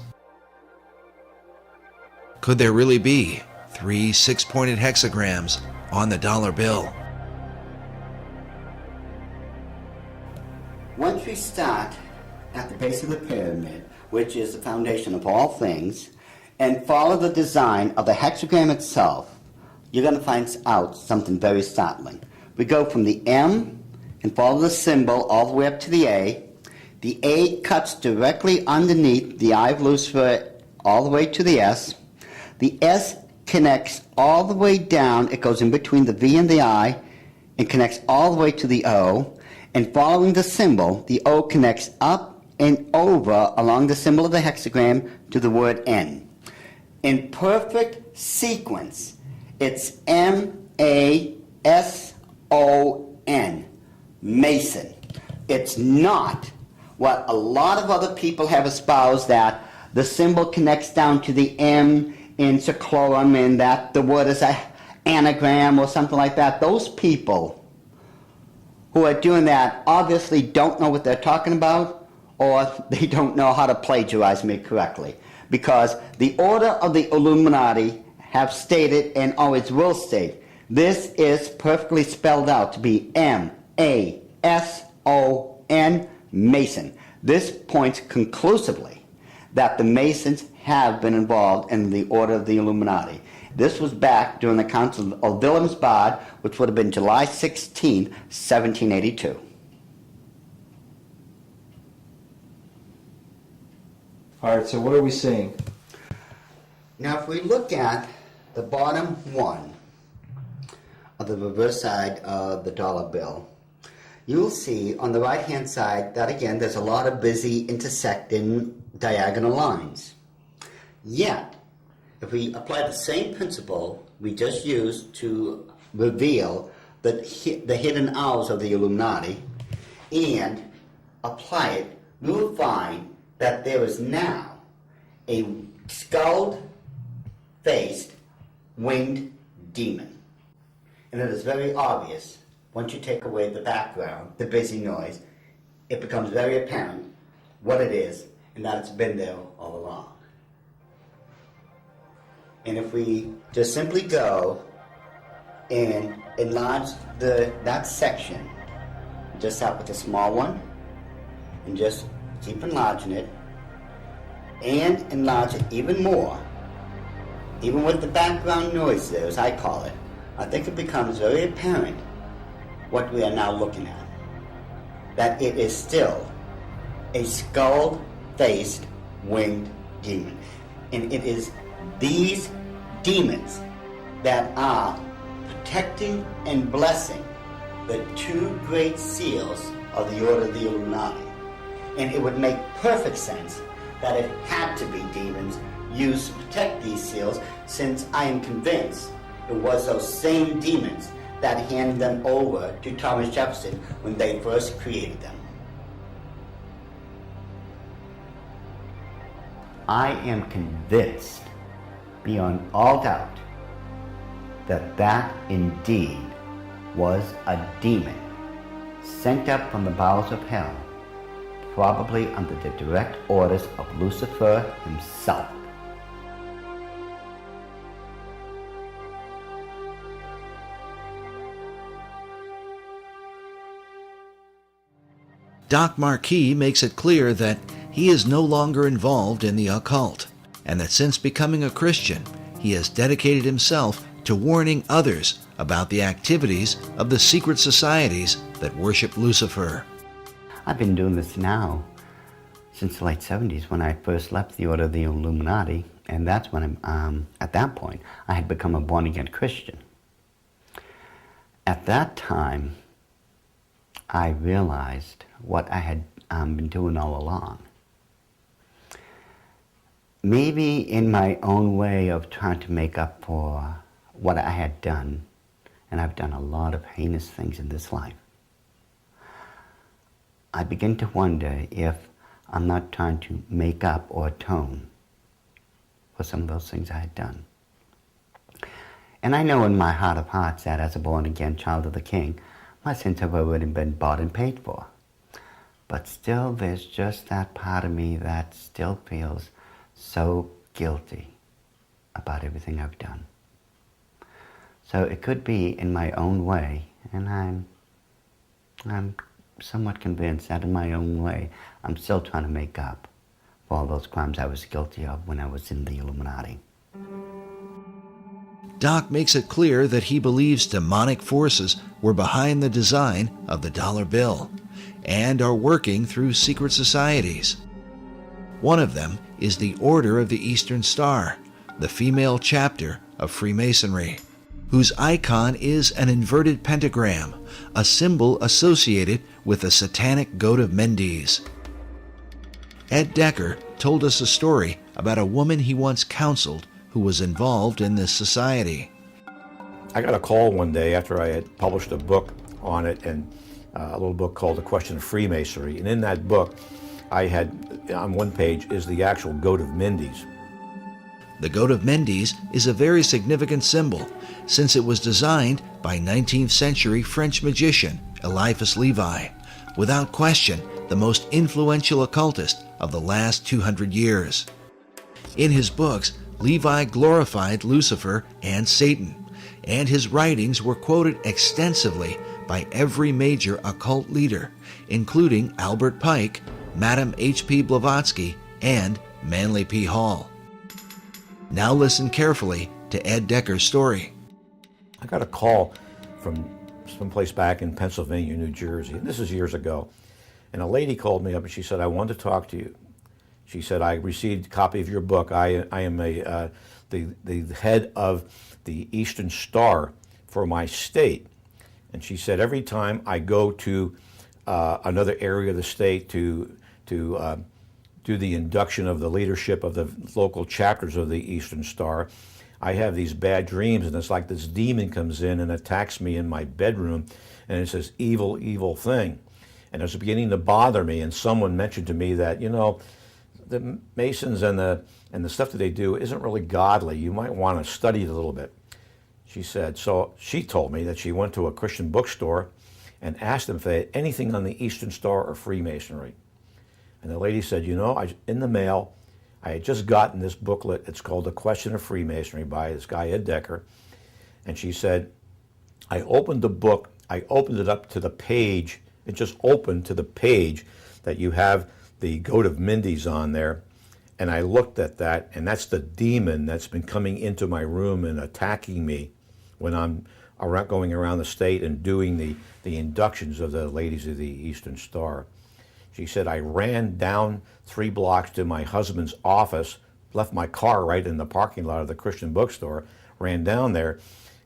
Could there really be 3 6-pointed hexagrams on the dollar bill? Once we start at the base of the pyramid, which is the foundation of all things, and follow the design of the hexagram itself, you're going to find out something very startling. We go from the M and follow the symbol all the way up to the A. The A cuts directly underneath the eye of Lucifer all the way to the S. The S connects all the way down. It goes in between the V and the I and connects all the way to the O. And following the symbol, the O connects up and over along the symbol of the hexagram to the word N. In perfect sequence, it's M-A-S-O-N, Mason. It's not what a lot of other people have espoused, that the symbol connects down to the M in seclorum and that the word is an anagram or something like that. Those people who are doing that obviously don't know what they're talking about, or they don't know how to plagiarize me correctly. Because the order of the Illuminati have stated, and always will state, this is perfectly spelled out to be M-A-S-O-N, Mason. This points conclusively that the Masons have been involved in the order of the Illuminati. This was back during the Council of Wilhelmsbad, which would have been July 16, 1782. All right, so what are we seeing? Now, if we look at the bottom one of the reverse side of the dollar bill, you'll see on the right-hand side that, again, there's a lot of busy intersecting diagonal lines. Yet, if we apply the same principle we just used to reveal the hidden owls of the Illuminati and apply it, we will find that there is now a skull-faced winged demon. And it is very obvious once you take away the background, the busy noise, it becomes very apparent what it is and that it's been there all along. And if we just simply go and enlarge that section, just start with a small one, and just keep enlarging it, and enlarge it even more, even with the background noise there, as I call it, I think it becomes very apparent what we are now looking at. That it is still a skull-faced winged demon. And it is these demons that are protecting and blessing the two great seals of the Order of the Illuminati. And it would make perfect sense that it had to be demons used to protect these seals, since I am convinced it was those same demons that handed them over to Thomas Jefferson when they first created them. I am convinced, beyond all doubt, that that indeed was a demon sent up from the bowels of hell, probably under the direct orders of Lucifer himself. Doc Marquis makes it clear that he is no longer involved in the occult, and that since becoming a Christian, he has dedicated himself to warning others about the activities of the secret societies that worship Lucifer. I've been doing this now since the late 70s, when I first left the Order of the Illuminati, and that's when at that point I had become a born-again Christian. At that time, I realized what I had been doing all along. Maybe in my own way of trying to make up for what I had done, and I've done a lot of heinous things in this life, I begin to wonder if I'm not trying to make up or atone for some of those things I had done. And I know in my heart of hearts that as a born-again child of the King, my sins have already been bought and paid for. But still, there's just that part of me that still feels so guilty about everything I've done. So it could be in my own way, and I'm somewhat convinced that in my own way, I'm still trying to make up for all those crimes I was guilty of when I was in the Illuminati. Doc makes it clear that he believes demonic forces were behind the design of the dollar bill and are working through secret societies. One of them is the Order of the Eastern Star, the female chapter of Freemasonry, whose icon is an inverted pentagram, a symbol associated with the satanic goat of Mendes. Ed Decker told us a story about a woman he once counseled who was involved in this society. I got a call one day after I had published a book on it, and a little book called The Question of Freemasonry. And in that book, I had, on one page, is the actual goat of Mendes. The goat of Mendes is a very significant symbol, since it was designed by 19th century French magician Eliphas Levi, without question the most influential occultist of the last 200 years. In his books, Levi glorified Lucifer and Satan, and his writings were quoted extensively by every major occult leader, including Albert Pike, Madame H.P. Blavatsky, and Manly P. Hall. Now listen carefully to Ed Decker's story. I got a call from someplace back in Pennsylvania, New Jersey, and this is years ago. And a lady called me up and she said, "I want to talk to you." She said, "I received a copy of your book. I am the head of the Eastern Star for my state." And she said, "Every time I go to another area of the state to do the induction of the leadership of the local chapters of the Eastern Star, I have these bad dreams, and it's like this demon comes in and attacks me in my bedroom, and it's this evil, evil thing. And it's beginning to bother me." And someone mentioned to me that, the Masons and the stuff that they do isn't really godly. You might want to study it a little bit. She said, so she told me that she went to a Christian bookstore and asked them if they had anything on the Eastern Star or Freemasonry. And the lady said, you know, in the mail, I had just gotten this booklet. It's called The Question of Freemasonry by this guy, Ed Decker. And she said, I opened the book, I opened it up to the page, it just opened to the page that you have the goat of Mindy's on there. And I looked at that, and that's the demon that's been coming into my room and attacking me when I'm going around the state and doing the inductions of the ladies of the Eastern Star. She said, I ran down 3 blocks to my husband's office, left my car right in the parking lot of the Christian bookstore, ran down there,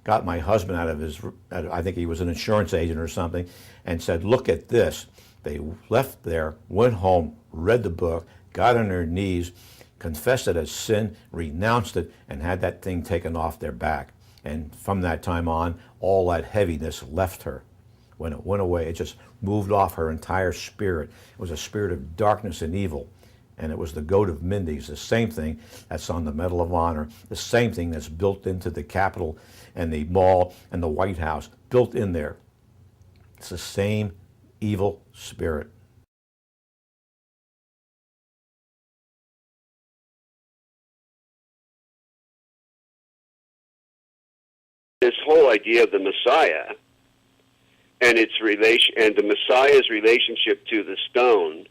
got my husband out of his, I think he was an insurance agent or something, and said, look at this. They left there, went home, read the book, got on their knees, confessed it as sin, renounced it, and had that thing taken off their back. And from that time on, all that heaviness left her. When it went away, it just moved off her entire spirit. It was a spirit of darkness and evil. And it was the goat of Mindy's, the same thing that's on the Medal of Honor, the same thing that's built into the Capitol and the Mall and the White House, built in there. It's the same evil spirit. This whole idea of the Messiah and its relation, and the Messiah's relationship to the stone,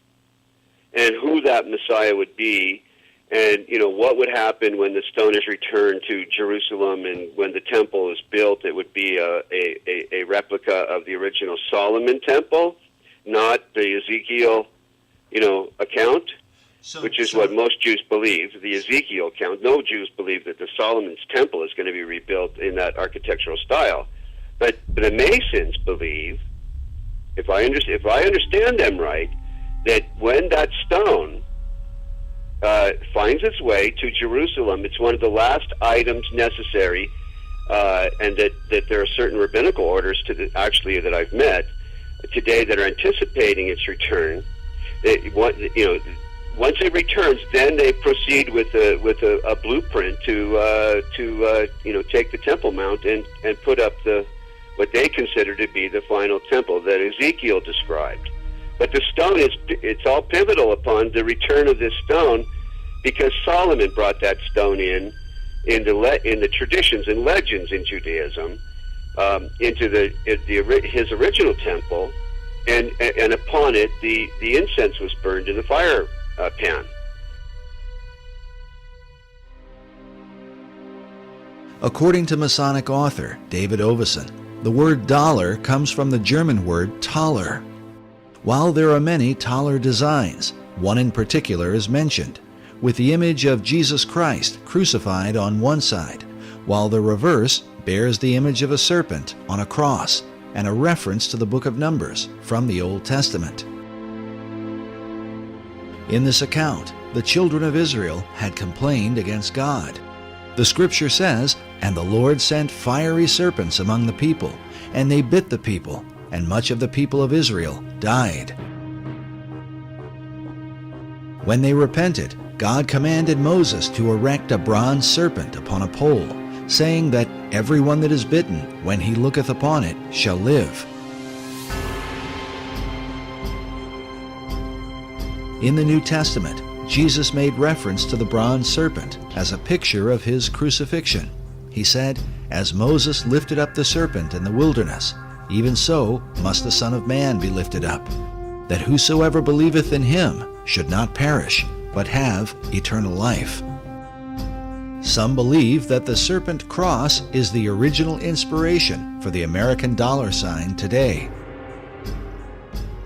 and who that Messiah would be, and what would happen when the stone is returned to Jerusalem, and when the temple is built, it would be a replica of the original Solomon temple, not the Ezekiel, account. Which is what most Jews believe, the Ezekiel account. No Jews believe that the Solomon's temple is going to be rebuilt in that architectural style. But the Masons believe, if I understand them right, that when that stone finds its way to Jerusalem, it's one of the last items necessary, and that there are certain rabbinical orders that I've met today that are anticipating its return. Once it returns, then they proceed with a blueprint to take the Temple Mount and put up what they consider to be the final temple that Ezekiel described. But the stone it's all pivotal upon the return of this stone, because Solomon brought that stone in the traditions and legends in Judaism into his original temple, and upon it the incense was burned in the fire pan. According to Masonic author David Ovesen, the word dollar comes from the German word Taler. While there are many Taler designs, one in particular is mentioned, with the image of Jesus Christ crucified on one side, while the reverse bears the image of a serpent on a cross and a reference to the book of Numbers from the Old Testament. In this account, the children of Israel had complained against God. The scripture says, "And the Lord sent fiery serpents among the people, and they bit the people, and much of the people of Israel died." When they repented, God commanded Moses to erect a bronze serpent upon a pole, saying that everyone that is bitten, when he looketh upon it, shall live. In the New Testament, Jesus made reference to the bronze serpent as a picture of his crucifixion. He said, "As Moses lifted up the serpent in the wilderness, even so must the Son of Man be lifted up, that whosoever believeth in him should not perish, but have eternal life." Some believe that the serpent cross is the original inspiration for the American dollar sign today.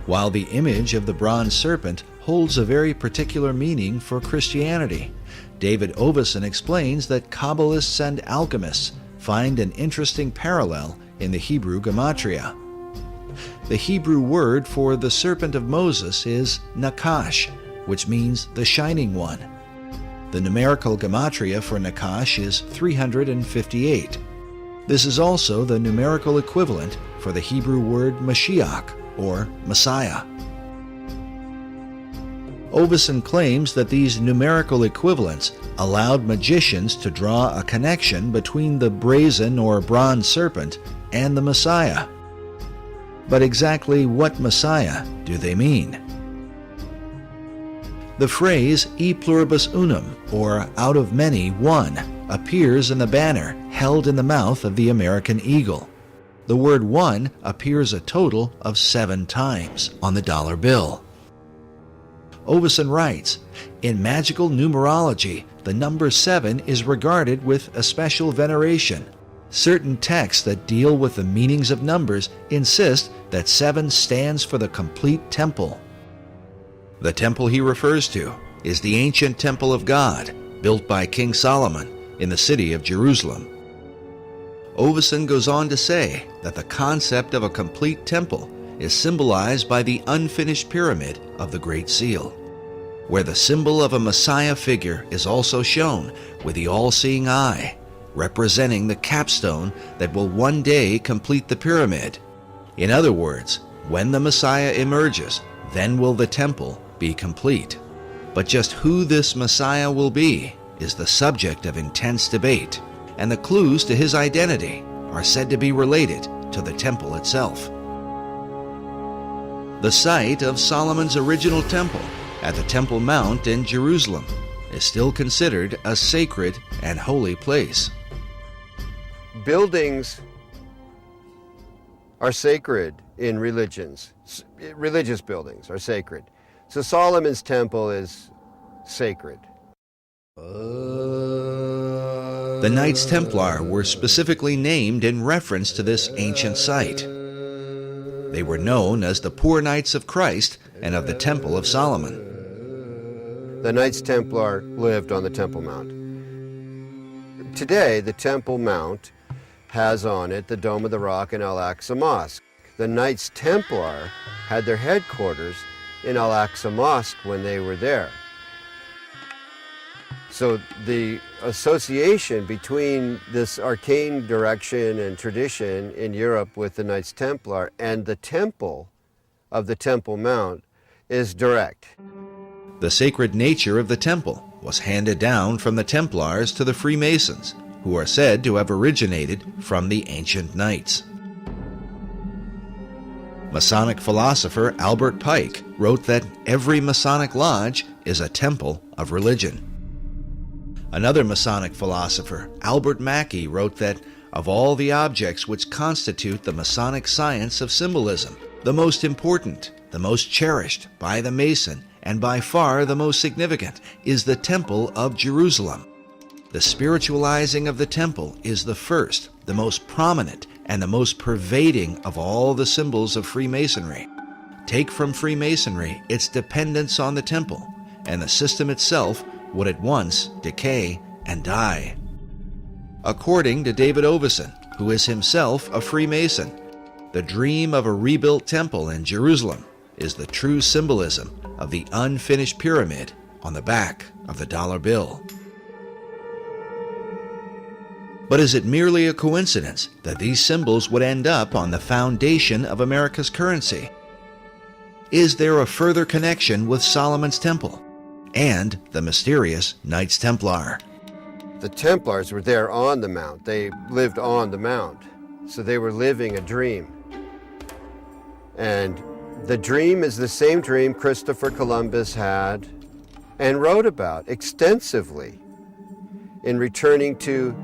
While the image of the bronze serpent holds a very particular meaning for Christianity, David Ovesen explains that Kabbalists and alchemists find an interesting parallel in the Hebrew gematria. The Hebrew word for the serpent of Moses is Nakash, which means the shining one. The numerical gematria for Nakash is 358. This is also the numerical equivalent for the Hebrew word Mashiach, or Messiah. Ovesen claims that these numerical equivalents allowed magicians to draw a connection between the brazen or bronze serpent and the Messiah. But exactly what Messiah do they mean? The phrase e pluribus unum, or out of many, one, appears in the banner held in the mouth of the American eagle. The word one appears a total of 7 times on the dollar bill. Oveson writes, in magical numerology, the number 7 is regarded with a special veneration. Certain texts that deal with the meanings of numbers insist that 7 stands for the complete temple. The temple he refers to is the ancient temple of God, built by King Solomon in the city of Jerusalem. Oveson goes on to say that the concept of a complete temple is symbolized by the unfinished pyramid of the Great Seal, where the symbol of a Messiah figure is also shown with the all-seeing eye, representing the capstone that will one day complete the pyramid. In other words, when the Messiah emerges, then will the temple be complete. But just who this Messiah will be is the subject of intense debate, and the clues to his identity are said to be related to the temple itself. The site of Solomon's original temple at the Temple Mount in Jerusalem is still considered a sacred and holy place. Buildings are sacred in religions. Religious buildings are sacred. So Solomon's temple is sacred. The Knights Templar were specifically named in reference to this ancient site. They were known as the Poor Knights of Christ and of the Temple of Solomon. The Knights Templar lived on the Temple Mount. Today, the Temple Mount has on it the Dome of the Rock and Al-Aqsa Mosque. The Knights Templar had their headquarters in Al-Aqsa Mosque when they were there. So the association between this arcane direction and tradition in Europe with the Knights Templar and the temple of the Temple Mount is direct. The sacred nature of the temple was handed down from the Templars to the Freemasons, who are said to have originated from the ancient knights. Masonic philosopher Albert Pike wrote that every Masonic lodge is a temple of religion. Another Masonic philosopher, Albert Mackey, wrote that of all the objects which constitute the Masonic science of symbolism, the most important, the most cherished by the Mason, and by far the most significant, is the Temple of Jerusalem. The spiritualizing of the temple is the first, the most prominent, and the most pervading of all the symbols of Freemasonry. Take from Freemasonry its dependence on the temple, and the system itself would at once decay and die. According to David Oveson, who is himself a Freemason, the dream of a rebuilt temple in Jerusalem is the true symbolism of the unfinished pyramid on the back of the dollar bill. But is it merely a coincidence that these symbols would end up on the foundation of America's currency? Is there a further connection with Solomon's temple and the mysterious Knights Templar? The Templars were there on the Mount. They lived on the Mount. So they were living a dream. And the dream is the same dream Christopher Columbus had and wrote about extensively in returning to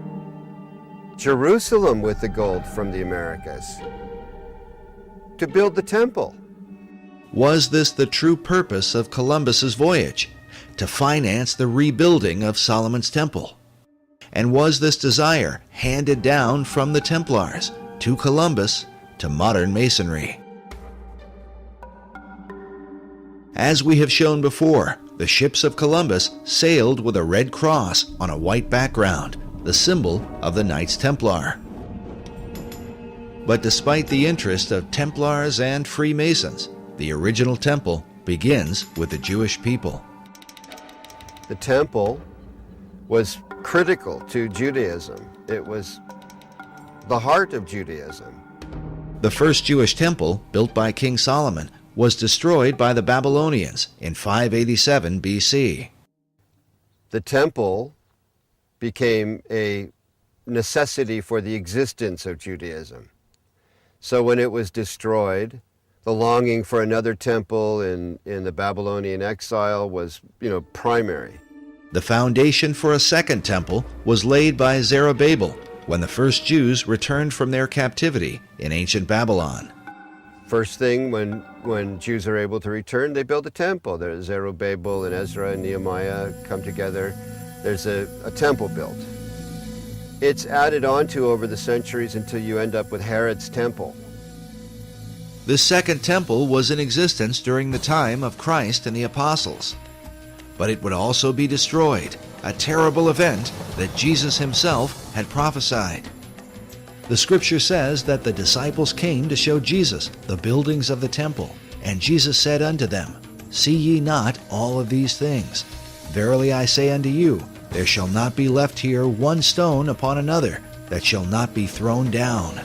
Jerusalem with the gold from the Americas to build the temple. Was this the true purpose of Columbus's voyage, to finance the rebuilding of Solomon's temple? And was this desire handed down from the Templars to Columbus to modern Masonry? As we have shown before, the ships of Columbus sailed with a red cross on a white background, the symbol of the Knights Templar. But despite the interest of Templars and Freemasons, the original temple begins with the Jewish people. The temple was critical to Judaism. It was the heart of Judaism. The first Jewish temple, built by King Solomon, was destroyed by the Babylonians in 587 BC. The temple became a necessity for the existence of Judaism. So when it was destroyed, the longing for another temple in the Babylonian exile was, primary. The foundation for a second temple was laid by Zerubbabel when the first Jews returned from their captivity in ancient Babylon. First thing, when Jews are able to return, they build a temple. There's Zerubbabel and Ezra and Nehemiah come together. There's a temple built. It's added on to over the centuries until you end up with Herod's temple. This second temple was in existence during the time of Christ and the apostles. But it would also be destroyed, a terrible event that Jesus himself had prophesied. The scripture says that the disciples came to show Jesus the buildings of the temple, and Jesus said unto them, See ye not all of these things? Verily I say unto you, there shall not be left here one stone upon another that shall not be thrown down.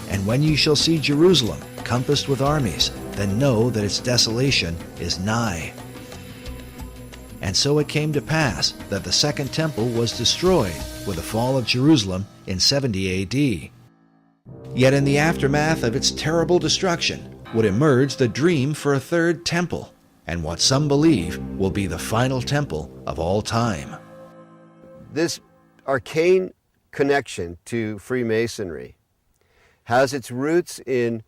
And when ye shall see Jerusalem compassed with armies, then know that its desolation is nigh. And so it came to pass that the second temple was destroyed with the fall of Jerusalem in 70 A.D. Yet in the aftermath of its terrible destruction would emerge the dream for a third temple, and what some believe will be the final temple of all time. This arcane connection to Freemasonry has its roots in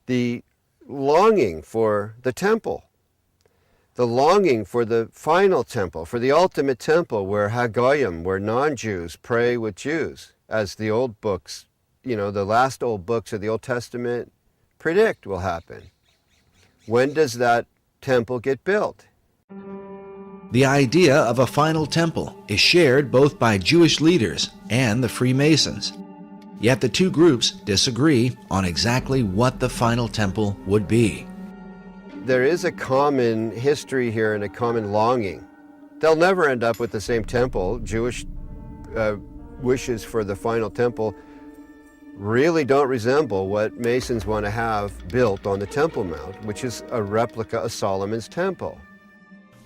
the longing for the temple, the longing for the final temple, for the ultimate temple where Hagoyim, where non-Jews pray with Jews, as the old books, the last old books of the Old Testament predict will happen. When does that temple get built? The idea of a final temple is shared both by Jewish leaders and the Freemasons. Yet the two groups disagree on exactly what the final temple would be. There is a common history here and a common longing. They'll never end up with the same temple. Jewish wishes for the final temple really don't resemble what Masons want to have built on the Temple Mount, which is a replica of Solomon's temple.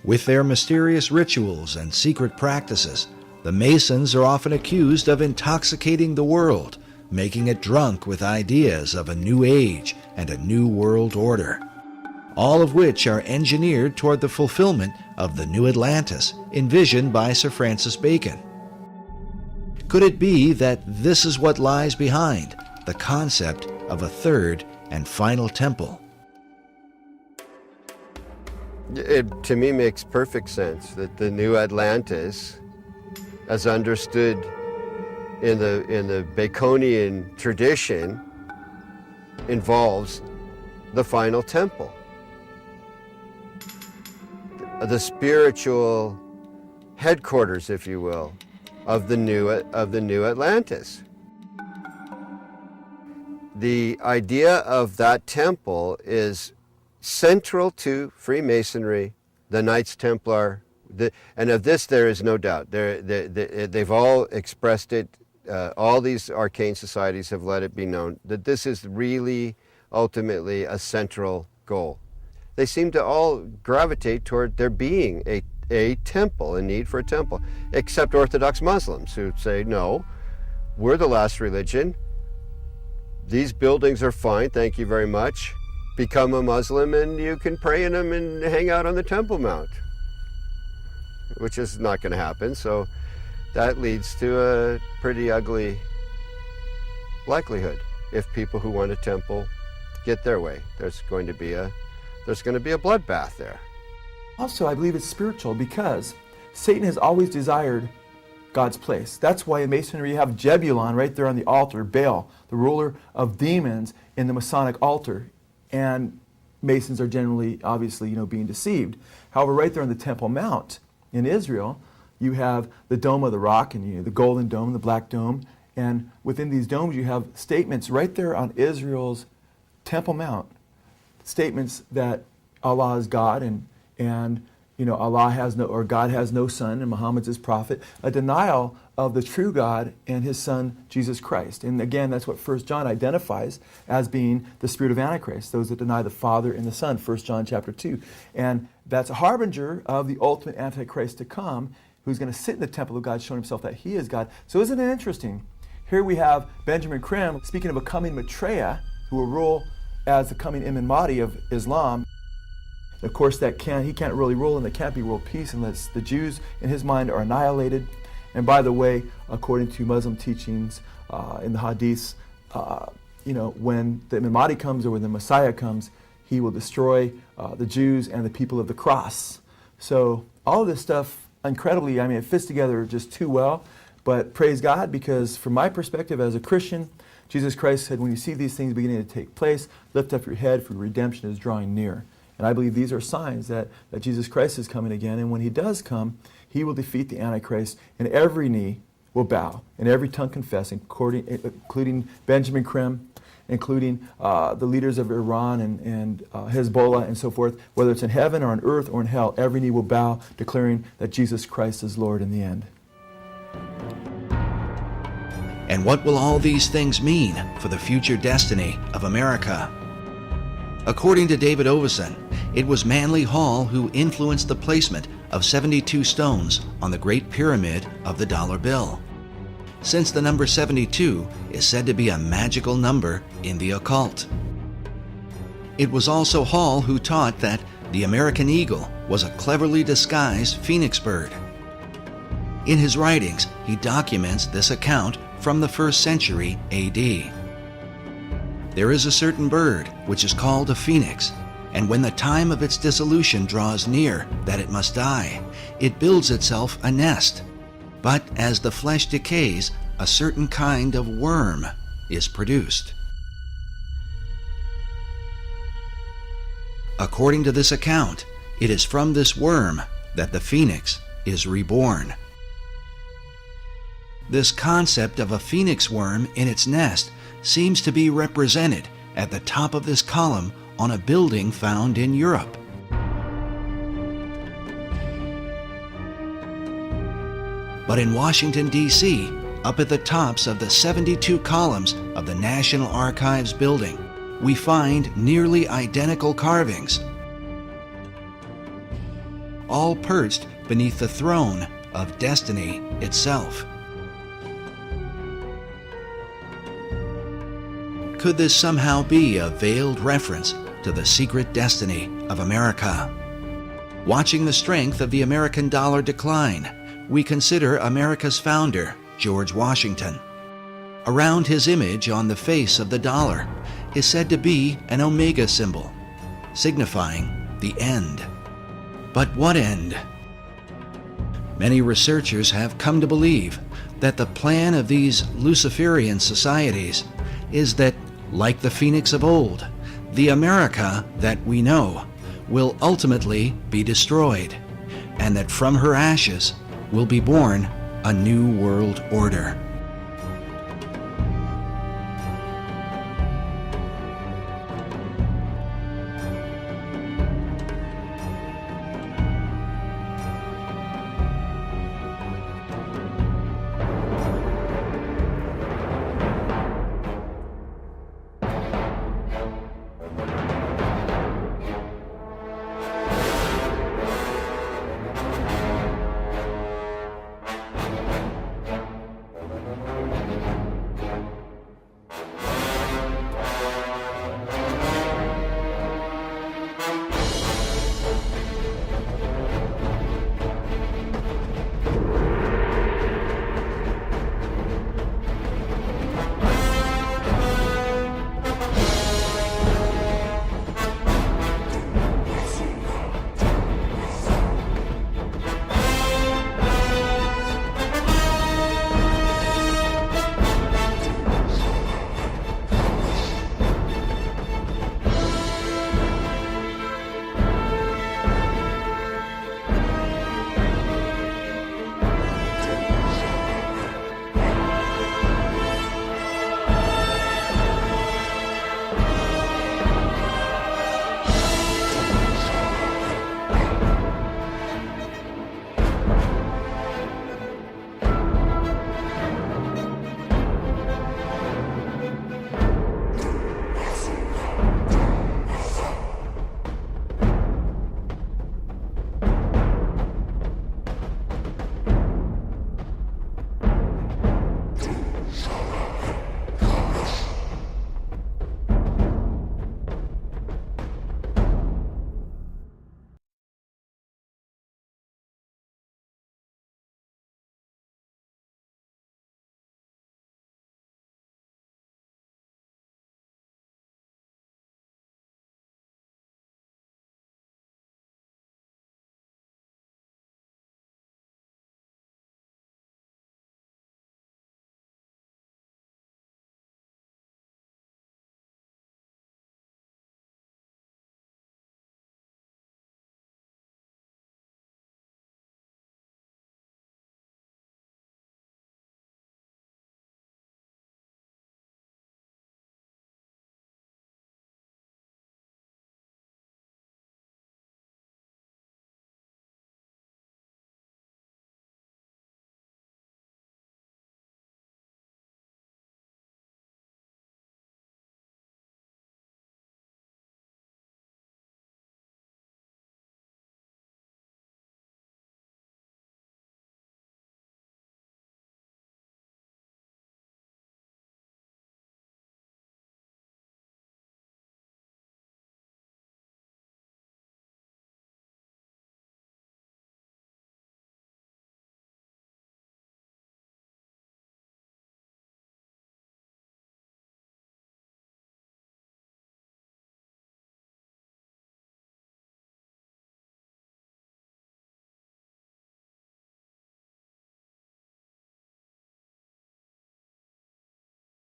With their mysterious rituals and secret practices, the Masons are often accused of intoxicating the world, making it drunk with ideas of a new age and a new world order, all of which are engineered toward the fulfillment of the new Atlantis envisioned by Sir Francis Bacon. Could it be that this is what lies behind the concept of a third and final temple? It, to me, makes perfect sense that the new Atlantis, as understood in the Baconian tradition, involves the final temple, the spiritual headquarters, if you will, of the new Atlantis. The idea of that temple is central to Freemasonry, the Knights Templar, and of this there is no doubt. They've all expressed it. All these arcane societies have let it be known that this is really ultimately a central goal. They seem to all gravitate toward there being a temple, a need for a temple, except Orthodox Muslims who say, no, we're the last religion. These buildings are fine, thank you very much. Become a Muslim and you can pray in them and hang out on the Temple Mount, which is not going to happen. So that leads to a pretty ugly likelihood. If people who want a temple get their way, there's going to be a bloodbath there. Also, I believe it's spiritual because Satan has always desired God's place. That's why in Masonry you have Jebulon right there on the altar, Baal, the ruler of demons in the Masonic altar. And Masons are generally, obviously, being deceived. However, right there on the Temple Mount in Israel, you have the Dome of the Rock and the Golden Dome, the Black Dome. And within these domes you have statements right there on Israel's Temple Mount, statements that Allah is God and Allah has no, or God has no son, and Muhammad's his prophet, a denial of the true God and his son, Jesus Christ. And again, that's what 1 John identifies as being the spirit of Antichrist, those that deny the Father and the Son, 1 John chapter 2. And that's a harbinger of the ultimate Antichrist to come, who's going to sit in the temple of God, showing himself that he is God. So isn't it interesting? Here we have Benjamin Krim speaking of a coming Maitreya who will rule as the coming Imam Mahdi of Islam. Of course, he can't really rule, and there can't be world peace unless the Jews, in his mind, are annihilated. And by the way, according to Muslim teachings in the Hadiths, when the Imam Mahdi comes or when the Messiah comes, he will destroy the Jews and the people of the cross. So all of this stuff, incredibly, it fits together just too well. But praise God, because from my perspective as a Christian, Jesus Christ said, when you see these things beginning to take place, lift up your head, for redemption is drawing near. And I believe these are signs that Jesus Christ is coming again. And when he does come, he will defeat the Antichrist, and every knee will bow, and every tongue confess, including Benjamin Krim, including the leaders of Iran and Hezbollah and so forth. Whether it's in heaven or on earth or in hell, every knee will bow, declaring that Jesus Christ is Lord in the end. And what will all these things mean for the future destiny of America? According to David Oveson, it was Manly Hall who influenced the placement of 72 stones on the Great Pyramid of the dollar bill, since the number 72 is said to be a magical number in the occult. It was also Hall who taught that the American eagle was a cleverly disguised phoenix bird. In his writings, he documents this account from the 1st century A.D. There is a certain bird which is called a phoenix, and when the time of its dissolution draws near that it must die, it builds itself a nest. But as the flesh decays, a certain kind of worm is produced. According to this account, it is from this worm that the phoenix is reborn. This concept of a phoenix worm in its nest seems to be represented at the top of this column on a building found in Europe. But in Washington, D.C., up at the tops of the 72 columns of the National Archives building, we find nearly identical carvings, all perched beneath the throne of destiny itself. Could this somehow be a veiled reference to the secret destiny of America? Watching the strength of the American dollar decline, we consider America's founder, George Washington. Around his image on the face of the dollar is said to be an omega symbol, signifying the end. But what end? Many researchers have come to believe that the plan of these Luciferian societies is that, like the phoenix of old, the America that we know will ultimately be destroyed, and that from her ashes will be born a new world order.